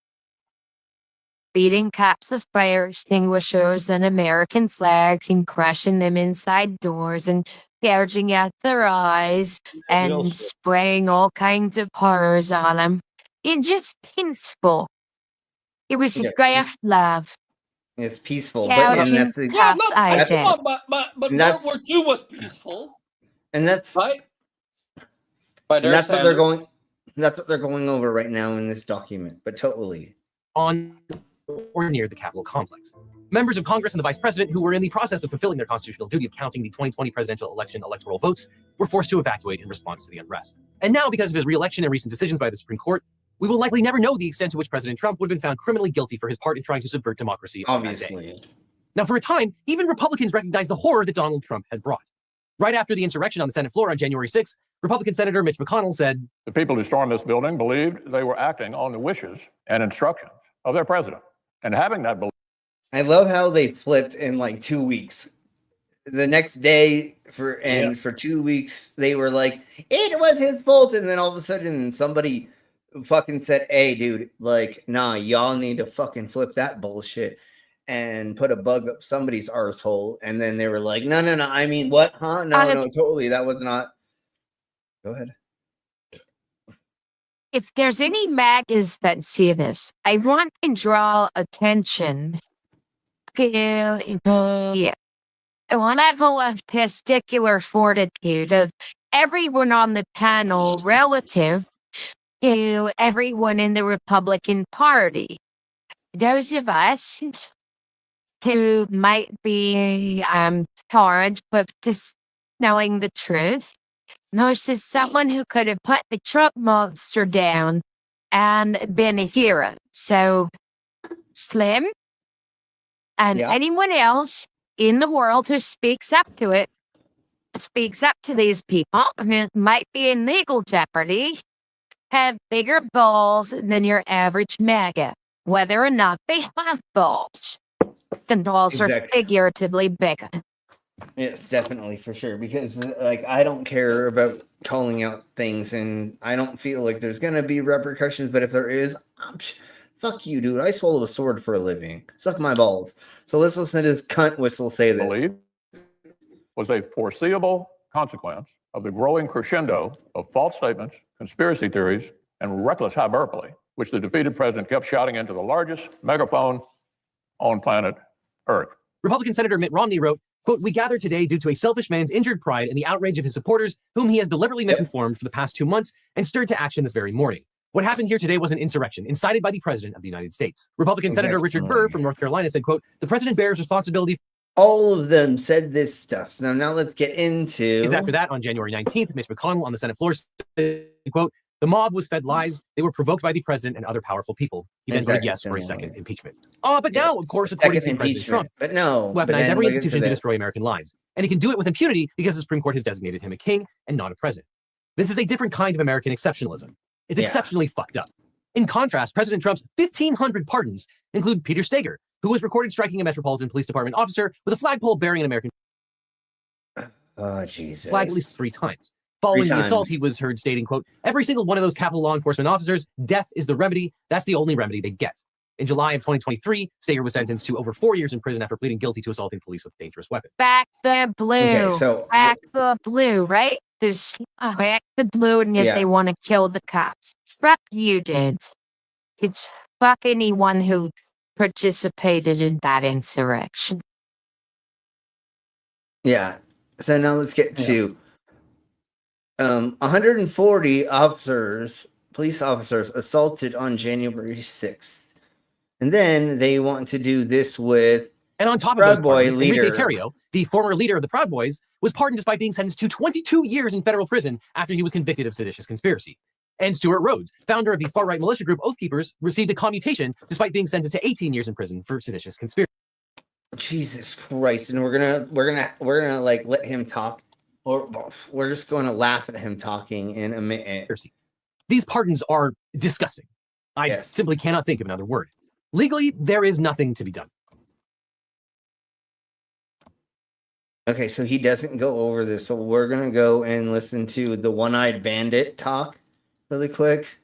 beating caps of fire extinguishers and American flags and crushing them inside doors and gouging out their eyes and spraying all kinds of horrors on them. It's just peaceful. It was a great love. It's peaceful, Gouging but that's cops' eyes out. But World War II was peaceful. And that's right. And that's what they're going. That's what they're going over right now in this document. But totally on or near the Capitol complex. Members of Congress and the Vice President, who were in the process of fulfilling their constitutional duty of counting the 2020 presidential election electoral votes, were forced to evacuate in response to the unrest. And now, because of his re-election and recent decisions by the Supreme Court, we will likely never know the extent to which President Trump would have been found criminally guilty for his part in trying to subvert democracy. Obviously. Now, for a time, even Republicans recognized the horror that Donald Trump had brought. Right after the insurrection on the Senate floor on January 6th, Republican Senator Mitch McConnell said, "The people who stormed this building believed they were acting on the wishes and instructions of their president. And having that belief." I love how they flipped in like 2 weeks. The next day for 2 weeks, they were like, it was his fault. And then all of a sudden somebody fucking said, hey, dude, like, nah, y'all need to fucking flip that bullshit and put a bug up somebody's arsehole. And then they were like, no. I mean, what? Huh? No, totally. That was not. Go ahead. If there's any MAGAs that see this, I want to draw attention to a level of testicular fortitude of everyone on the panel relative to everyone in the Republican Party. Those of us who might be charged with just knowing the truth versus someone who could have put the Trump monster down and been a hero. So, Slim and anyone else in the world who speaks up to it, speaks up to these people who might be in legal jeopardy, have bigger balls than your average MAGA, whether or not they have balls. The balls are figuratively bigger. Yes, definitely, for sure. Because, like, I don't care about calling out things, and I don't feel like there's going to be repercussions. But if there is, fuck you, dude. I swallow a sword for a living. Suck my balls. So let's listen to this cunt whistle say this. Was a foreseeable consequence of the growing crescendo of false statements, conspiracy theories, and reckless hyperbole, which the defeated president kept shouting into the largest megaphone on planet Earth. Republican Senator Mitt Romney wrote, quote, "We gather today due to a selfish man's injured pride and the outrage of his supporters, whom he has deliberately misinformed for the past 2 months and stirred to action this very morning. What happened here today was an insurrection incited by the President of the United States." Republican Senator Richard Burr from North Carolina said, quote, "The President bears responsibility." All of them said this stuff. So now let's get into. After that, on January 19th, Mitch McConnell on the Senate floor said, quote, "The mob was fed lies. They were provoked by the president and other powerful people." He then voted yes for a second impeachment. But now, of course, according to President Trump, but no, weaponize every institution to destroy American lives. And he can do it with impunity because the Supreme Court has designated him a king and not a president. This is a different kind of American exceptionalism. It's exceptionally fucked up. In contrast, President Trump's 1,500 pardons include Peter Steger, who was recorded striking a Metropolitan Police Department officer with a flagpole bearing an American Jesus. flag at least 3 times. Following the assault, he was heard stating, quote, "Every single one of those Capitol law enforcement officers, death is the remedy. That's the only remedy they get." In July of 2023, Steger was sentenced to over 4 years in prison after pleading guilty to assaulting police with a dangerous weapon. Back the blue. Okay, so back the blue, right? There's back the blue, and yet they want to kill the cops. Fuck you, dudes. It's fuck anyone who participated in that insurrection. Yeah. So now let's get to 140 police officers assaulted on January 6th. And then they want to do this with And on top of Proud those Boy pardons, leader. Enrique Tarrio, the former leader of the Proud Boys, was pardoned despite being sentenced to 22 years in federal prison after he was convicted of seditious conspiracy. And Stuart Rhodes, founder of the far-right militia group Oath Keepers, received a commutation despite being sentenced to 18 years in prison for seditious conspiracy. Jesus Christ. And we're gonna like let him talk, or we're just going to laugh at him talking in a minute. These pardons are disgusting. I simply cannot think of another word. Legally, there is nothing to be done. Okay, so he doesn't go over this, so we're gonna go and listen to the One-Eyed Bandit talk really quick,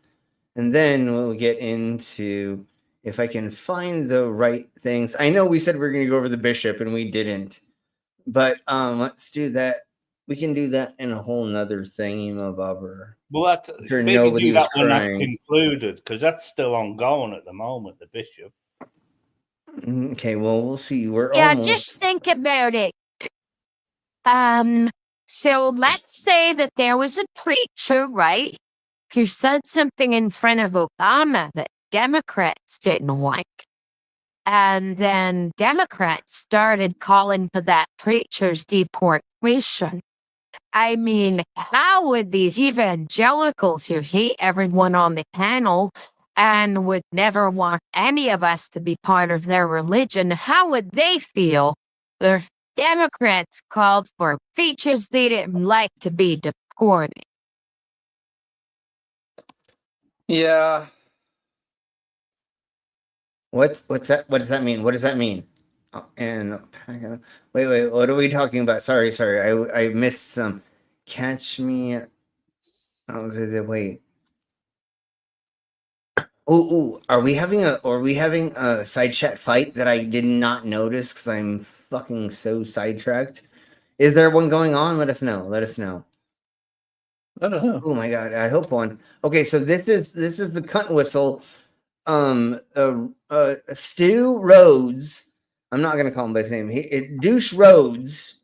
and then we'll get into, if I can find the right things. I know we said we were gonna go over the bishop and we didn't, but let's do that. We can do that in a whole nother thingy, bobber. Well, that's sure maybe nobody do was that when that's crying. concluded, because that's still ongoing at the moment. The bishop. Okay, well, we'll see. We're Yeah, almost. just think about it. So let's say that there was a preacher, right, who said something in front of Obama that Democrats didn't like. And then Democrats started calling for that preacher's deportation. I mean, how would these evangelicals who hate everyone on the panel and would never want any of us to be part of their religion, how would they feel if Democrats called for preachers they didn't like to be deported? Yeah. What's that? What does that mean? What does that mean? And wait, what are we talking about? Sorry, I missed some. Catch me. Wait. Are we having a side chat fight that I did not notice because I'm fucking so sidetracked? Is there one going on? Let us know. I don't know. Oh my god, I hope one. Okay, so this is the cunt whistle. Stu Rhodes. I'm not gonna call him by his name. Douche Rhodes,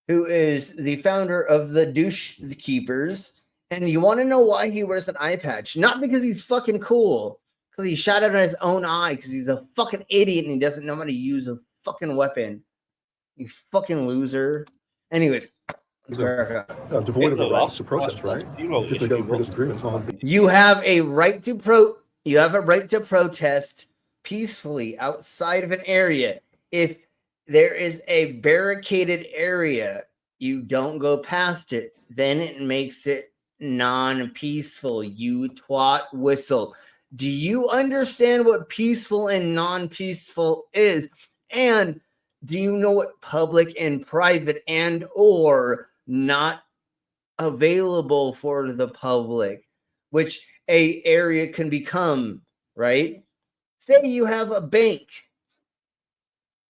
who is the founder of the Douche Keepers. And you want to know why he wears an eye patch? Not because he's fucking cool, because he shot out his own eye, because he's a fucking idiot and he doesn't know how to use a fucking weapon. You fucking loser. Anyways, devoid of the right to protest, right? Just disagreements on. You have a right to protest peacefully outside of an area. If there is a barricaded area, you don't go past it. Then it makes it non-peaceful. You twat whistle. Do you understand what peaceful and non-peaceful is? And do you know what public and private and or not available for the public, which a area can become, right? Say you have a bank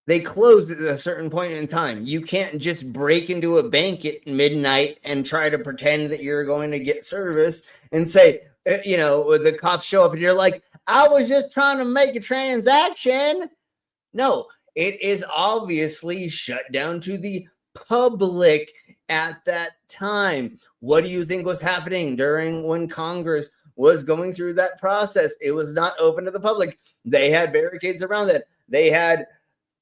They close at a certain point in time. You can't just break into a bank at midnight and try to pretend that you're going to get service and say, the cops show up and you're like, I was just trying to make a transaction. No, it is obviously shut down to the public at that time. What do you think was happening during when Congress was going through that process? It was not open to the public. They had barricades around it. They had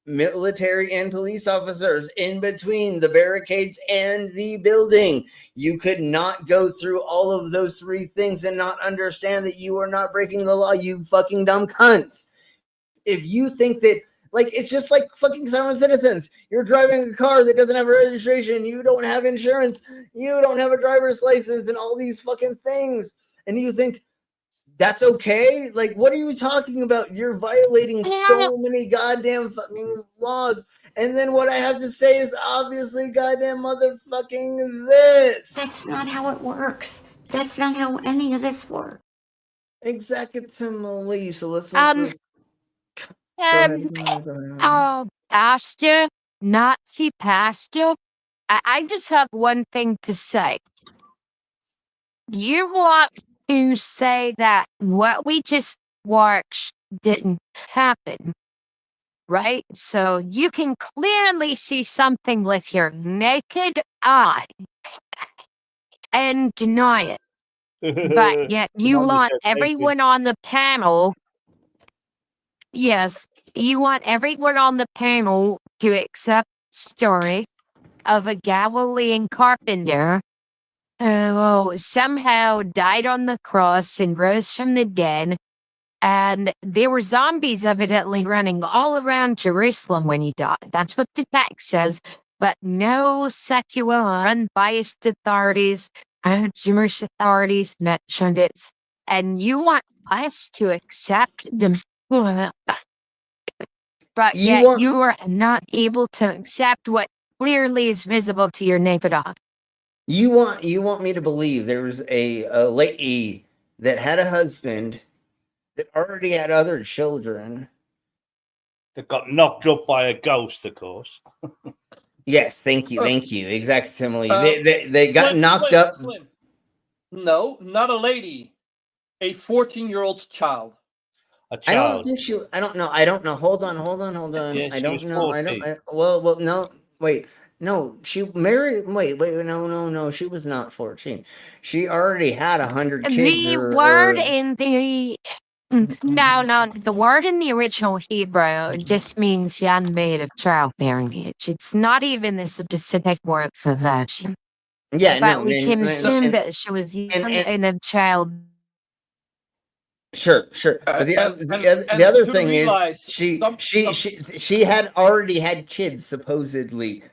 military and police officers in between the barricades and the building. You could not go through all of those three things and not understand that you are not breaking the law, you fucking dumb cunts. If you think that, like, it's just like fucking sovereign citizens. You're driving a car that doesn't have a registration, you don't have insurance, you don't have a driver's license, and all these fucking things. And you think that's okay? Like, what are you talking about? You're violating so many goddamn fucking laws. And then what I have to say is obviously goddamn motherfucking this. That's not how it works. That's not how any of this works. Exactly. So let's pastor, Nazi pastor, I just have one thing to say. You want to say that what we just watched didn't happen, right? So you can clearly see something with your naked eye and deny it. But yet you want everyone on the panel, yes, you want everyone on the panel to accept the story of a Galilean carpenter who somehow died on the cross and rose from the dead. And there were zombies evidently running all around Jerusalem when he died. That's what the text says. But no secular or unbiased authorities, Jewish authorities mentioned it. And you want us to accept them. But yet you are not able to accept what clearly is visible to your naked eye. You want me to believe there was a lady that had a husband that already had other children that got knocked up by a ghost, of course. Yes, thank you. Exact simile. They got knocked up. No, not a lady. A 14-year-old child. I don't think she. I don't know. Hold on. Yeah, I don't know. 14. Well, no. Wait. No, she married. Wait. No. She was not 14. She already had 100 kids. The word in the the word in the original Hebrew just means young maid of childbearing age. It's not even the specific word for virgin. Yeah, but we can assume that she was young and a child. Sure. But the other thing is she had already had kids supposedly.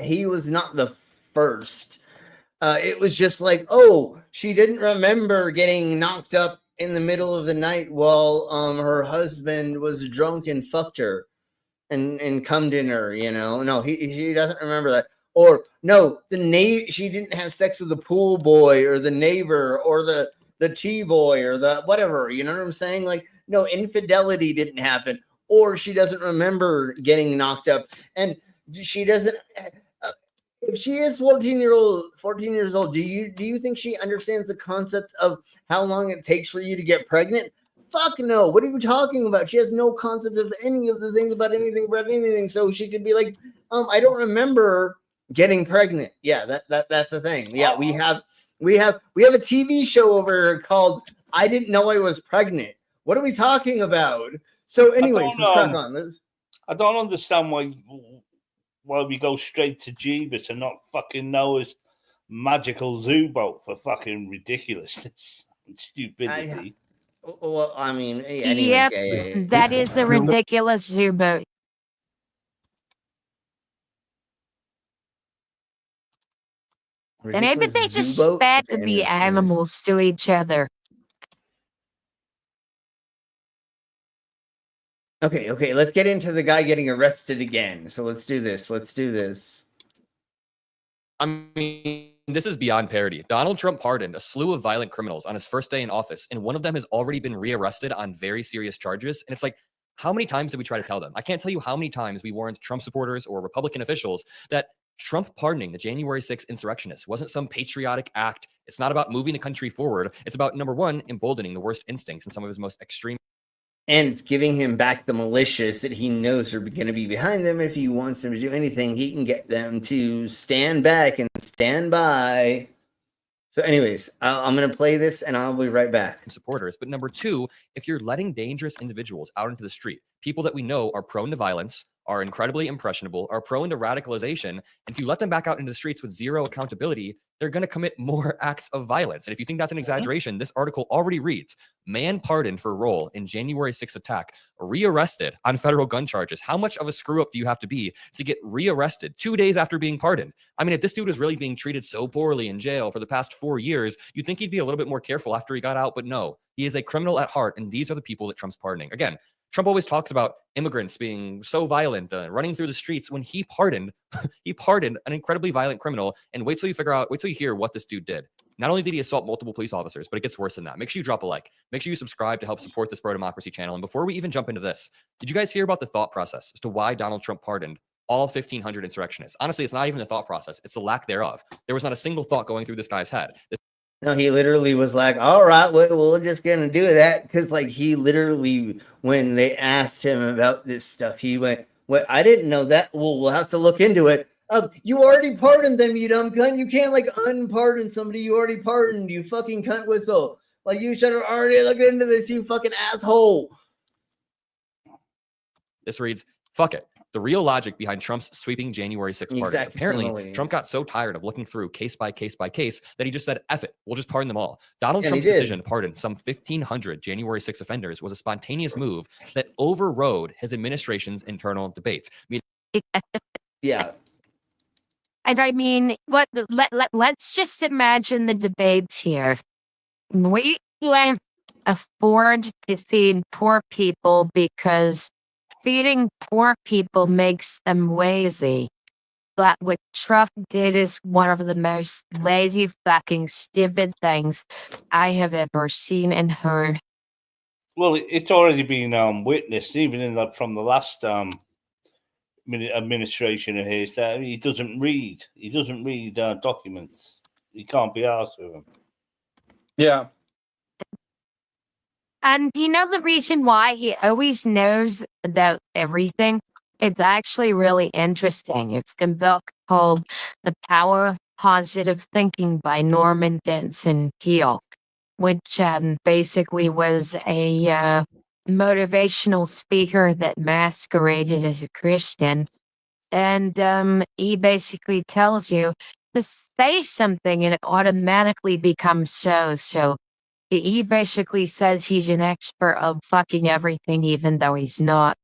He was not the first. It was just like, she didn't remember getting knocked up in the middle of the night while her husband was drunk and fucked her and cummed in her. No, she doesn't remember that. Or no, she didn't have sex with the pool boy or the neighbor or the T-boy or the whatever, you know what I'm saying? Like, no, infidelity didn't happen, or she doesn't remember getting knocked up, and she doesn't. If she is 14 years old, do you think she understands the concept of how long it takes for you to get pregnant? Fuck no. What are you talking about? She has no concept of any of the things about anything. So she could be like, I don't remember getting pregnant. Yeah, that's the thing. Yeah, we have a TV show over here called I Didn't Know I Was Pregnant. What are we talking about? So anyways, let's crack on. I don't understand why we go straight to Jeebus and not fucking Noah's magical zoo boat for fucking ridiculousness and stupidity. Well, I mean, anyways, that is a ridiculous zoo boat. And maybe they just had to be animals to each other. Okay. Let's get into the guy getting arrested again. So let's do this. I mean, this is beyond parody. Donald Trump pardoned a slew of violent criminals on his first day in office, and one of them has already been rearrested on very serious charges. And it's like, How many times did we try to tell them? I can't tell you how many times we warned Trump supporters or Republican officials that Trump pardoning the January 6th insurrectionists wasn't some patriotic act. It's not about moving the country forward. It's about, number one, emboldening the worst instincts in some of his most extreme. And it's giving him back the militias that he knows are going to be behind them. If he wants them to do anything, he can get them to stand back and stand by. So anyways, I'm going to play this and I'll be right back. Supporters. But number two, if you're letting dangerous individuals out into the street, people that we know are prone to violence, are incredibly impressionable, are prone to radicalization, and if you let them back out into the streets with zero accountability, they're going to commit more acts of violence. And if you think that's an exaggeration, this article already reads, man pardoned for role in January 6th attack, rearrested on federal gun charges. How much of a screw up do you have to be to get rearrested 2 days after being pardoned? I mean, if this dude was really being treated so poorly in jail for the past 4 years, you'd think he'd be a little bit more careful after he got out, but no, he is a criminal at heart, and these are the people that Trump's pardoning. Again, Trump always talks about immigrants being so violent, running through the streets. When he pardoned an incredibly violent criminal. And wait till you hear what this dude did. Not only did he assault multiple police officers, but it gets worse than that. Make sure you drop a like. Make sure you subscribe to help support this pro-democracy channel. And before we even jump into this, did you guys hear about the thought process as to why Donald Trump pardoned all 1,500 insurrectionists? Honestly, it's not even the thought process. It's the lack thereof. There was not a single thought going through this guy's head. No, he literally was like, all right, we're just going to do that. Because, like, he literally, when they asked him about this stuff, he went, well, I didn't know that. Well, we'll have to look into it. You already pardoned them, you dumb cunt. You can't, like, unpardon somebody you already pardoned, you fucking cunt whistle. Like, you should have already looked into this, you fucking asshole. This reads, fuck it. The real logic behind Trump's sweeping January 6th pardons. Apparently, Trump got so tired of looking through case by case by case that he just said, F it, we'll just pardon them all. Donald Trump's decision to pardon some 1,500 January 6th offenders was a spontaneous move that overrode his administration's internal debates. Yeah. And I mean, let's just imagine the debates here. We can't afford to feed poor people because feeding poor people makes them lazy. But what Trump did is one of the most lazy, fucking stupid things I have ever seen and heard. Well, it's already been witnessed, even from the last administration of his, that he doesn't read. He doesn't read documents. He can't be asked with them. Yeah. And you know the reason why he always knows about everything? It's actually really interesting. It's a book called The Power of Positive Thinking by Norman Vincent Peale, which basically was a motivational speaker that masqueraded as a Christian. And he basically tells you to say something and it automatically becomes so. So he basically says he's an expert of fucking everything, even though he's not.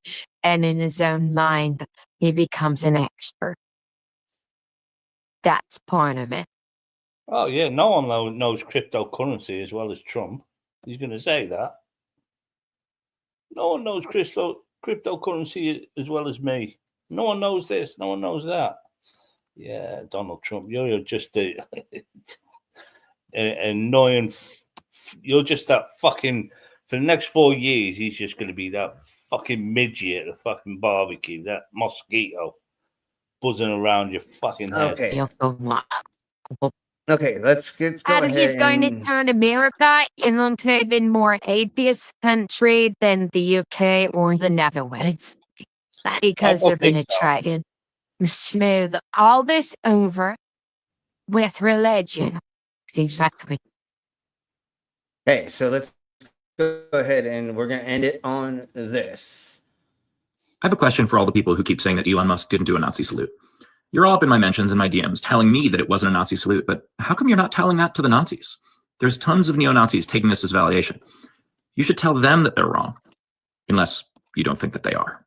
And in his own mind, he becomes an expert. That's part of it. Oh, yeah. No one knows cryptocurrency as well as Trump. He's going to say that. No one knows cryptocurrency as well as me. No one knows this. No one knows that. Yeah, Donald Trump, you're just annoying. You're just that fucking, for the next 4 years, he's just going to be that fucking midget at the fucking barbecue, that mosquito buzzing around your fucking head. Okay, let's go ahead. And he's going to turn America into an even more atheist country than the UK or the Netherlands. Because they're going to try to smooth all this over with religion. Exactly. Okay, so let's go ahead and we're going to end it on this. I have a question for all the people who keep saying that Elon Musk didn't do a Nazi salute. You're all up in my mentions and my DMs telling me that it wasn't a Nazi salute, but how come you're not telling that to the Nazis? There's tons of neo-Nazis taking this as validation. You should tell them that they're wrong, unless you don't think that they are.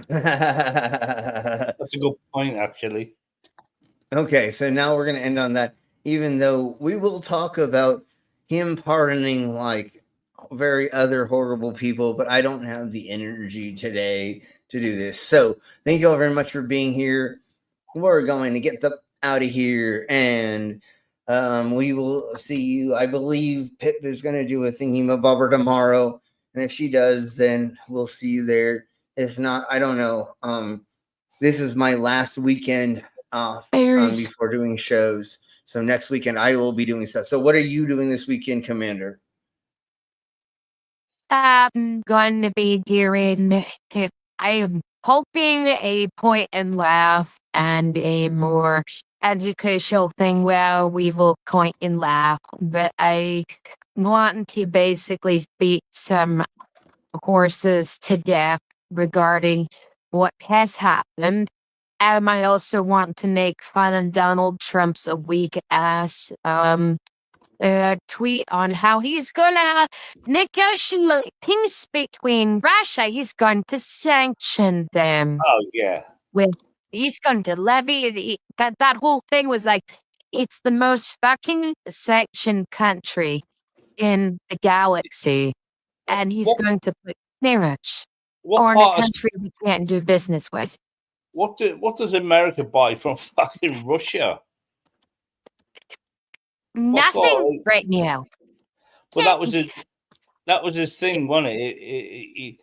That's a good point, actually. Okay, so now we're going to end on that, even though we will talk about him pardoning like very other horrible people, but I don't have the energy today to do this. So thank you all very much for being here. We're going to get out of here, and we will see you. I believe Pip is going to do a thingy-mabobber tomorrow, And if she does, then we'll see you there. If not, I don't know. This is my last weekend off before doing shows. So next weekend I will be doing stuff. So what are you doing this weekend, Commander? I'm going to be doing, I am hoping, a point and laugh and a more educational thing where we will point and laugh. But I want to basically beat some horses to death regarding what has happened. I also want to make fun of Donald Trump's weak ass tweet on how he's gonna negotiate peace between Russia. He's going to sanction them. Oh yeah. He's going to levy that whole thing was like, it's the most fucking sanctioned country in the galaxy, and he's going to put tariffs on a country we can't do business with. What does America buy from fucking Russia? Nothing right now. Well, that was his thing, wasn't it?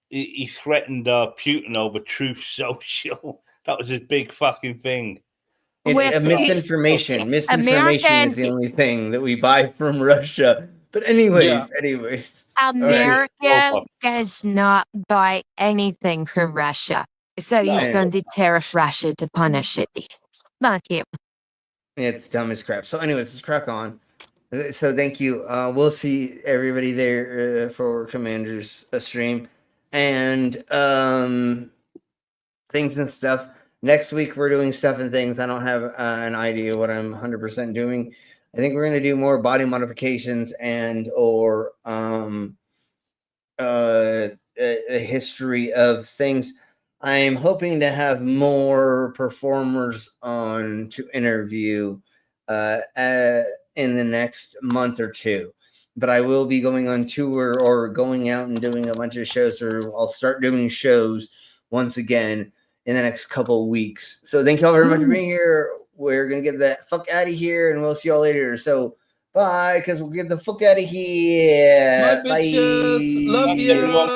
He threatened Putin over Truth Social. That was his big fucking thing. It's a misinformation. Misinformation is the only thing that we buy from Russia. But anyways. America does not buy anything from Russia. So he's going to tariff Russia to punish it. Fuck you. It's dumb as crap. So anyways, let's crack on. So thank you. We'll see everybody there for Commander's stream. And things and stuff. Next week, we're doing stuff and things. I don't have an idea what I'm 100% doing. I think we're going to do more body modifications and or a history of things. I'm hoping to have more performers on to interview in the next month or two. But I will be going on tour or going out and doing a bunch of shows, or I'll start doing shows once again in the next couple of weeks. So thank you all very much for being here. We're going to get the fuck out of here, and we'll see y'all later. So bye, because we'll get the fuck out of here. Bye, bitches. Love you.